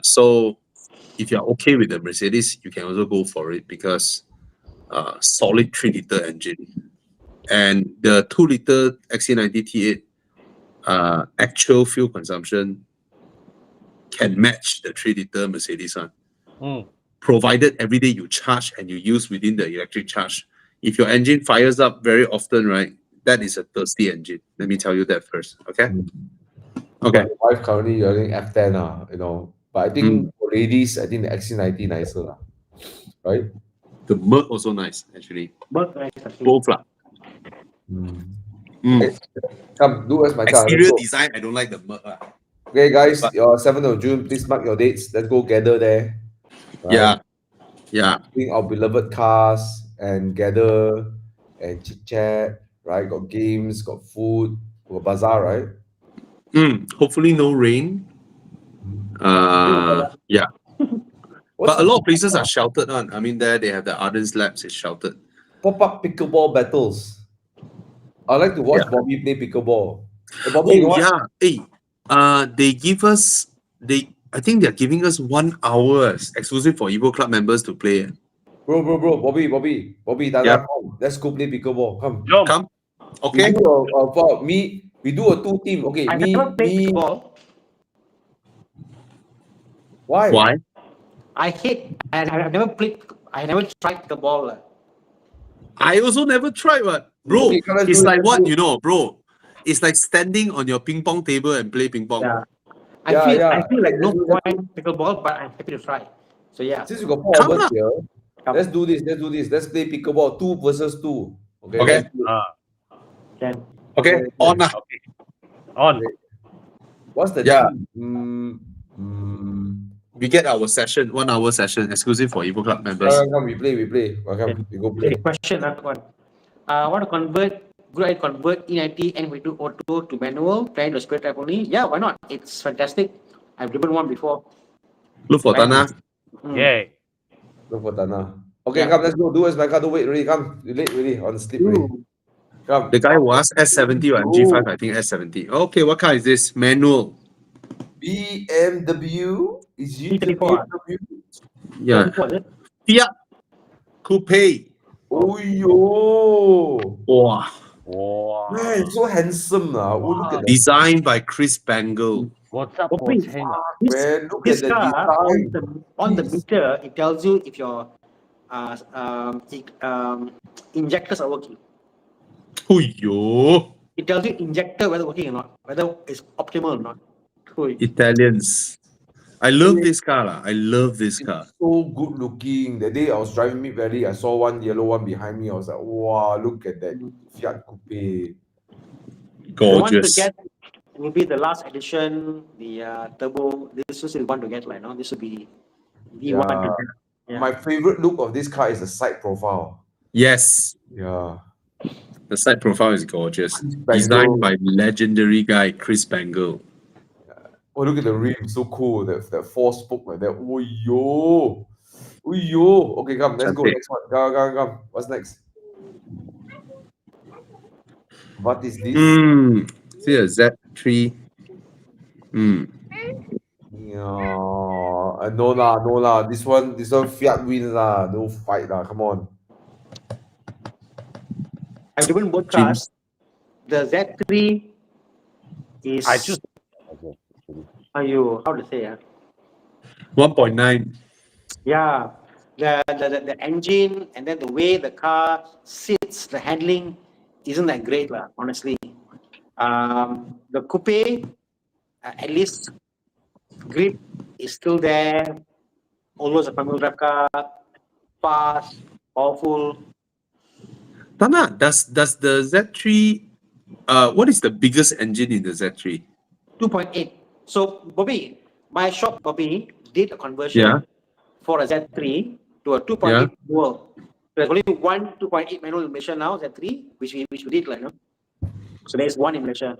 So if you're okay with the Mercedes, you can also go for it because solid 3-liter engine. And the 2-liter XC90 T8 actual fuel consumption can match the 3-liter Mercedes one. Provided every day you charge and you use within the electric charge. If your engine fires up very often, right, that is a thirsty engine. Let me tell you that first, okay? Okay. My wife currently using F10, you know. But I think for ladies, I think the XC90 nicer, right? The Merc also nice, actually. Merc, nice, actually. Both lah. Okay, come, do as my car. Exterior design, I don't like the Merc. Okay, guys, your 7th of June, please mark your dates. Let's go gather there. Right? Yeah. Bring our beloved cars and gather and chit chat, right? Got games, got food, got bazaar, right? Hopefully no rain. Yeah. But a lot of places are sheltered on. I mean, there they have the Ardens Labs, it's sheltered. Pop-up pickleball battles. I like to watch Bobby play pickleball. Hey, Bobby, you want? they give us I think they're giving us 1 hour exclusive for Evo Club members to play. Bro, Bobby, Dada, come. Let's go play pickleball. Come. Come. Okay. We do a 2-team. Okay, I never played pickleball. Why? I hate, and I never tried pickleball. I also never tried, but bro, Okay, it's like what, you know, bro. It's like standing on your ping pong table and play ping pong. Yeah. I feel like Let's no do that. point pickleball, but I'm happy to try. So yeah. Since you got four Come of us lah. here, Come. let's do this. Let's do this. Let's play pickleball 2 versus 2. Okay. Okay. Let's do it. Can. Okay, on lah. Okay. On. Okay. What's the Yeah. theme? We get our session, 1 hour session, exclusive for Evo Club members. Come, we play. Welcome, we go play. Okay, question number one. Want to convert E90 and we do auto to manual, plan to split type only? Yeah, why not? It's fantastic. I've driven one before. Look for Right. Tana. Yay. Look for Tana. Okay, Yeah. come, let's go. Do as my car. Don't wait, ready. Come, you late, ready. On sleep, ready. Ooh. Come. The guy who asked S70 or MG5, I think S70. Okay, what car is this? Manual. BMW. Is it the E34? BMW? Yeah. What is it? Fiat Coupe. Oh yo. Wow. Wow. Man, so handsome lah. Oh, look at that. Designed by Chris Bangle. What's up, Oh, please. Heng? Man, look This at the car design. on the Please. meter, it tells you if your injectors are working. Oh yo. It tells you injector whether working or not, whether it's optimal or not. Hui. Italians. I love this car. I love this car. So good looking. That day I was driving Mid Valley, I saw one yellow one behind me. I was like, wow, look at that Fiat Coupe. The one to Gorgeous. get will be the last edition, the turbo. This is the one to get, like, no? This will be the one to get. Yeah. My favorite look of this car is the side profile. Yes. Yeah. The side profile is gorgeous. Bangle. Designed by legendary guy Chris Bangle. Oh, look at the rim, so cool. That 4-spoke like that. Oh yo. Oh yo. Okay, come, let's go. Cantik. Next one. Come. What's next? What is this? See a Z3. Yeah. No lah. This one Fiat wins lah. No fight lah. Come on. I've driven both cars. The Z3 is. I choose. How to say? 1.9. Yeah, the engine and then the way the car sits, the handling isn't that great, honestly. The coupe, at least grip is still there. Almost a front-wheel drive car, fast, powerful. Tana, does the Z3 what is the biggest engine in the Z3? 2.8. So Bobby, my shop Bobby did a conversion Yeah. for a Z3 to a 2.8 Yeah. manual. There's only one 2.8 manual in Malaysia now, Z3, which we did, like, no? So there's one in Malaysia.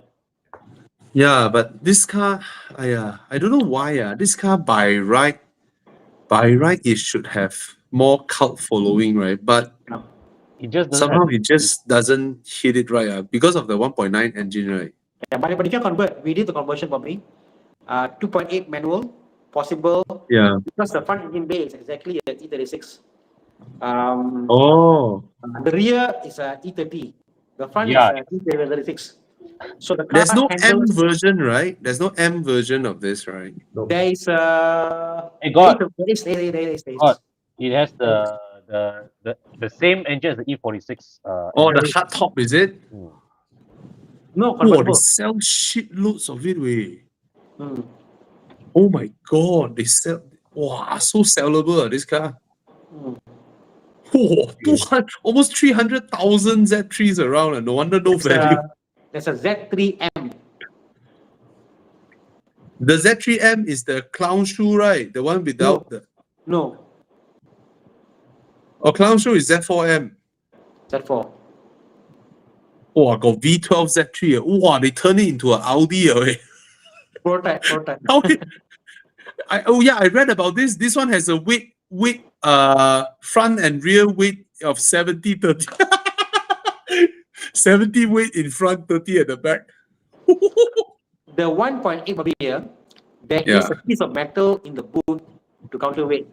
Yeah, but this car, I don't know why. This car by right, it should have more cult following, right? But It just doesn't somehow have it just doesn't hit it right. Because of the 1.9 engine, right? Yeah, but you can convert. We did the conversion Bobby. 2.8 manual, possible, Yeah. because the front engine bay is exactly a E36. Oh, The rear is a E30. The front Yeah. is a E36. So the car there's no M handles, version, right? There's no M version of this, right? there is a. Hey, God. There is. God. It has the same engine as the E46. Oh, the hard top, is it? No, Oh, they convertible. sell shitloads of it, way. Hmm. Oh my god, they sell. Wow, so sellable, this car. Hmm. Oh, 200, almost 300,000 Z3s around. No wonder no value. There's a Z3M. The Z3M is the clown shoe, right? The one without the. No, Oh, clown shoe is Z4M. Z4. Oh, I got V12 Z3. Wow, they turn it into an Audi. Prototype. How did, I read about this. This one has a weight, front and rear weight of 70-30. 70 weight in front, 30 at the back. The 1.8 Bobby here, there is Yeah. a piece of metal in the boot to counterweight.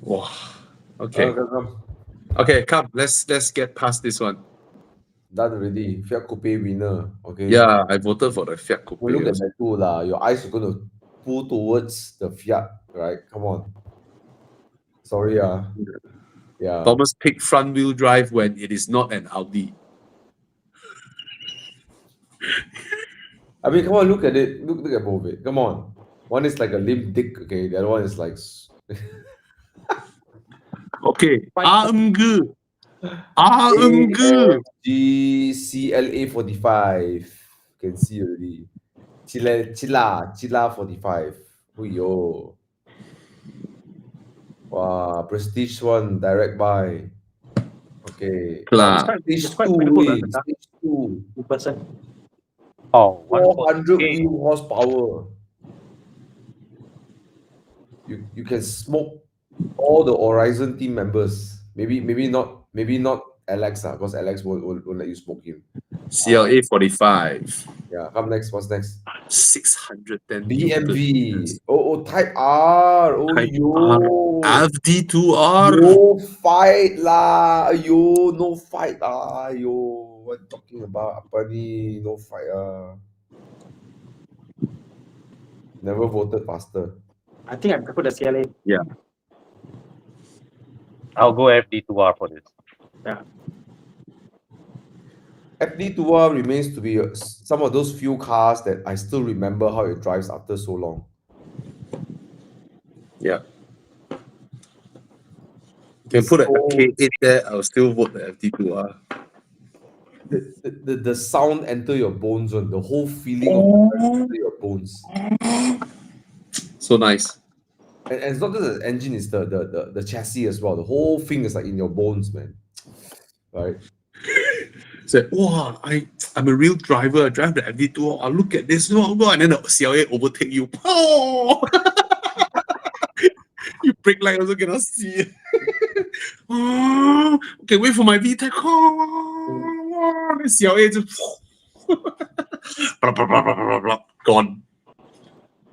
Wow. Okay. Come. Okay, come. Let's get past this one. Done already. Fiat Coupe winner. Okay. Yeah, I voted for the Fiat Coupe. Well, look at also. that too lah. Your eyes are gonna pull towards the Fiat, right? Come on. Sorry, yeah. Thomas picked front wheel drive when it is not an Audi. I mean, come on, look at it. Look at both it. Come on. One is like a limp dick, okay? The other one is like Okay. Quite AMG CLA 45. Can see already. Chilla 45. Yo. Wow, prestige one, direct buy. Okay. Lah. Stage quite 2, beautiful, stage 2. in person. Oh, 400 148. wheel horsepower. You can smoke all the Horizon team members. Maybe not Alex, because Alex won't let you smoke him. CLA 45. Yeah, come next. What's next? 610 BMV. Oh, Type R. Oh, Type yo. FD2R. No fight lah. Yo, no fight lah. Yo, what you talking about? Apa ni? No fight Never voted faster. I think I prefer the CLA. Yeah. I'll go FD2R for this. Yeah. FD2R remains to be some of those few cars that I still remember how it drives after so long. Yeah. You can put a K8 there, I'll still vote the FD2R. The sound enter your bones, on the whole feeling of the drive enter your bones. So nice. And it's not just the engine, it's the chassis as well. The whole thing is like in your bones, man. Right? Said, wow, I'm a real driver. I drive the FD2R. I look at this, and then the CLA overtake you. Oh! You brake light also cannot see. Oh, okay, wait for my VTEC. Oh, the CLA just blah, blah, blah, blah, blah, blah, gone.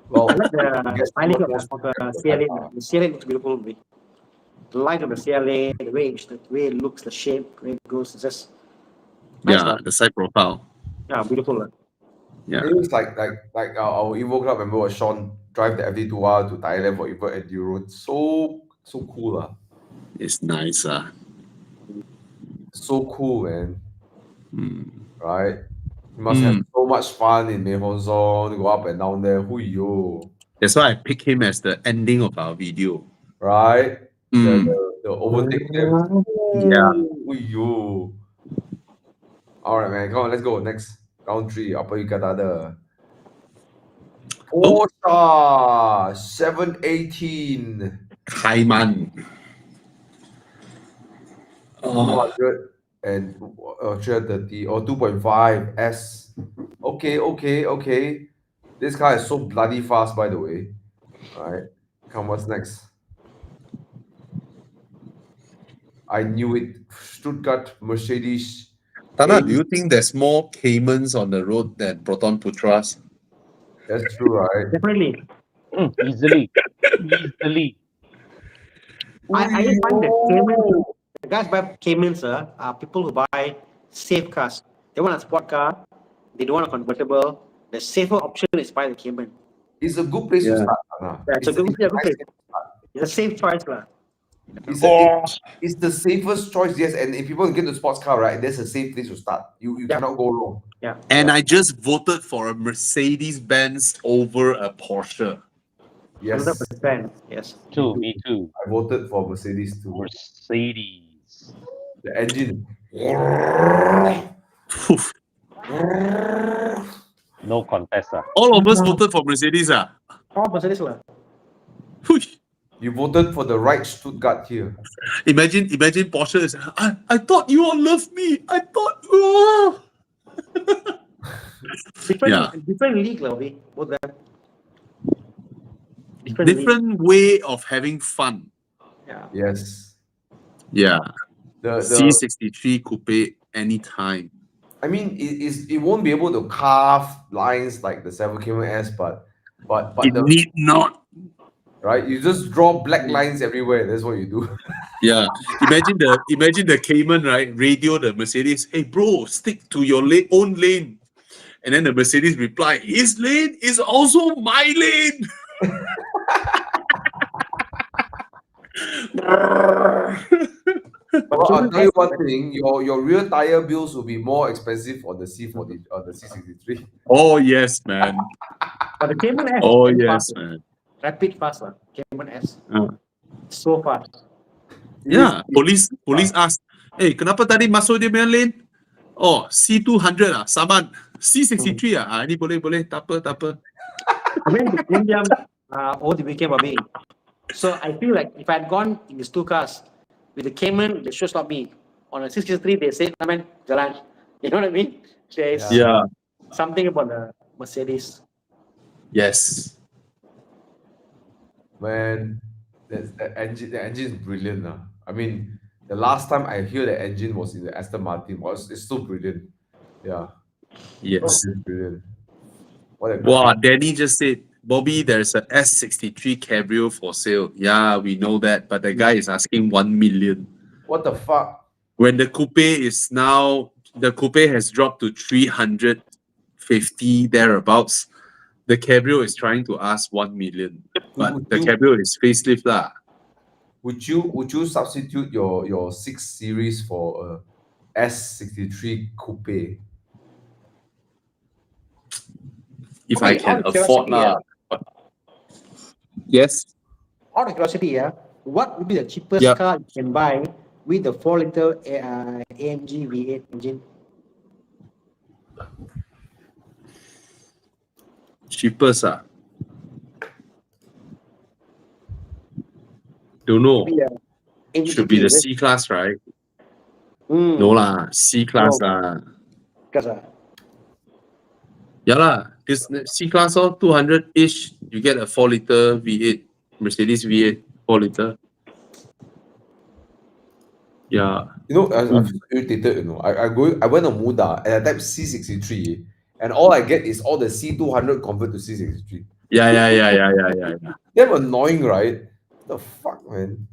Well, I like the Yes, styling of yes, the yes, CLA. yes. The CLA looks beautiful. The light of the CLA, the way it looks, the shape, the way it goes, it's just nice. Yeah, the side profile. Yeah, beautiful. Yeah. It looks like our Evo Club member was Sean drive the FD2R to Thailand for Evo Enduro. So cool. It's nice. So cool, man. Mm. Right? You must have so much fun in Mayhon Zone, go up and down there. Yo. That's why I picked him as the ending of our video. Right? Mm. The overtake them. Yeah. Yo. Alright, man. Come on, let's go. Next. Round 3. Apa you kata ada? Porsche 718. Kaiman. Oh, 200 and 330 or 2.5 S. Okay. This car is so bloody fast, by the way. Alright. Come, what's next? I knew it. Stuttgart Mercedes. Tana, do you think there's more Caymans on the road than Proton Putras? That's true, right? Definitely. Easily. I find that Caymans, the guys buy Caymans are people who buy safe cars. They want a sport car. They don't want a convertible. The safer option is buy the Cayman. It's a good place to start. Anna. Yeah, it's a good nice place. place to start. It's a safe choice, lah. It's the safest choice, yes. And if people get the sports car, right, that's a safe place to start. You cannot go wrong. Yeah. And I just voted for a Mercedes-Benz over a Porsche. Yes, 100%. Yes. Me too. I voted for Mercedes too. Mercedes. The engine. Poof. No contest. All of us voted for Mercedes. All Mercedes, lah. Hui. You voted for the right Stuttgart here. Imagine Porsche is, I thought you all loved me. I thought, oh. Different league, lah. Both them. Different league. Different way of having fun. Yeah. Yes. Yeah. The C63 coupe anytime. I mean, it won't be able to carve lines like the 7KS, but It the, need not. right, you just draw black lines everywhere. That's what you do. Yeah. Imagine the Cayman, right? Radio the Mercedes. Hey bro, stick to your own lane. And then the Mercedes reply, his lane is also my lane. But Well, I'll Cayman tell you S, one thing, your rear tire bills will be more expensive on the C40 or the C63. Oh yes, man. but the Cayman S is Oh very yes, fast, man. rapid fast, Cayman S. Uh, So fast. yeah, police ask, kenapa tadi masuk dia punya lane? Oh, C200 saman. C63 ini boleh, tak apa. I went to Indian over the weekend, Bobby. So I feel like if I had gone in these two cars with the Cayman, they should stop me. On a 63, they said, "I mean, jalan." You know what I mean? There's Yeah. something about the Mercedes. Yes. Man, the engine is brilliant. I mean, the last time I hear the engine was in the Aston Martin. It's so brilliant. Yeah, Yes. it's brilliant. What a Wow, Danny just said, Bobby, there's a S63 Cabrio for sale. Yeah, we know that, but the guy is asking 1 million. what the fuck? When the coupe has dropped to 350 thereabouts. The Cabrio is trying to ask 1 million, but Would the you- Cabrio is facelift lah. Would you substitute your 6 series for a S63 coupe? If Okay, I can out of afford curiosity, lah. Yes. Out of curiosity, what would be the cheapest Yep. car you can buy with the 4-liter AMG V8 engine? Cheapest don't know. Maybe a AMG Should be GT, the is it? C class, right? Hmm. No lah, C class No. lah. Because Yeah lah, this C class 200 ish. You get a 4-liter V8 Mercedes V8 4-liter. Yeah. You know, I'm so irritated. I went on Muda and I typed C63, and all I get is all the C200 convert to C63. Yeah. Damn annoying, right? The fuck, man.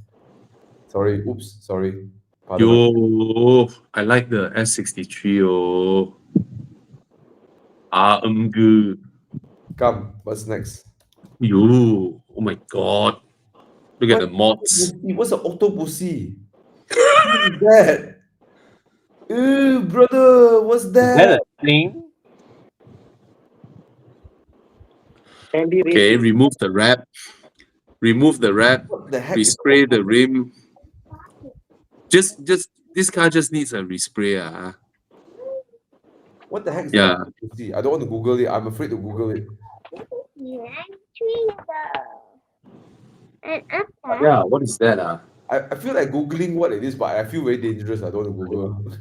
Sorry, oops, sorry. Pardon my- Yo, I like the S63. Oh, good. Come, what's next? Yo, oh my god. Look at the mods. What's an Octopussy? What is that? Ew, brother, what's Is that that? a thing? Andy Okay, Reid. remove the wrap. Remove the wrap. What the heck? is Respray an the rim. Just this car just needs a respray. What the heck is Yeah. an Octopussy? I don't want to Google it. I'm afraid to Google it. Yeah, what is that? I feel like Googling what it is, but I feel very dangerous. I don't want to Google.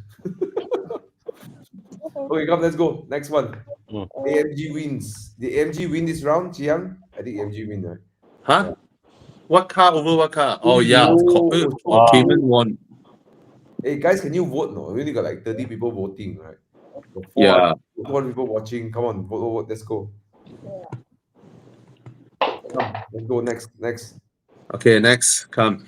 Okay, come, let's go. Next one. Mm. AMG wins. The AMG win this round, Chiang? I think AMG win, right? Huh? What car over what car? Oh yeah, of course. Wow. Cayman won. Hey guys, can you vote? No, we only got like 30 people voting, right? So Yeah. 400 people watching. Come on, vote. Let's go. Come, let's go next. Okay, next, come.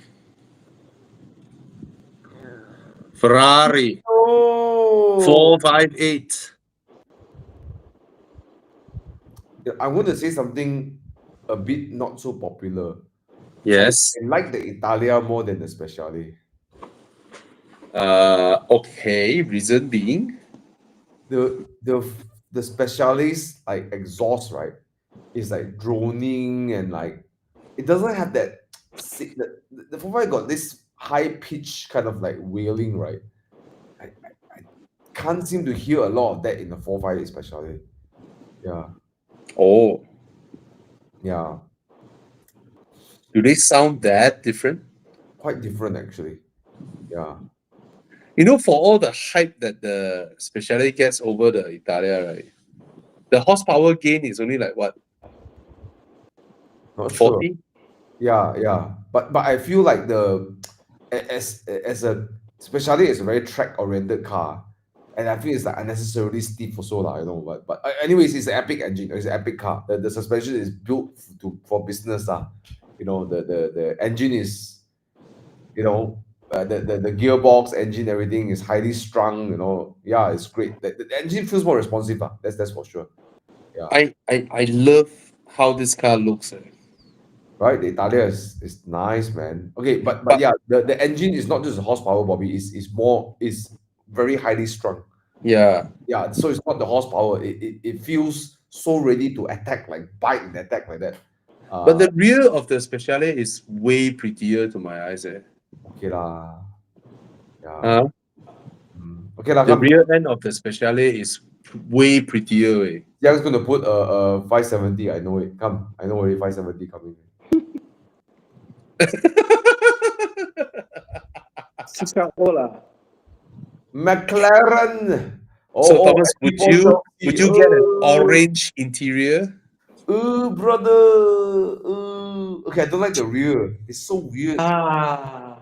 Ferrari Oh, 458. I'm going to say something a bit not so popular. Yes. I like the Italia more than the Speciale. Okay. Reason being, The Speciale's like exhaust, right? Is like droning and like it doesn't have that. The 4.5 got this high pitch kind of like wailing, right? I can't seem to hear a lot of that in the 4.5 especially. Yeah, oh, yeah, do they sound that different? quite different actually. Yeah, You know, for all the hype that the Speciale gets over the Italia, right? The horsepower gain is only like what, not sure. 40? Yeah. But I feel like as a Speciale is a very track oriented car, and I feel it's like unnecessarily stiff also lah. But anyways, it's an epic engine. It's an epic car. The suspension is built for business lah. The engine is, the gearbox, engine, everything is highly strung. Yeah, it's great. The engine feels more responsive lah. That's for sure. I love how this car looks. right? The Italia is nice, man. Okay, but But- yeah, the engine is not just horsepower, Bobby. Is very highly strung. Yeah. Yeah, so it's not the horsepower. It feels so ready to attack, like bite and attack like that. But the rear of the Speciale is way prettier to my eyes. Okay lah. Yeah. Huh? Okay lah. The Come. rear end of the Speciale is way prettier. Young's gonna put a 570. I know it. Come. I know already 570 coming. 6.0 lah. McLaren. So Thomas, would people you Chelsea. get an orange interior? Brother. Okay, I don't like the rear. It's so weird. Ah.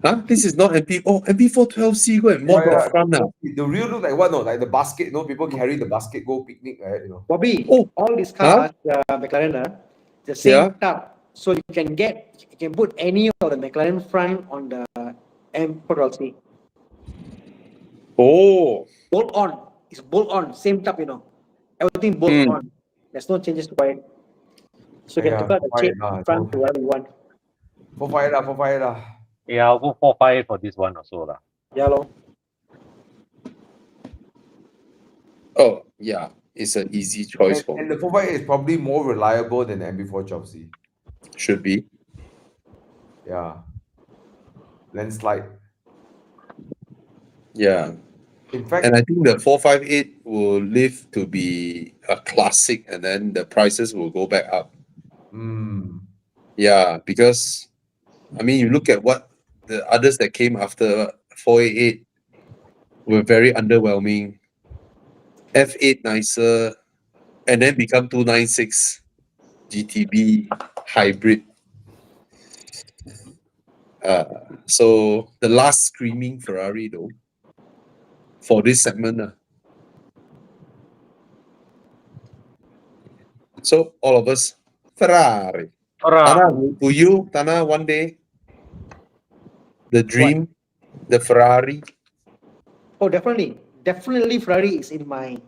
Huh? This is not MP. Oh, MP412C. Go and mod the front now. The rear look like what? No, like the basket. No, people carry the basket go picnic, right? You know. Bobby, Oh, all these cars, McLaren, the Yeah. same tub. So you can put any of the McLaren front on the M4LC. Oh, Bolt on. It's bolt on. Same tub, you know. Everything bolt on. There's no changes to it. So you can take out the chain front to whatever you want. 458 lah. Yeah, I'll go 458 for this one also lah. Yeah, lor. oh, yeah. It's an easy choice for And me. the 458 is probably more reliable than the MB412C. Should be. Yeah. Landslide. Yeah. In fact, And I think the 458 will live to be a classic, and then the prices will go back up. Yeah, because I mean, you look at what the others that came after 488 were very underwhelming. F8 nicer, and then become 296 GTB hybrid. So the last screaming Ferrari though for this segment. So all of us Ferrari. Tana, to you, Tana, one day the dream, the Ferrari. Oh, definitely. Definitely Ferrari is in my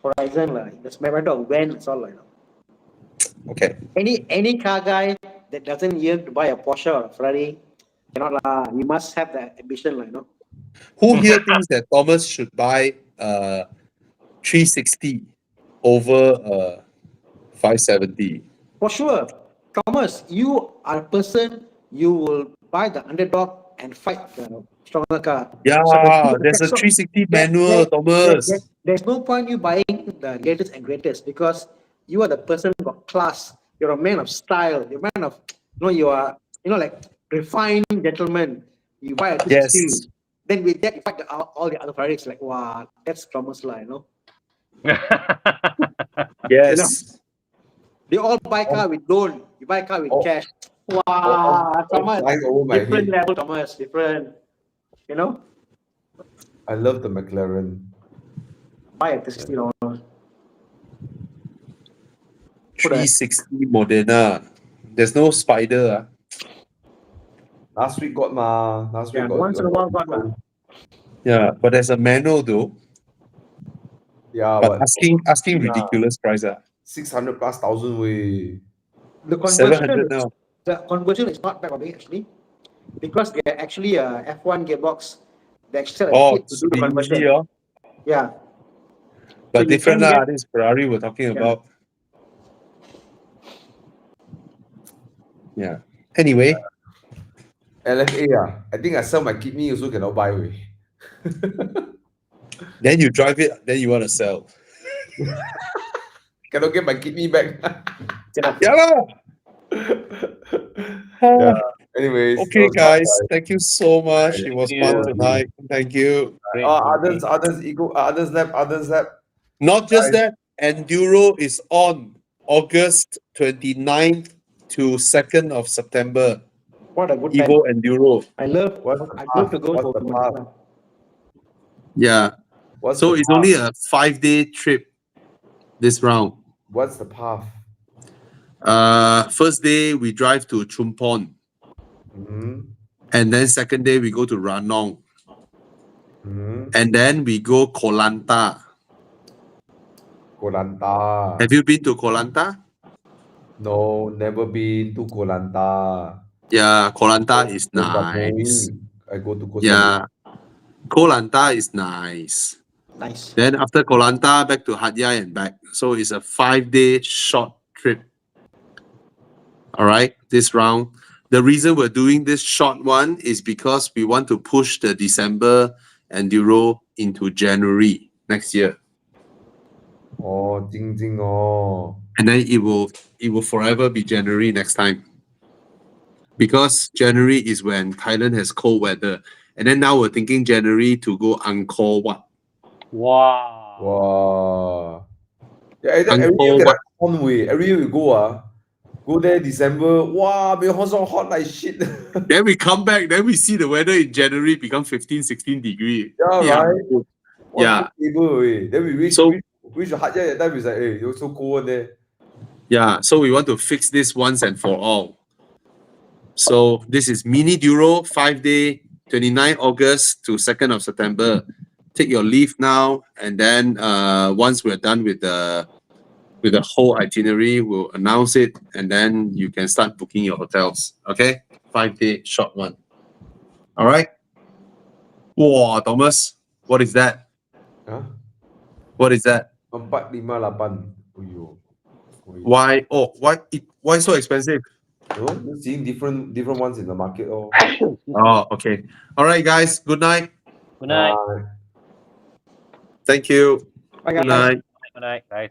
horizon. That's my matter of when it's all like. Okay. Any car guy that doesn't yearn to buy a Porsche or a Ferrari cannot lah. You must have that ambition, like, you know. Who here thinks that Thomas should buy 360 over 570? For sure, Thomas, you are a person, you will buy the underdog and fight the stronger car. Yeah, So there's a 360 manual, Thomas. There's no point you buying the latest and greatest because you are the person who got class. You're a man of style. You're a man of, you are, like refined gentleman. You buy a 360. Yes. Then with that, you fight all the other Ferraris. Like, wow, that's Thomas line, Yes. They all buy car with loan. You buy car with cash. Wow, Thomas. Different level, Thomas. Different. I love the McLaren. Buy at $60. 360 Modena. There's no spider. Last week got ma. Last week got. Once in a while got ma. Yeah, but there's a manual though. Yeah, but asking ridiculous price. 600 plus thousand way. The 700 now. The conversion is not bad actually, because they're actually a F1 gearbox. They actually fit to do the conversion. easy, Yeah. But So different lah. This Ferrari we're talking about. Yeah. Anyway. LFA, I think I sell my kidney also cannot buy away. Then you drive it, then you want to sell. Cannot get my kidney back. Yeah. Yeah. Anyways. Okay, guys. Thank you so much. It was fun tonight. Thank you. Others lap. Not just that, Enduro is on August 29th to 2nd of September. What a good Evo time. Enduro. I love to go to the path. Yeah. So it's only a 5-day trip this round. What's the path? First day we drive to Chumpon. And then second day we go to Ranong. And then we go Koh Lanta. Koh Lanta. Have you been to Koh Lanta? No, never been to Koh Lanta. Yeah, Koh Lanta is Koh nice. Samui. I go to Koh Samui. Yeah, Koh Lanta is nice. Nice. Then after Koh Lanta, back to Hat Yai and back. So it's a 5-day short trip. All right, this round. The reason we're doing this short one is because we want to push the December Enduro into January next year. Oh, Jing Jing oh. And then it will forever be January next time. Because January is when Thailand has cold weather. And then now we're thinking January to go Angkor Wat. Wow. Wow. Yeah, every year Angkor get Wat. on way. Every year we go there December. Wow, be so hot like shit. Then we come back, then we see the weather in January become 15, 16 degree. Yeah, right. Yeah. Table away. Then we reach So reach Hat Yai that time. It's like, hey, it was so cold there. yeah, so we want to fix this once and for all. So this is mini Duro 5-day, 29 August to 2nd of September. Take your leave now, and then once we're done with the whole itinerary, we'll announce it, and then you can start booking your hotels. Okay, 5-day short one. All right. Wow, Thomas, what is that? Huh? What is that? 458. Uyo. Why? Oh, why so expensive? No, just seeing different ones in the market. Oh. Oh, okay. All right, guys. Good night. Good night. Nah, Thank you. Bye, Good guys. night. Good night, guys.